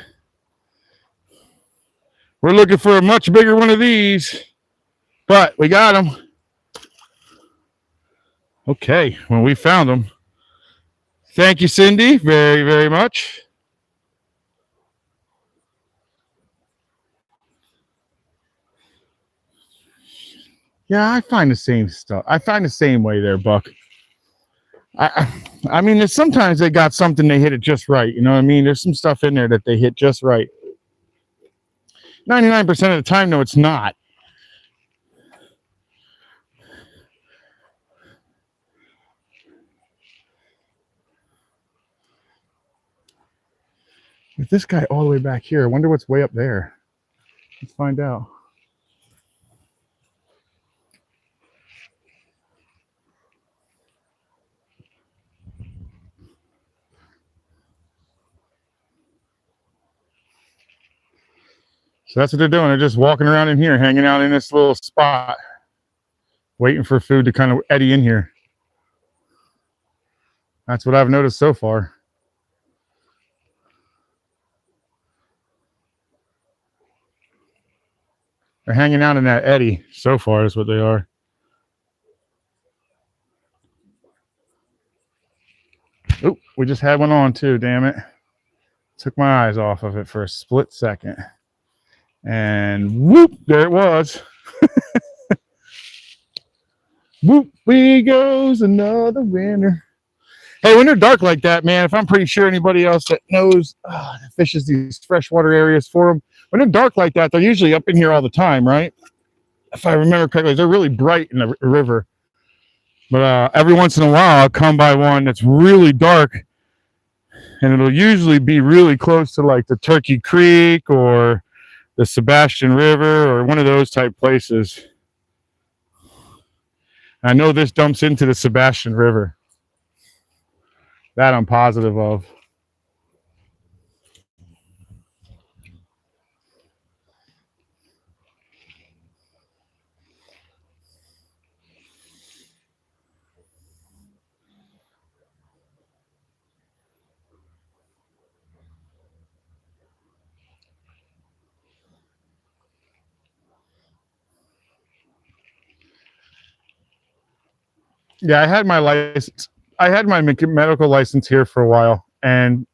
We're looking for a much bigger one of these, but we got him. Okay, well, we found him. Thank you, Cindy, very, very much. Yeah, I find the same stuff. I find the same way there, Buck. I mean, there's sometimes they got something, they hit it just right. You know what I mean? There's some stuff in there that they hit just right. 99% of the time, no, it's not. With this guy all the way back here, I wonder what's way up there. Let's find out. So that's what they're doing. They're just walking around in here, hanging out in this little spot, waiting for food to kind of eddy in here. That's what I've noticed so far. They're hanging out in that eddy so far is what they are. Oh, we just had one on too, damn it. Took my eyes off of it for a split second. And whoop, there it was. Whoop, we goes another winner. Hey, when they're dark like that, man, if I'm pretty sure anybody else that knows that fishes these freshwater areas for them, when they're dark like that, they're usually up in here all the time, right? If I remember correctly, they're really bright in the river. But every once in a while, I'll come by one that's really dark, and it'll usually be really close to like the Turkey Creek or the Sebastian River or one of those type places. I know this dumps into the Sebastian River. That I'm positive of. Yeah, I had my license. I had my medical license here for a while, and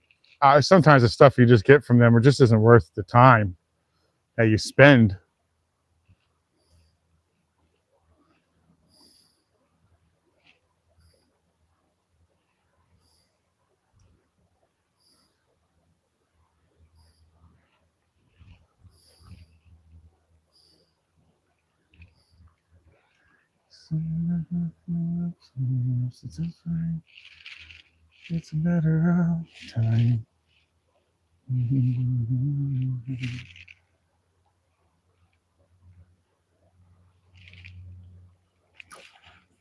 sometimes the stuff you just get from them just isn't worth the time that you spend. It's a matter of time.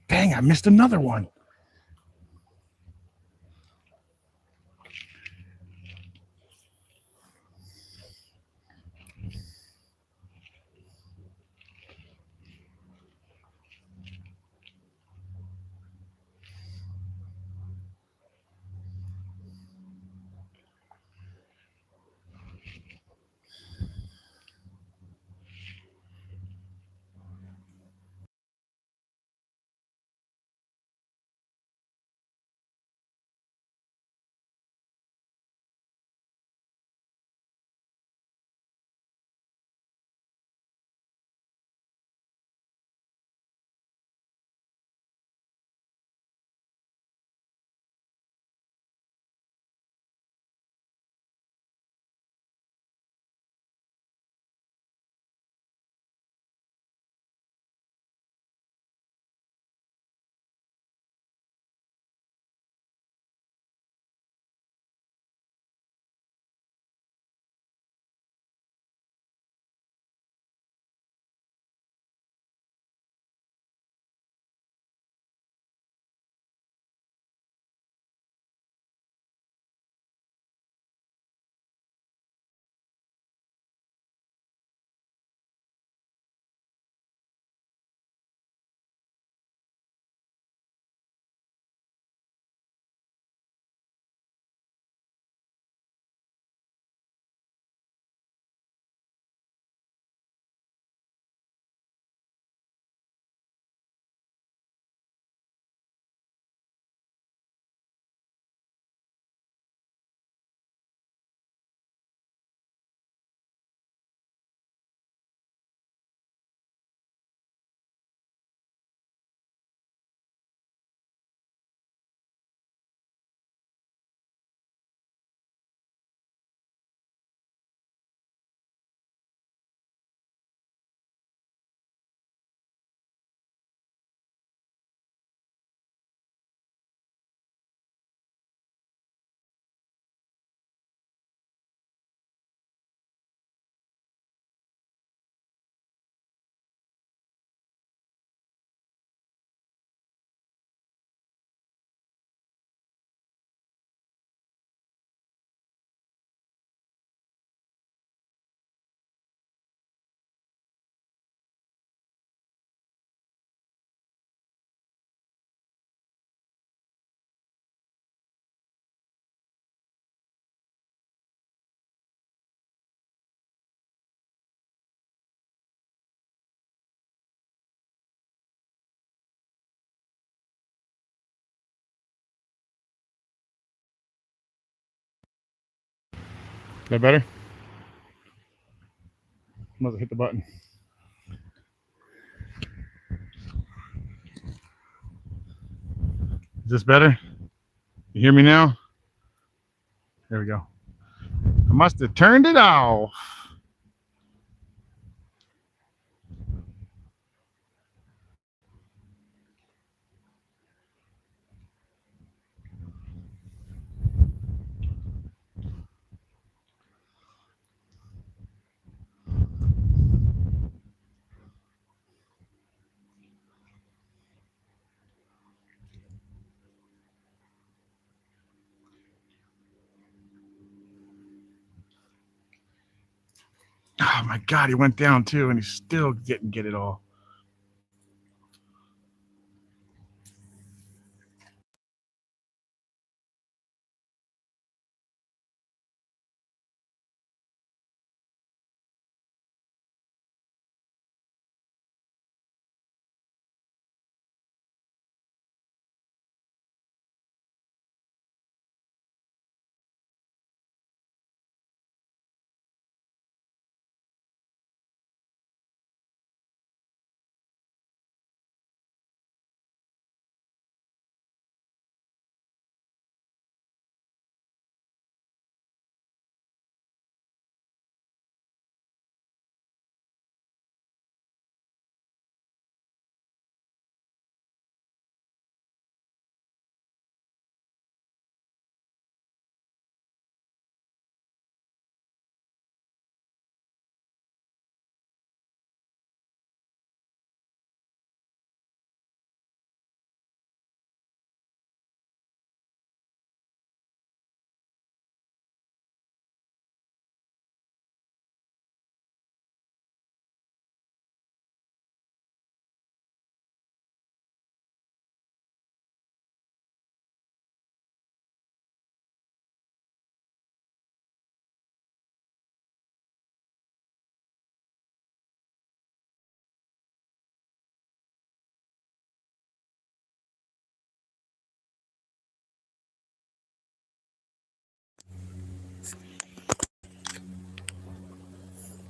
Dang, I missed another one. that better? Must have hit the button. Is this better? You hear me now? There we go. I must have turned it off. Oh my God, he went down too, and he still didn't get it all.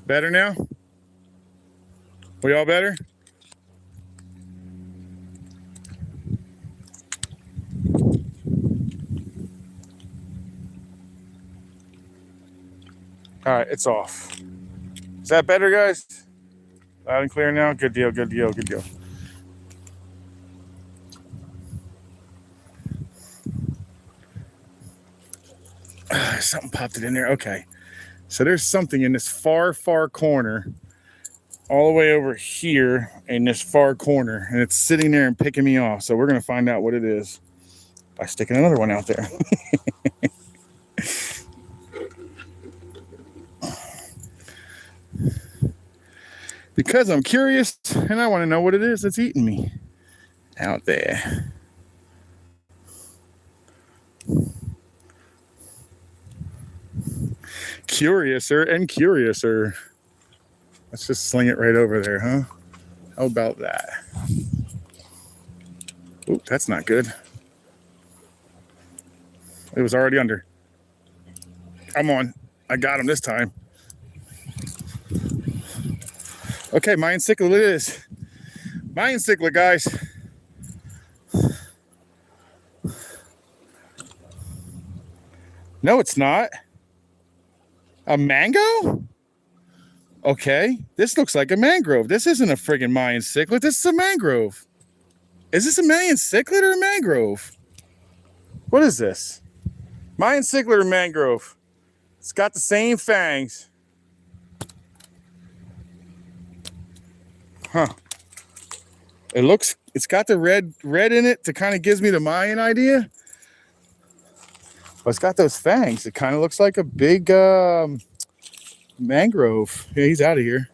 Better now? We all better? All right, it's off. Is that better, guys? Loud and clear now? Good deal, good deal, good deal. Something popped it in there. Okay. So there's something in this far, far corner, all the way over here in this far corner, and it's sitting there and picking me off. So we're going to find out what it is by sticking another one out there. Because I'm curious and I want to know what it is that's eating me out there. Curiouser and curiouser. Let's just sling it right over there, huh? How about that? Oop, that's not good. It was already under. Come on. I got him this time. Okay, Mayan cichlid it is. Mayan cichlid, guys. No, it's not. A mango? Okay, this looks like a mangrove. This isn't a friggin' Mayan cichlid. This is a mangrove. Is this a Mayan cichlid or a mangrove? What is this? Mayan cichlid or mangrove? It's got the same fangs. Huh. It's got the red in it to kind of gives me the Mayan idea. But it's got those fangs. It kind of looks like a big mangrove. Yeah, he's out of here.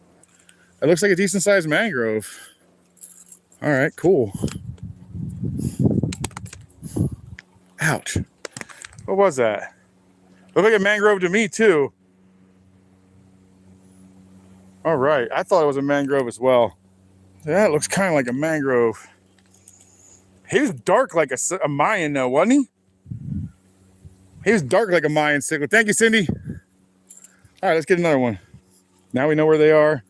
It looks like a decent sized mangrove. All right, cool. Ouch. What was that? Looked like a mangrove to me too. All right, I thought it was a mangrove as well. That looks kind of like a mangrove. He was dark like a Mayan though, wasn't he? He was dark like a Mayan cichlid. Thank you, Cindy. All right, let's get another one. Now we know where they are.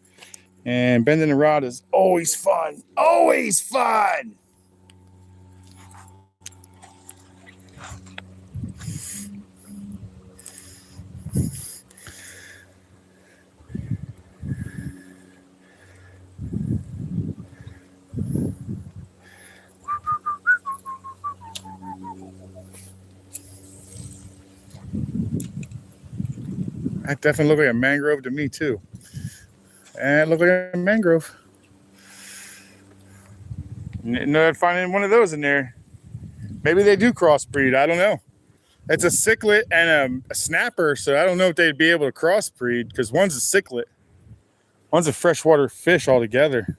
And bending the rod is always fun. Always fun. That definitely looked like a mangrove to me too. And it looked like a mangrove. Not finding one of those in there. Maybe they do crossbreed. I don't know. It's a cichlid and a snapper, so I don't know if they'd be able to crossbreed because one's a cichlid, one's a freshwater fish altogether.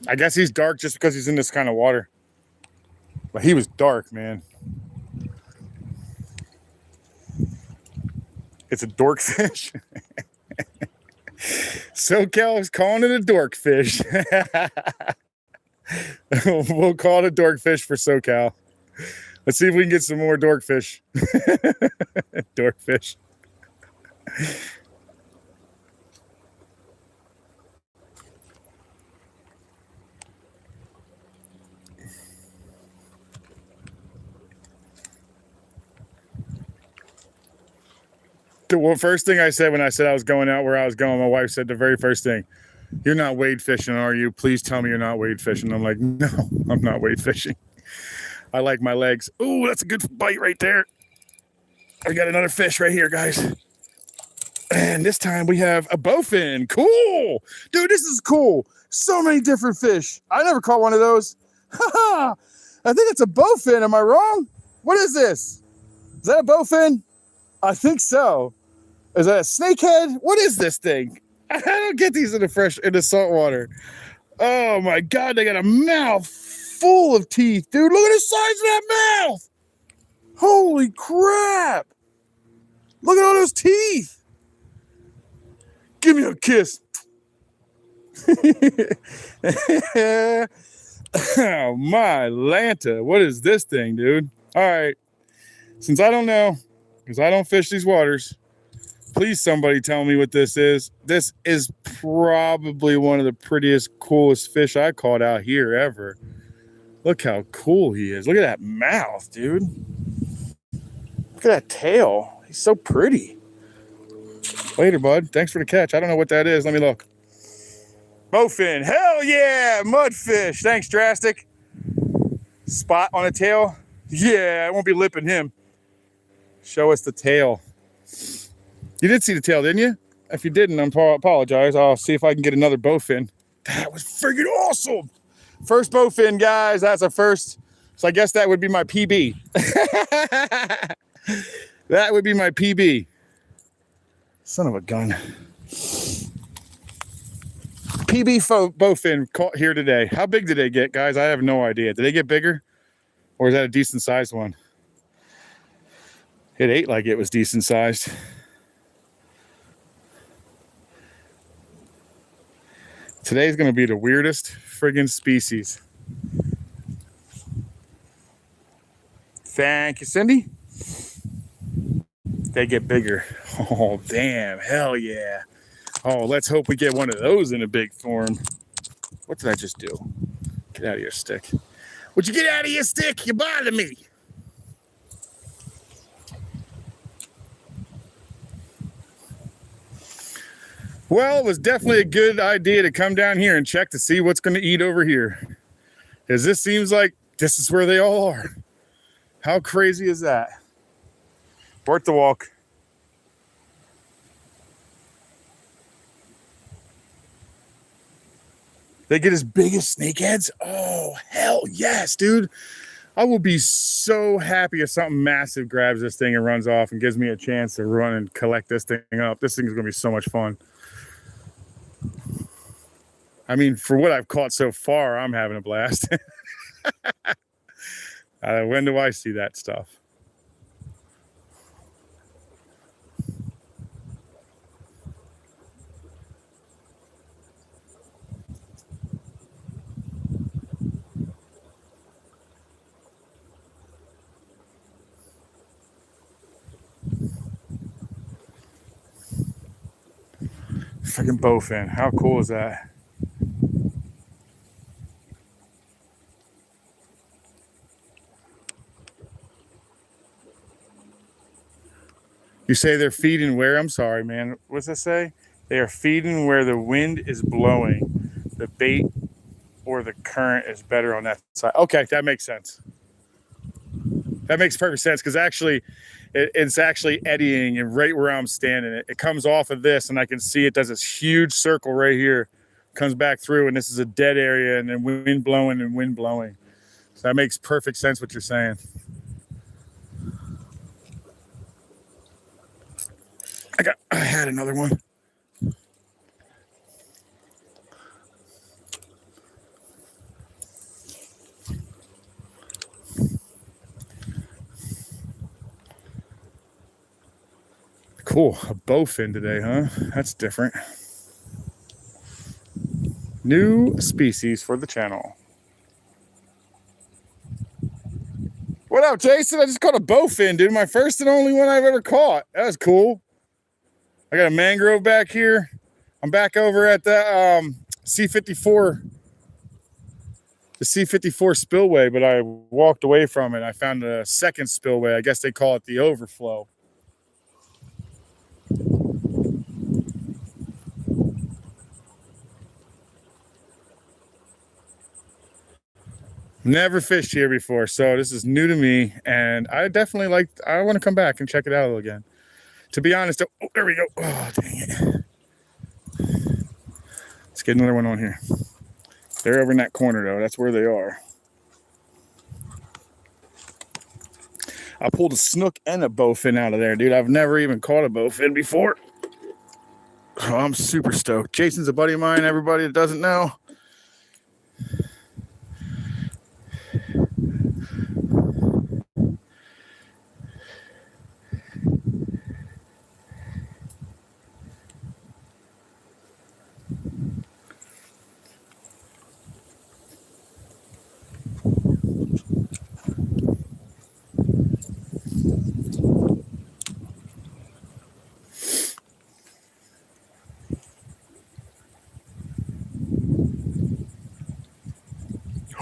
I guess he's dark just because he's in this kind of water. But he was dark, man. It's a dorkfish. SoCal is calling it a dorkfish. We'll call it a dorkfish for SoCal. Let's see if we can get some more dorkfish. Dorkfish. The first thing I said when I said I was going out where I was going, my wife said the very first thing, "You're not wade fishing, are you? Please tell me you're not wade fishing." I'm like, "No, I'm not wade fishing. I like my legs." Ooh, that's a good bite right there. I got another fish right here, guys. And this time we have a bowfin. Cool. Dude, this is cool. So many different fish. I never caught one of those. I think it's a bowfin. Am I wrong? What is this? Is that a bowfin? I think so. Is that a snakehead? What is this thing? I don't get these in the salt water. Oh my God, they got a mouth full of teeth, dude. Look at the size of that mouth. Holy crap. Look at all those teeth. Give me a kiss. Oh my Lanta. What is this thing, dude? All right. Since I don't know, because I don't fish these waters, please somebody tell me what this is. This is probably one of the prettiest, coolest fish I caught out here ever. Look how cool he is. Look at that mouth, dude. Look at that tail. He's so pretty. Later, bud. Thanks for the catch. I don't know what that is. Let me look. Bowfin. Hell yeah. Mudfish. Thanks, Drastic. Spot on the tail. Yeah, I won't be lipping him. Show us the tail. You did see the tail, didn't you? If you didn't, I apologize. I'll see if I can get another bowfin. That was freaking awesome. First bowfin, guys. That's a first. So I guess that would be my PB. That would be my PB. Son of a gun. PB bowfin caught here today. How big did they get, guys? I have no idea. Did they get bigger? Or is that a decent sized one? It ate like it was decent sized. Today's going to be the weirdest friggin' species. Thank you, Cindy. They get bigger. Oh, damn. Hell yeah. Oh, let's hope we get one of those in a big form. What did I just do? Get out of your stick. Would you get out of your stick? You bother me. Well, it was definitely a good idea to come down here and check to see what's going to eat over here. Because this seems like this is where they all are. How crazy is that? Worth the walk. They get as big as snakeheads? Oh, hell yes, dude. I will be so happy if something massive grabs this thing and runs off and gives me a chance to run and collect this thing up. This thing is going to be so much fun. I mean, for what I've caught so far, I'm having a blast. When do I see that stuff? Freaking bowfin. How cool is that? You say they're feeding where? I'm sorry, man. What's that say? They are feeding where the wind is blowing. The bait or the current is better on that side. Okay, that makes sense. That makes perfect sense because actually, it's actually eddying and right where I'm standing. It comes off of this, and I can see it does this huge circle right here, comes back through, and this is a dead area, and then wind blowing and wind blowing. So that makes perfect sense what you're saying. I had another one. Cool, a bowfin today, huh? That's different. New species for the channel. What up, Jason? I just caught a bowfin, dude. My first and only one I've ever caught. That was cool. I got a mangrove back here. I'm back over at the C54, the C54 spillway, but I walked away from it. I found a second spillway. I guess they call it the overflow. Never fished here before, so this is new to me, and I definitely I want to come back and check it out again. To be honest, oh, there we go. Oh, dang it. Let's get another one on here. They're over in that corner, though. That's where they are. I pulled a snook and a bowfin out of there, dude. I've never even caught a bowfin before. Oh, I'm super stoked. Jason's a buddy of mine, everybody that doesn't know.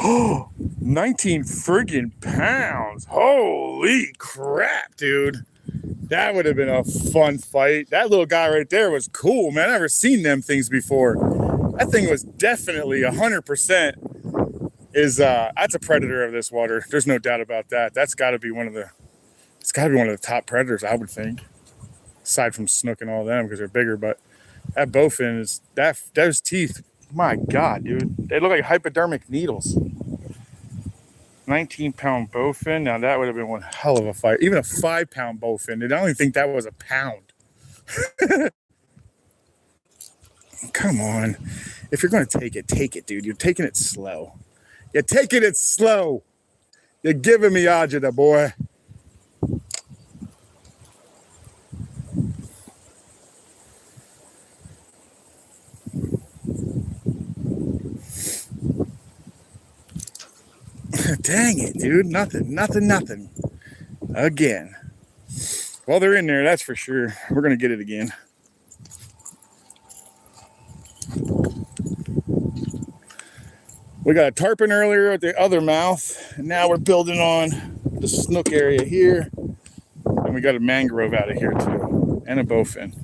Oh, 19 friggin' pounds. Holy crap, dude. That would have been a fun fight. That little guy right there was cool, man. I've never seen them things before. That thing was definitely 100% that's a predator of this water. There's no doubt about that. That's got to be one of the top predators, I would think. Aside from snook and all them because they're bigger, but that bowfin is those teeth. My God, dude. They look like hypodermic needles. 19-pound bowfin. Now that would have been one hell of a fight. Even a 5-pound bowfin. Dude, I don't even think that was a pound. Come on. If you're going to take it, dude. You're taking it slow. You're taking it slow. You're giving me agita, boy. Dang it, dude. Nothing. Again. Well, they're in there, that's for sure. We're going to get it again. We got a tarpon earlier at the other mouth. And now we're building on the snook area here. And we got a mangrove out of here too. And a bowfin.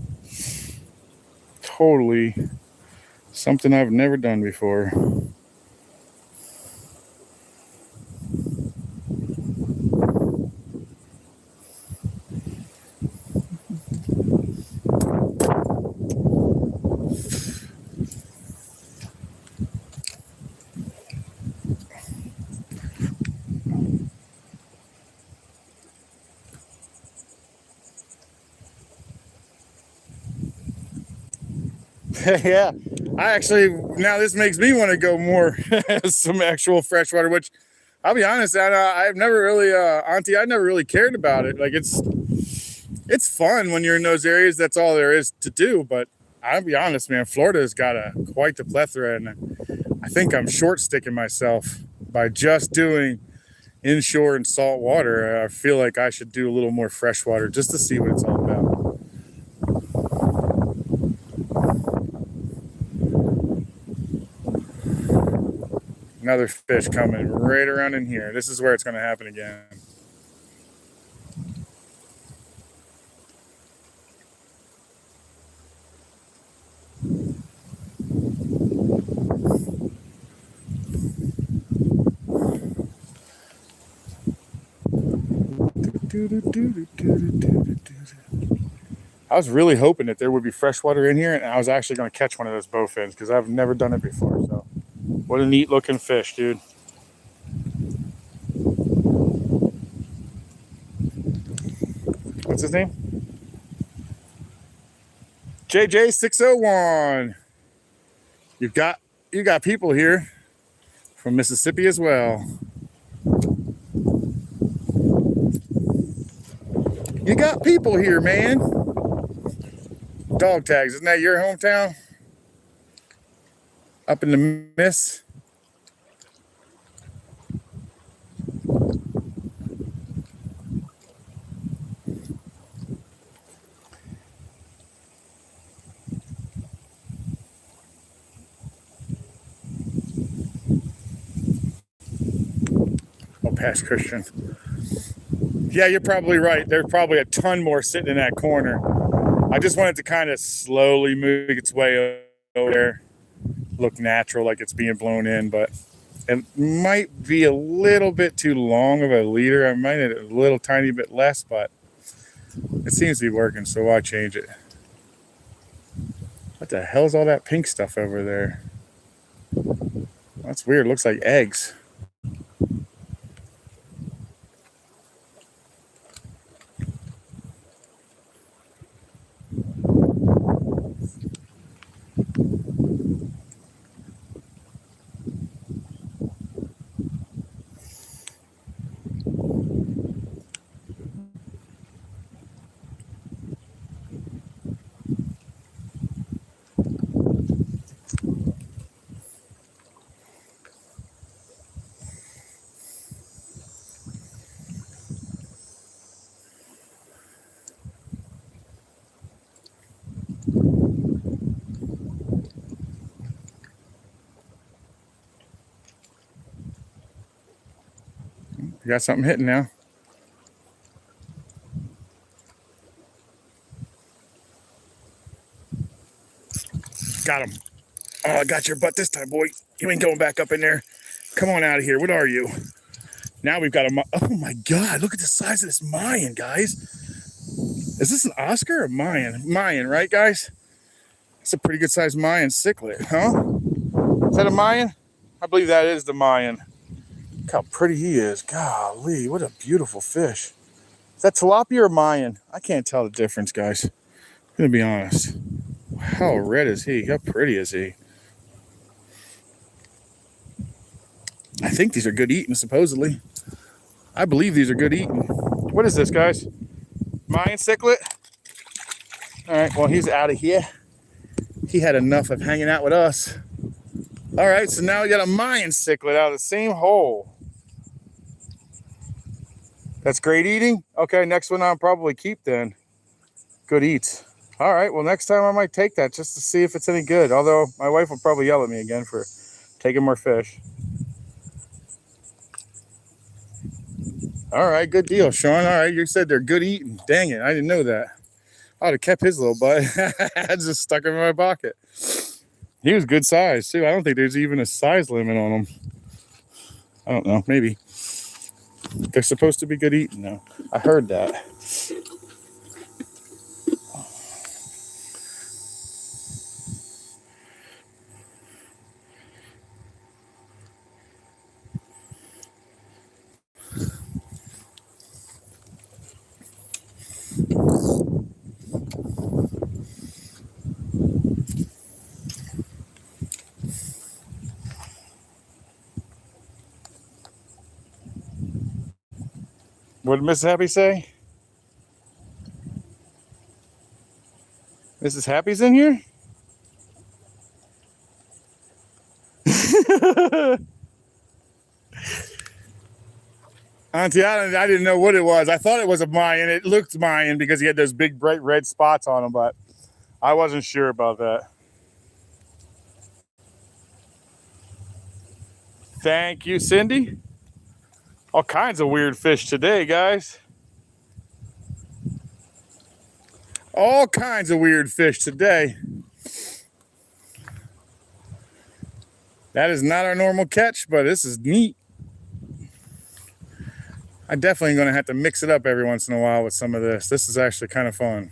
Totally something I've never done before. Yeah, now this makes me want to go more some actual freshwater, which I'll be honest, I've never really, Auntie, I never really cared about it. Like it's fun when you're in those areas. That's all there is to do. But I'll be honest, man, Florida's got quite the plethora. And I think I'm short sticking myself by just doing inshore and salt water. I feel like I should do a little more freshwater just to see what it's all about. Another fish coming right around in here. This is where it's going to happen again. I was really hoping that there would be freshwater in here, and I was actually going to catch one of those bowfins because I've never done it before. So, what a neat looking fish, dude. What's his name? JJ601. You got people here from Mississippi as well. You got people here, man. Dog tags, isn't that your hometown? Up in the mist. Oh, past Christian. Yeah, you're probably right. There's probably a ton more sitting in that corner. I just wanted to kind of slowly move its way over there. Look natural, like it's being blown in, but it might be a little bit too long of a leader. I might need a little tiny bit less, but it seems to be working, so why change it? What the hell's all that pink stuff over there? That's weird. Looks like eggs. You got something hitting now. Got him. Oh, I got your butt this time, boy. You ain't going back up in there. Come on out of here. What are you? Now we've got a... Oh, my God. Look at the size of this Mayan, guys. Is this an Oscar or Mayan? Mayan, right, guys? It's a pretty good-sized Mayan cichlid, huh? Is that a Mayan? I believe that is the Mayan. Look how pretty he is. Golly, what a beautiful fish. Is that tilapia or Mayan? I can't tell the difference, guys. I'm going to be honest. How red is he? How pretty is he? I think these are good eating, supposedly. I believe these are good eating. What is this, guys? Mayan cichlid? All right, well, he's out of here. He had enough of hanging out with us. All right, so now we got a Mayan cichlid out of the same hole. That's great eating? Okay, next one I'll probably keep then. Good eats. All right, well, next time I might take that just to see if it's any good. Although my wife will probably yell at me again for taking more fish. All right, good deal, Sean. All right, you said they're good eating. Dang it, I didn't know that. I would have kept his little butt. I just stuck him in my pocket. He was good size, too. I don't think there's even a size limit on him. I don't know, maybe. They're supposed to be good eating, though. I heard that. What did Mrs. Happy say? Mrs. Happy's in here? Auntie, I didn't know what it was. I thought it was a Mayan. It looked Mayan because he had those big bright red spots on him, but I wasn't sure about that. Thank you, Cindy. All kinds of weird fish today, guys. All kinds of weird fish today. That is not our normal catch, but this is neat. I'm definitely going to have to mix it up every once in a while with some of this. This is actually kind of fun.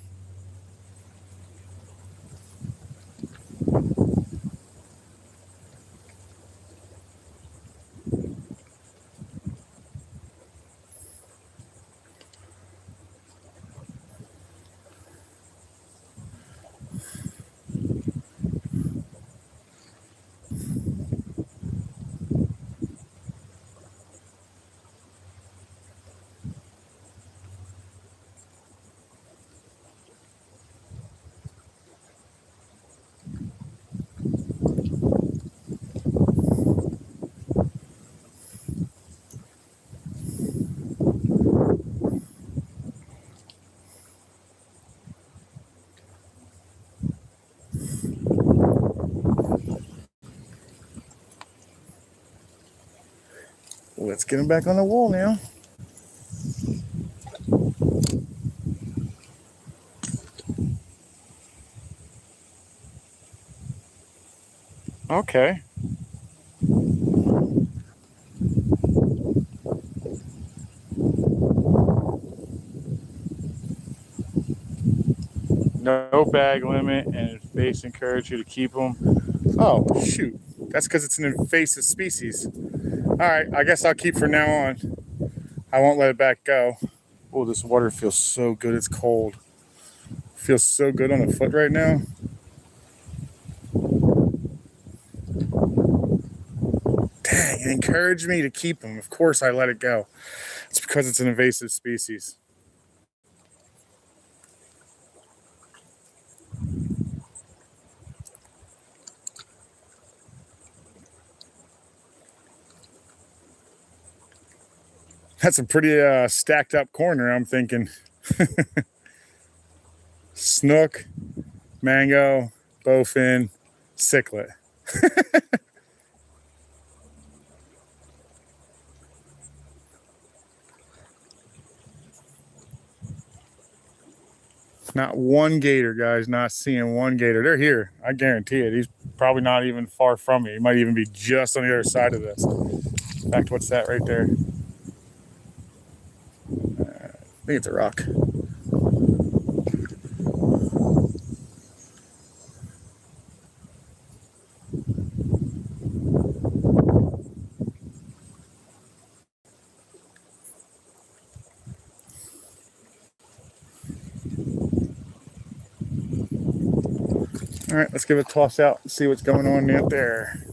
Let's get him back on the wall now. Okay. No bag limit, and face encourage you to keep them. Oh, shoot. That's because it's an invasive species. All right, I guess I'll keep from now on. I won't let it back go. Oh, this water feels so good. It's cold. Feels so good on the foot right now. Dang, it encouraged me to keep them. Of course I let it go. It's because it's an invasive species. That's a pretty stacked up corner, I'm thinking. Snook, mango, bowfin, cichlid. Not one gator, guys. Not seeing one gator. They're here. I guarantee it. He's probably not even far from me. He might even be just on the other side of this. In fact, what's that right there? I think it's a rock. All right, let's give it a toss out and see what's going on out there.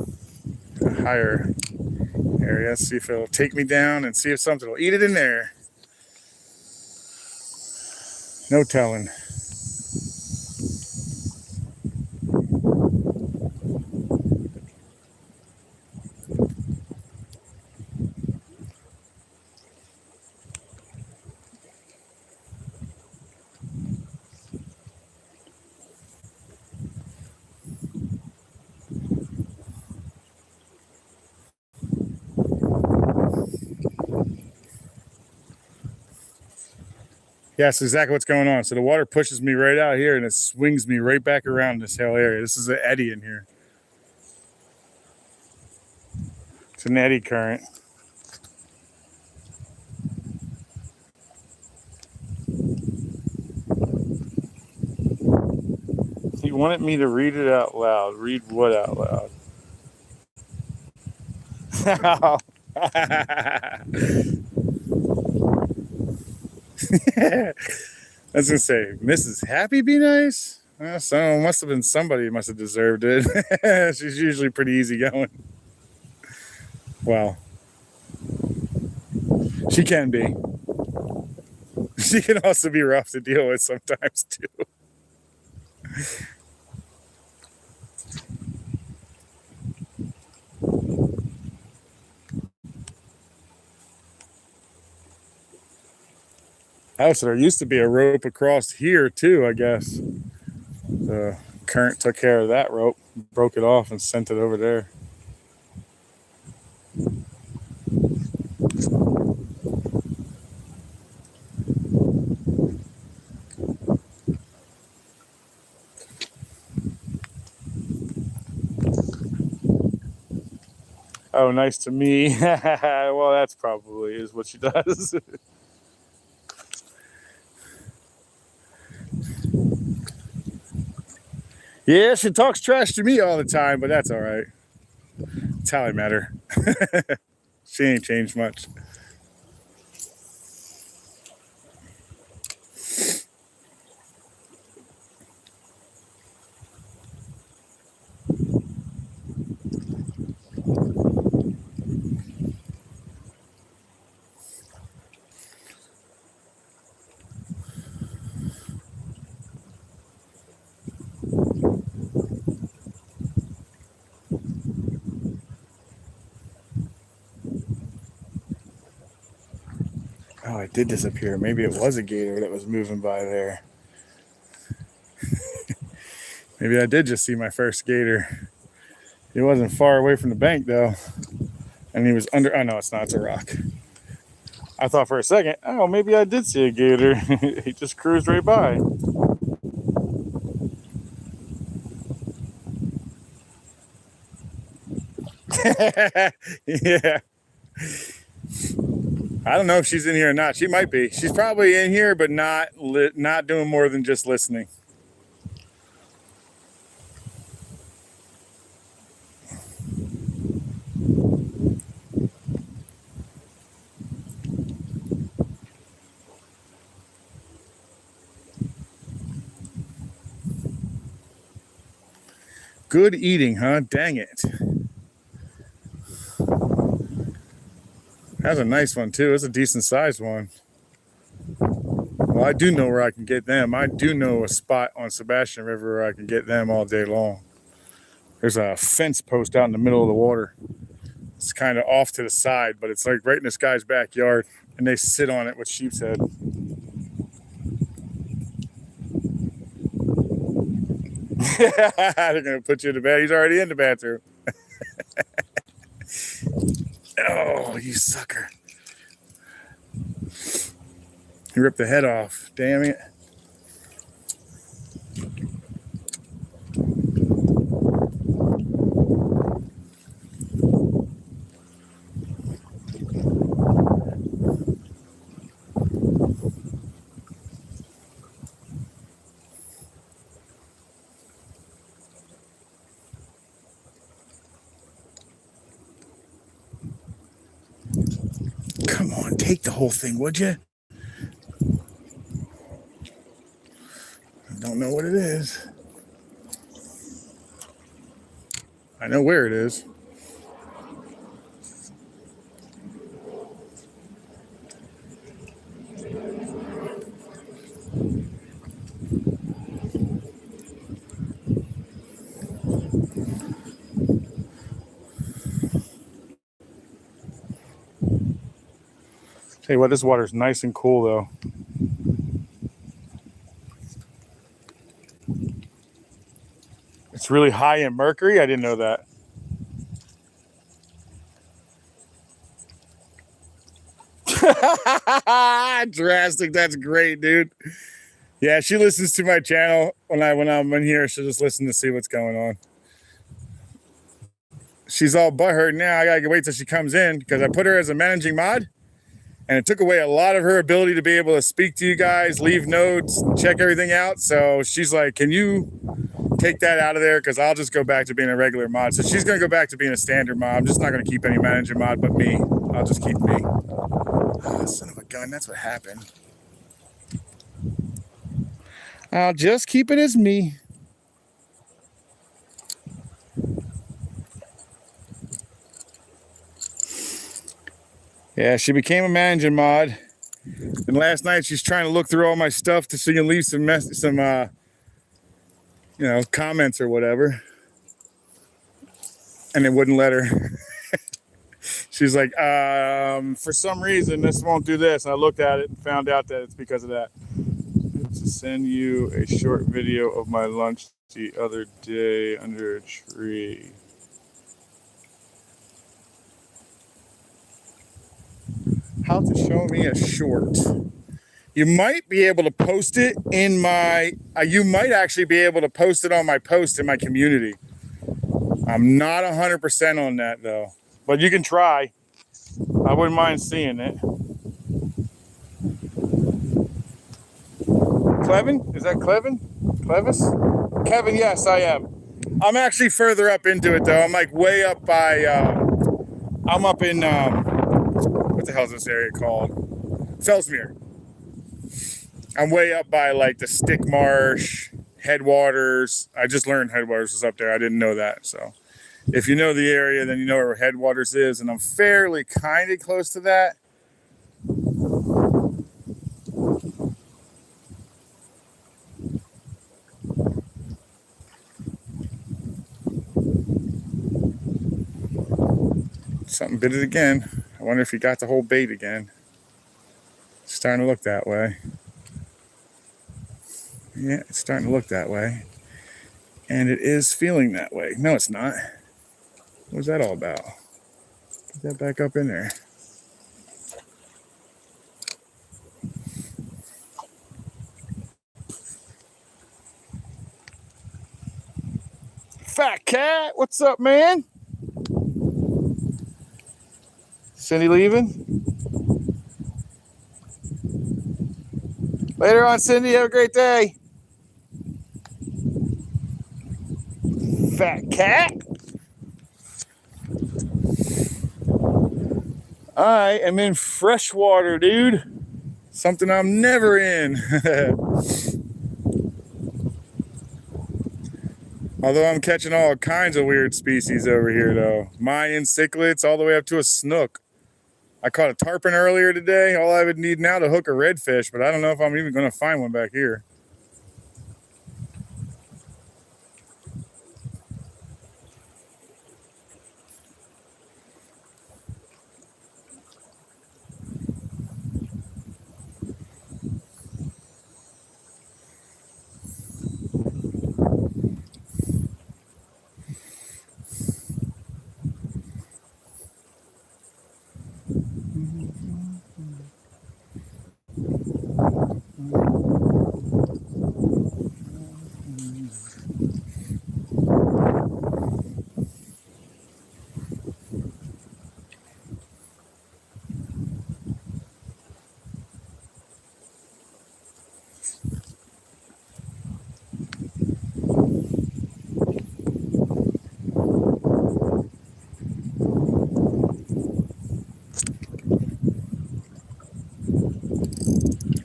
A higher area. Let's see if it'll take me down and see if something will eat it in there. No telling. Yeah, that's exactly what's going on. So the water pushes me right out here and it swings me right back around this whole area. This is an eddy in here. It's an eddy current. He wanted me to read it out loud. Read what out loud? I was gonna say, Mrs. Happy Be Nice? So must have been somebody must have deserved it. She's usually pretty easy going. Well, she can be. She can also be rough to deal with sometimes too. Oh, so there used to be a rope across here too, I guess. The current took care of that rope, broke it off and sent it over there. Oh, nice to me. Well, that's probably is what she does. Yeah, she talks trash to me all the time, but that's all right. That's how I met her. She ain't changed much. Oh, it did disappear. Maybe it was a gator that was moving by there. Maybe I did just see my first gator. He wasn't far away from the bank though. And he was under, oh no, it's not, it's a rock. I thought for a second, oh, maybe I did see a gator. He just cruised right by. Yeah. I don't know if she's in here or not. She might be. She's probably in here, but not doing more than just listening. Good eating, huh? Dang it. That's a nice one, too. It's a decent sized one. Well, I do know where I can get them. I do know a spot on Sebastian River where I can get them all day long. There's a fence post out in the middle of the water. It's kind of off to the side, but it's like right in this guy's backyard, and they sit on it with sheep's head. They're going to put you in the bed. He's already in the bathroom. Oh, you sucker. He ripped the head off. Damn it. Come on, take the whole thing, would you? I don't know what it is. I know where it is. Tell you what, this water's nice and cool though. It's really high in mercury. I didn't know that. Drastic. That's great, dude. Yeah, she listens to my channel when I'm in here. She'll just listen to see what's going on. She's all butthurt now. I gotta wait till she comes in because I put her as a managing mod, and it took away a lot of her ability to be able to speak to you guys, leave notes, check everything out. So she's like, "Can you take that out of there? Because I'll just go back to being a regular mod." So she's gonna go back to being a standard mod. I'm just not gonna keep any manager mod but me. I'll just keep me. Oh, son of a gun, that's what happened. I'll just keep it as me. Yeah, she became a managing mod. And last night she's trying to look through all my stuff to see and leave some comments or whatever. And it wouldn't let her. She's like, for some reason this won't do this. And I looked at it and found out that it's because of that. To send you a short video of my lunch the other day under a tree. How to show me a short. You might be able to post it in my, you might actually be able to post it on my post in my community. I'm not 100% on that though. But you can try. I wouldn't mind seeing it. Clevin? Is that Clevin? Clevis? Kevin, yes, I am. I'm actually further up into it though. I'm like way up by, I'm up in, what the hell is this area called? Fellsmere. I'm way up by like the Stick Marsh, Headwaters. I just learned Headwaters was up there. I didn't know that. So if you know the area, then you know where Headwaters is. And I'm fairly kind of close to that. Something bit it again. I wonder if he got the whole bait again. It's starting to look that way. Yeah, it's starting to look that way. And it is feeling that way. No, it's not. What's that all about? Get that back up in there. Fat cat, what's up, man? Cindy leaving? Later on, Cindy. Have a great day. Fat cat. I am in freshwater, dude. Something I'm never in. Although I'm catching all kinds of weird species over here, though. Mayan cichlids all the way up to a snook. I caught a tarpon earlier today. All I would need now to hook a redfish, but I don't know if I'm even going to find one back here.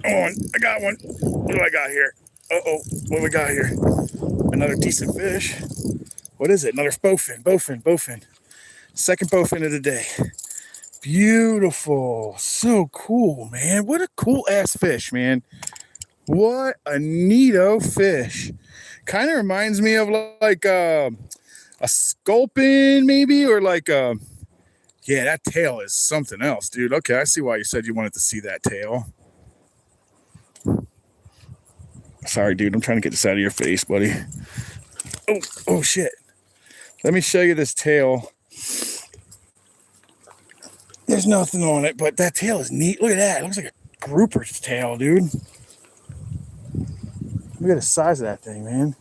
On, I got one. What do I got here? Uh-oh, what do we got here? Another decent fish. What is it? Another bowfin. Second bowfin of the day. Beautiful. So cool, man. What a cool ass fish, man. What a neato fish. Kind of reminds me of like a sculpin maybe, or like yeah, that tail is something else, dude. Okay, I see why you said you wanted to see that tail. Sorry, dude. I'm trying to get this out of your face, buddy. Oh, shit. Let me show you this tail. There's nothing on it, but that tail is neat. Look at that. It looks like a grouper's tail, dude. Look at the size of that thing, man.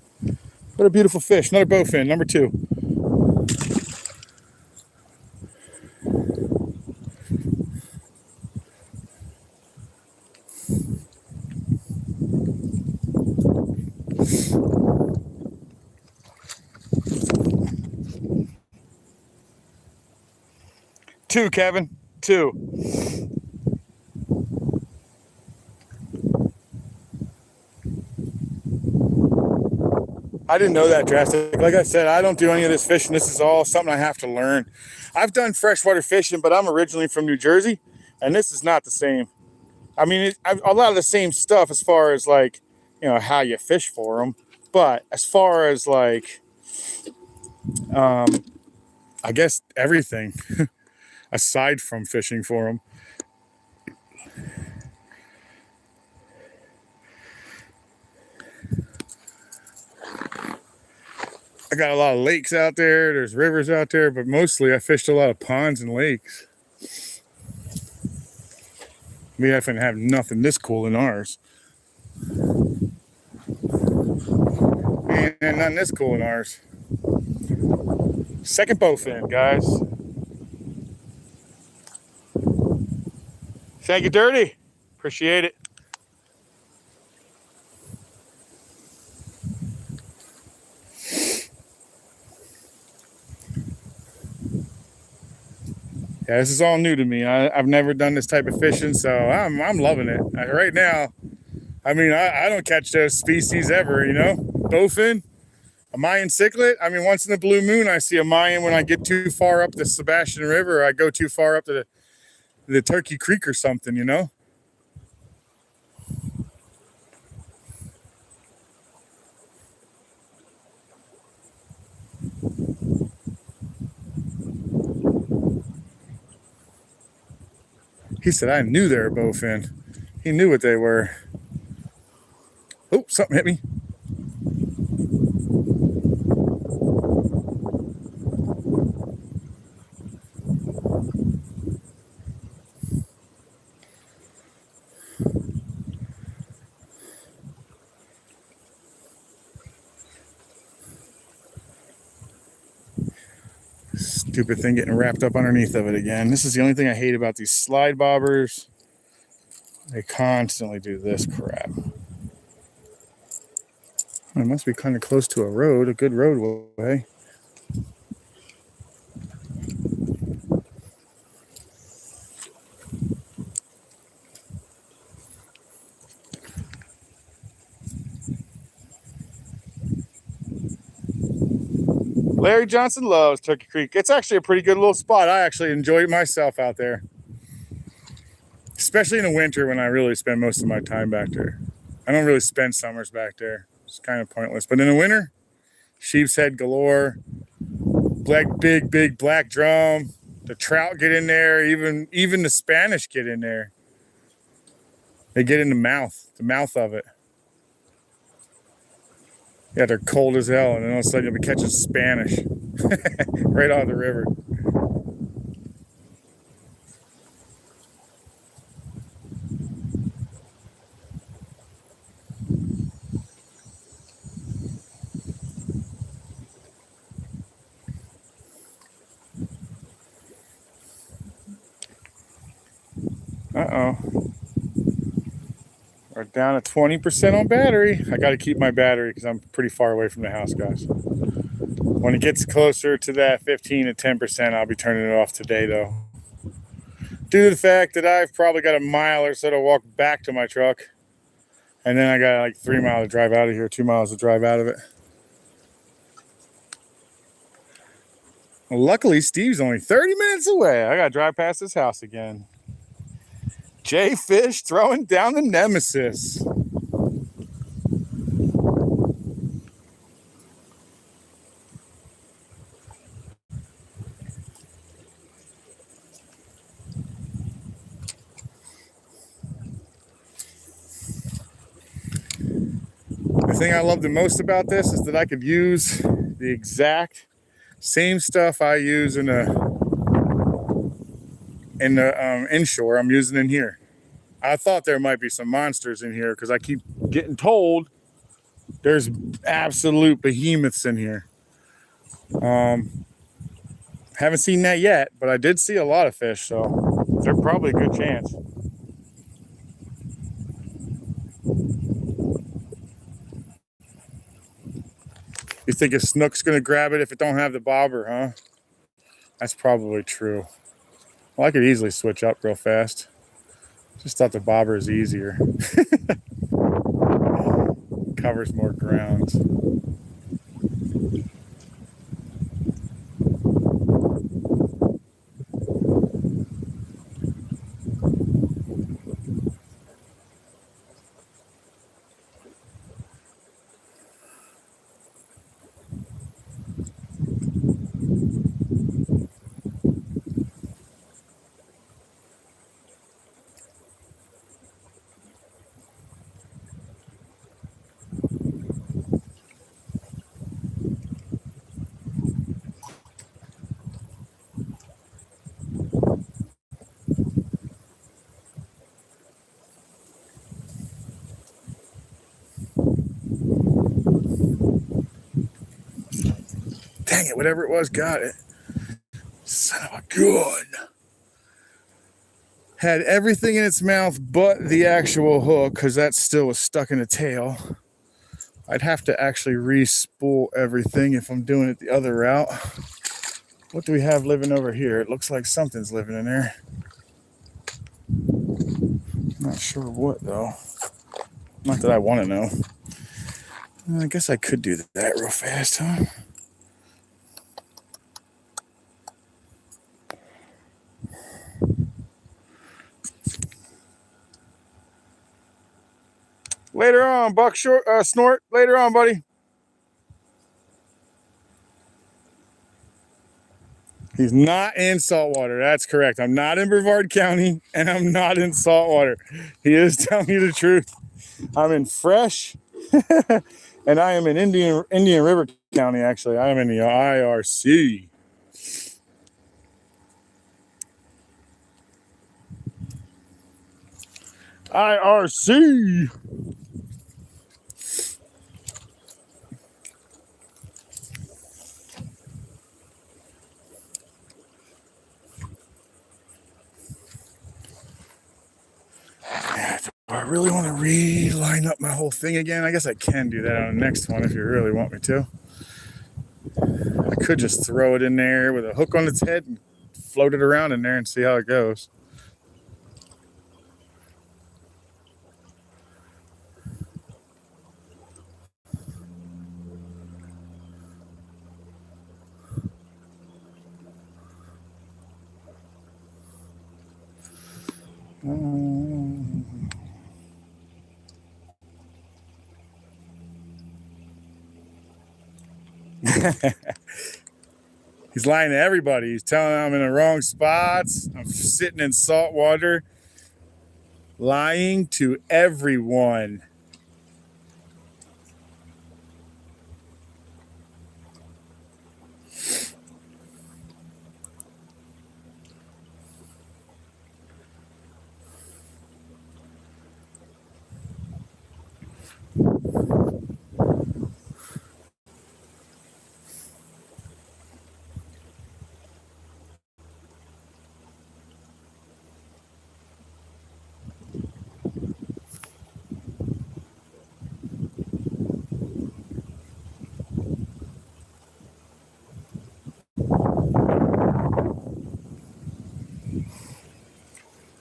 What a beautiful fish. Another bowfin, number 2. Two, Kevin. 2. I didn't know that drastic. Like I said, I don't do any of this fishing. This is all something I have to learn. I've done freshwater fishing, but I'm originally from New Jersey, and this is not the same. I mean, a lot of the same stuff as far as like, you know, how you fish for them. But as far as like, I guess everything aside from fishing for them. I got a lot of lakes out there. There's rivers out there, but mostly I fished a lot of ponds and lakes. We haven't have nothing this cool in ours. And nothing this cool in ours. Second bowfin, guys. Thank you, Dirty. Appreciate it. Yeah, this is all new to me. I've never done this type of fishing, so I'm loving it. Right now, I mean, I don't catch those species ever, you know? Bowfin, a Mayan cichlid. I mean, once in a blue moon, I see a Mayan when I get too far up the Sebastian River, or I go too far up to the Turkey Creek or something, you know? He said, I knew they were bowfin. He knew what they were. Oh, something hit me. Stupid thing getting wrapped up underneath of it again. This is the only thing I hate about these slide bobbers. They constantly do this crap. It must be kind of close to a road, a good roadway. Larry Johnson loves Turkey Creek. It's actually a pretty good little spot. I actually enjoy it myself out there. Especially in the winter when I really spend most of my time back there. I don't really spend summers back there. It's kind of pointless. But in the winter, sheep's head galore, big black drum. The trout get in there. Even the Spanish get in there. They get in the mouth of it. Yeah, they're cold as hell, and then all of a sudden you'll be catching Spanish right out of the river. Uh-oh. We're down to 20% on battery. I got to keep my battery because I'm pretty far away from the house, guys. When it gets closer to that 15 to 10%, I'll be turning it off today, though. Due to the fact that I've probably got a mile or so to walk back to my truck. And then I got like 3 miles to drive out of here, 2 miles to drive out of it. Well, luckily, Steve's only 30 minutes away. I got to drive past his house again. Jay Fish throwing down the nemesis. The thing I love the most about this is that I could use the exact same stuff I use in the inshore. I'm using in here. I thought there might be some monsters in here because I keep getting told there's absolute behemoths in here. Haven't seen that yet, but I did see a lot of fish, so they're probably a good chance. You think a snook's gonna grab it if it don't have the bobber, huh? That's probably true. Well, I could easily switch up real fast. Just thought the bobber is easier. Covers more ground. Dang it, whatever it was, got it. Son of a gun. Had everything in its mouth but the actual hook, because that still was stuck in the tail. I'd have to actually re-spool everything if I'm doing it the other route. What do we have living over here? It looks like something's living in there. Not sure what though. Not that I want to know. I guess I could do that real fast, huh? Later on, Buck Short, Snort. Later on, buddy. He's not in saltwater. That's correct. I'm not in Brevard County, and I'm not in saltwater. He is telling you the truth. I'm in fresh, and I am in Indian River County, actually. I am in the IRC. IRC. Do I really want to re-line up my whole thing again? I guess I can do that on the next one if you really want me to. I could just throw it in there with a hook on its head and float it around in there and see how it goes. He's lying to everybody. He's telling them I'm in the wrong spots. I'm sitting in salt water. Lying to everyone.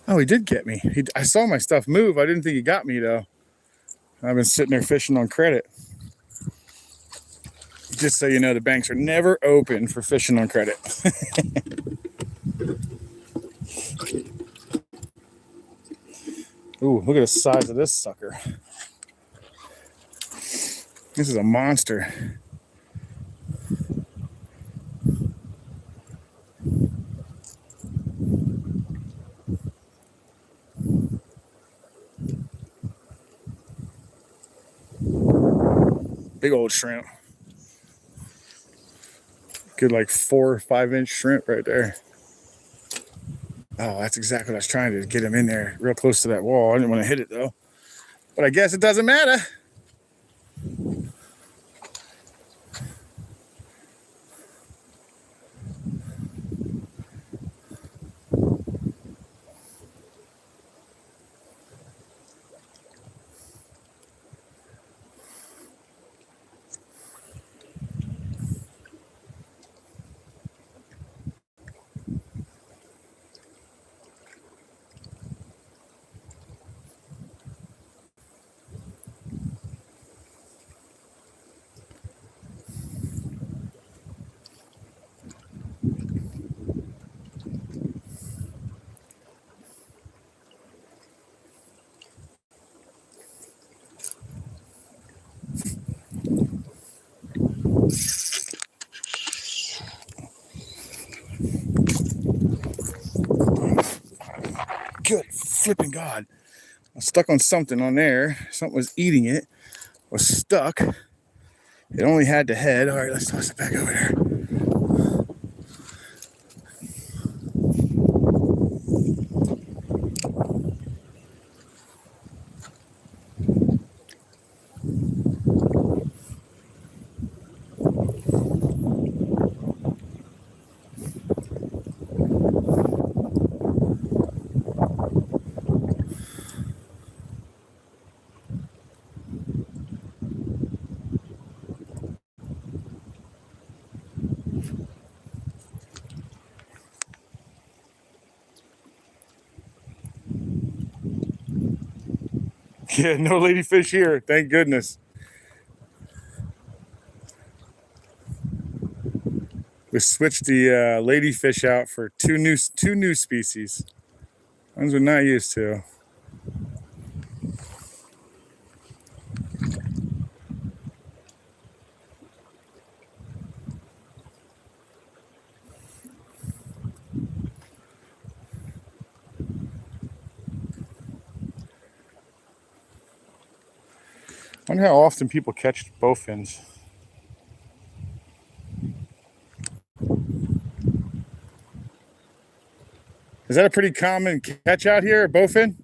Oh, he did get me. I saw my stuff move. I didn't think he got me, though. I've been sitting there fishing on credit. Just so you know, the banks are never open for fishing on credit. Ooh, look at the size of this sucker. This is a monster. Big old shrimp. Good, like 4 or 5 inch shrimp right there. Oh, that's exactly what I was trying to get him in there, real close to that wall. I didn't want to hit it though, but I guess it doesn't matter. Good flipping God. I was stuck on something on there. Something was eating it. Was stuck. It only had the head. All right, let's toss it back over there. Yeah, no ladyfish here. Thank goodness. We switched the ladyfish out for two new species. Ones we're not used to. I wonder how often people catch bowfins. Is that a pretty common catch out here, a bowfin?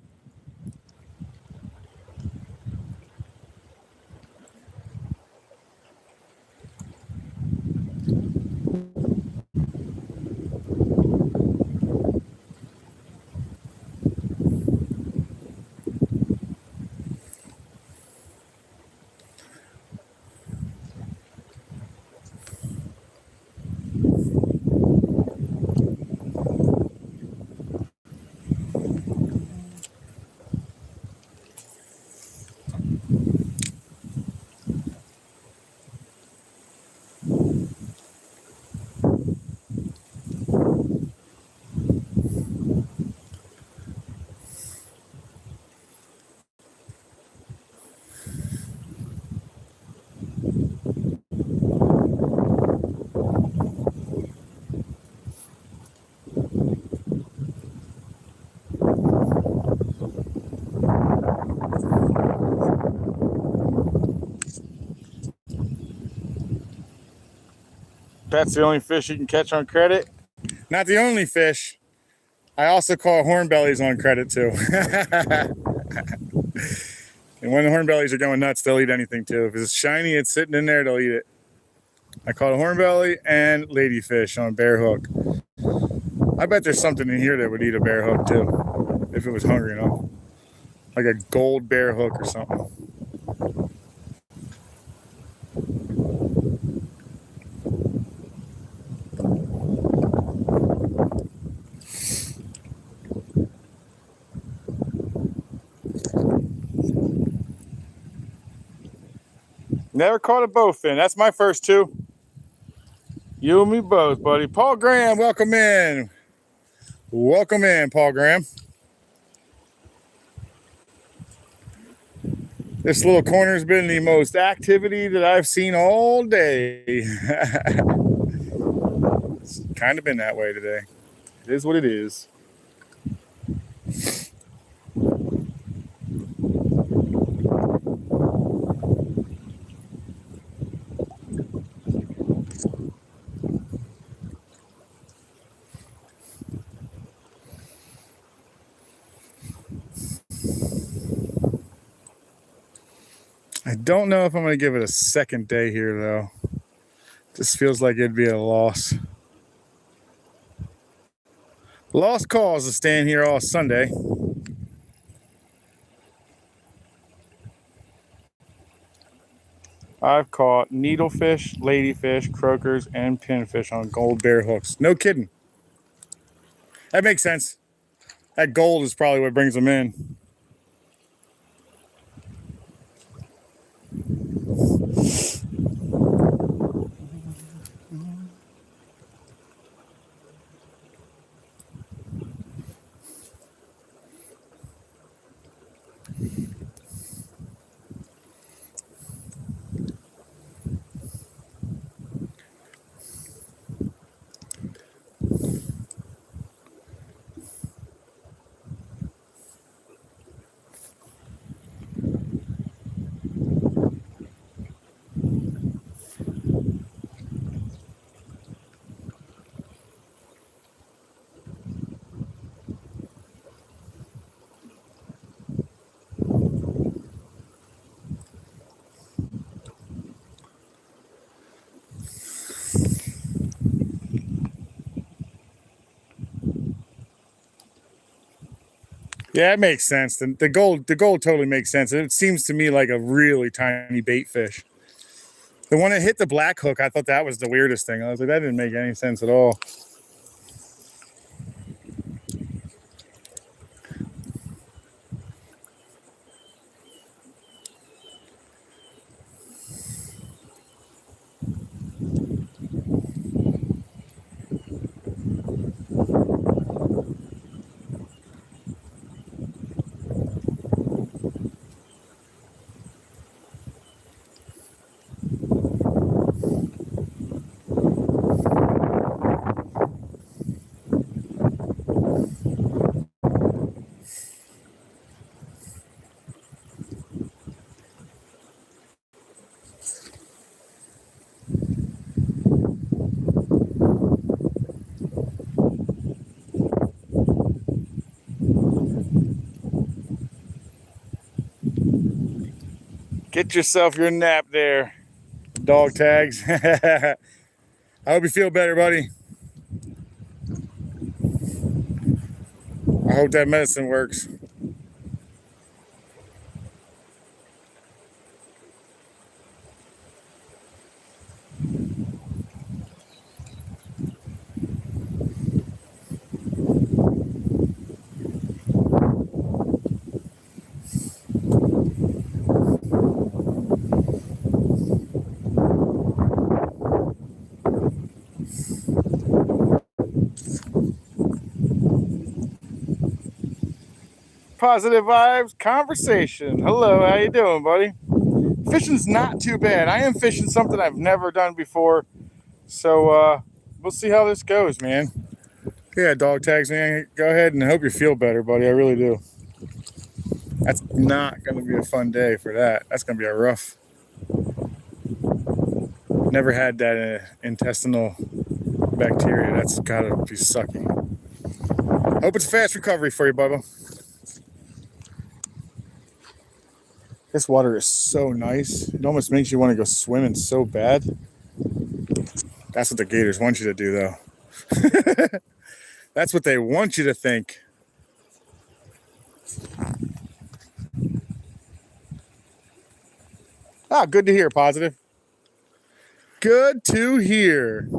That's the only fish you can catch on credit. Not the only fish. I also call hornbellies on credit too. And when the hornbellies are going nuts, they'll eat anything too. If it's shiny, it's sitting in there, they'll eat it. I caught a hornbelly and ladyfish on a bear hook. I bet there's something in here that would eat a bear hook too, if it was hungry enough. Like a gold bear hook or something. Never caught a bowfin. That's my first two. You and me both, buddy. Paul Graham, welcome in. Welcome in, Paul Graham. This little corner's been the most activity that I've seen all day. It's kind of been that way today. It is what it is. I don't know if I'm going to give it a second day here, though. Just feels like it'd be a loss. Lost cause to stand here all Sunday. I've caught needlefish, ladyfish, croakers, and pinfish on gold bear hooks. No kidding. That makes sense. That gold is probably what brings them in. Yeah, it makes sense. The gold totally makes sense. It seems to me like a really tiny bait fish. The one that hit the black hook, I thought that was the weirdest thing. I was like, that didn't make any sense at all. Get yourself your nap there. Dog tags. I hope you feel better, buddy. I hope that medicine works. Positive vibes conversation. Hello, how you doing, buddy? Fishing's not too bad. I am fishing something I've never done before, so we'll see how this goes, man. Yeah, dog tags, man. Go ahead and I hope you feel better, buddy. I really do. That's not going to be a fun day for that. That's going to be a rough. Never had that intestinal bacteria. That's got to be sucking. Hope it's a fast recovery for you, Bubba. This water is so nice. It almost makes you want to go swimming so bad. That's what the gators want you to do, though. That's what they want you to think. Ah, good to hear, Positive. Good to hear.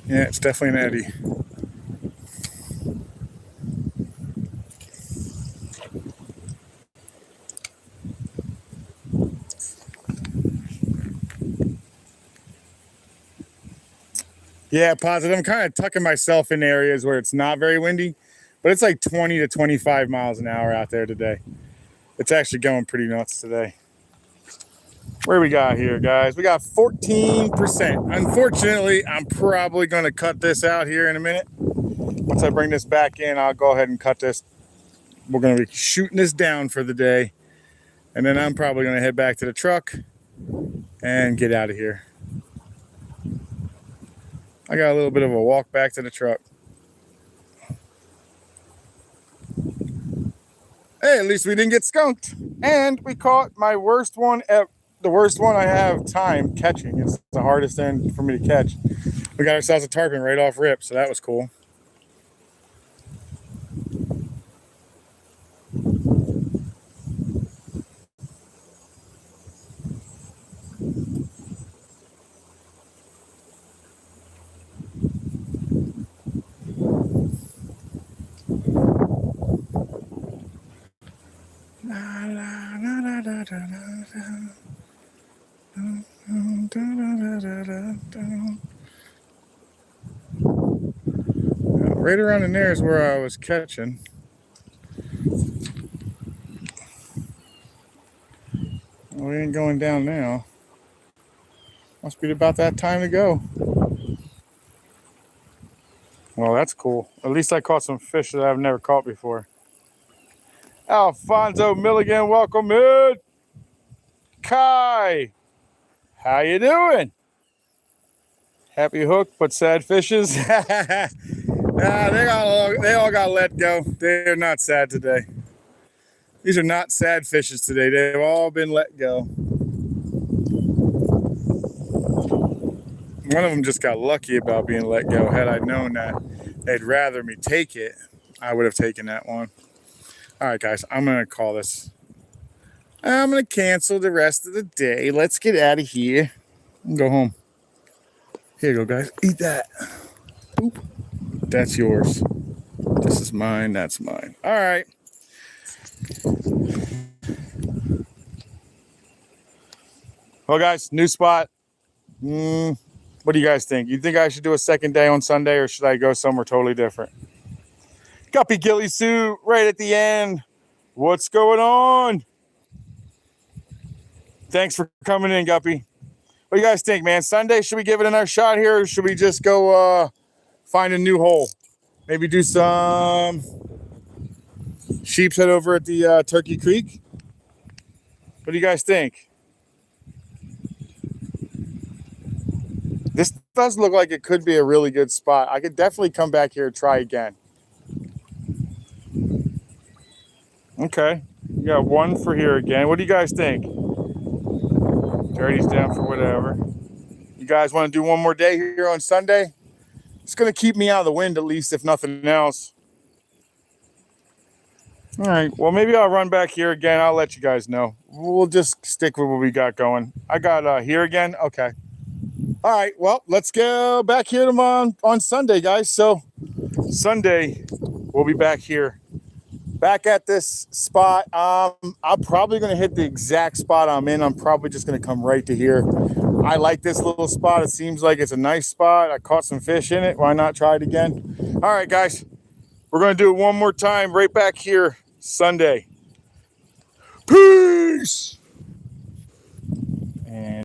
Yeah, it's definitely an eddy. Yeah, Positive. I'm kind of tucking myself in areas where it's not very windy, but it's like 20 to 25 miles an hour out there today. It's actually going pretty nuts today. Where we got here, guys? We got 14%. Unfortunately, I'm probably going to cut this out here in a minute. Once I bring this back in, I'll go ahead and cut this. We're going to be shooting this down for the day. And then I'm probably going to head back to the truck and get out of here. I got a little bit of a walk back to the truck. Hey, at least we didn't get skunked. And we caught my worst one ever. The worst one I have time catching. It's the hardest thing for me to catch. We got ourselves a tarpon right off rip, so that was cool. Right around in there is where I was catching. We ain't going down now. Must be about that time to go. Well, that's cool. At least I caught some fish that I've never caught before. Alfonso Milligan, welcome in. Kai, how you doing? Happy hook, but sad fishes. They all got let go. They're not sad today. These are not sad fishes today. They've all been let go. One of them just got lucky about being let go. Had I known that they'd rather me take it, I would have taken that one. All right, guys, I'm going to call this. I'm going to cancel the rest of the day. Let's get out of here and go home. Here you go, guys. Eat that. Boop. That's yours. This is mine. That's mine. All right. Well, guys, new spot. What do you guys think? You think I should do a second day on Sunday, or should I go somewhere totally different? Guppy Gilly Sue right at the end. What's going on? Thanks for coming in, Guppy. What do you guys think, man? Sunday, should we give it another shot here, or should we just go find a new hole? Maybe do some sheep's head over at the Turkey Creek? What do you guys think? This does look like it could be a really good spot. I could definitely come back here and try again. Okay, we got one for here again. What do you guys think? Dirty's down for whatever. You guys want to do one more day here on Sunday? It's going to keep me out of the wind at least, if nothing else. All right, well, maybe I'll run back here again. I'll let you guys know. We'll just stick with what we got going. I got here again. Okay. All right, well, let's go back here on Sunday, guys. So Sunday, we'll be back here. Back at this spot. I'm probably going to hit the exact spot I'm in. I'm probably just going to come right to here. I like this little spot. It seems like it's a nice spot. I caught some fish in it. Why not try it again? All right, guys. We're going to do it one more time right back here Sunday. Peace! And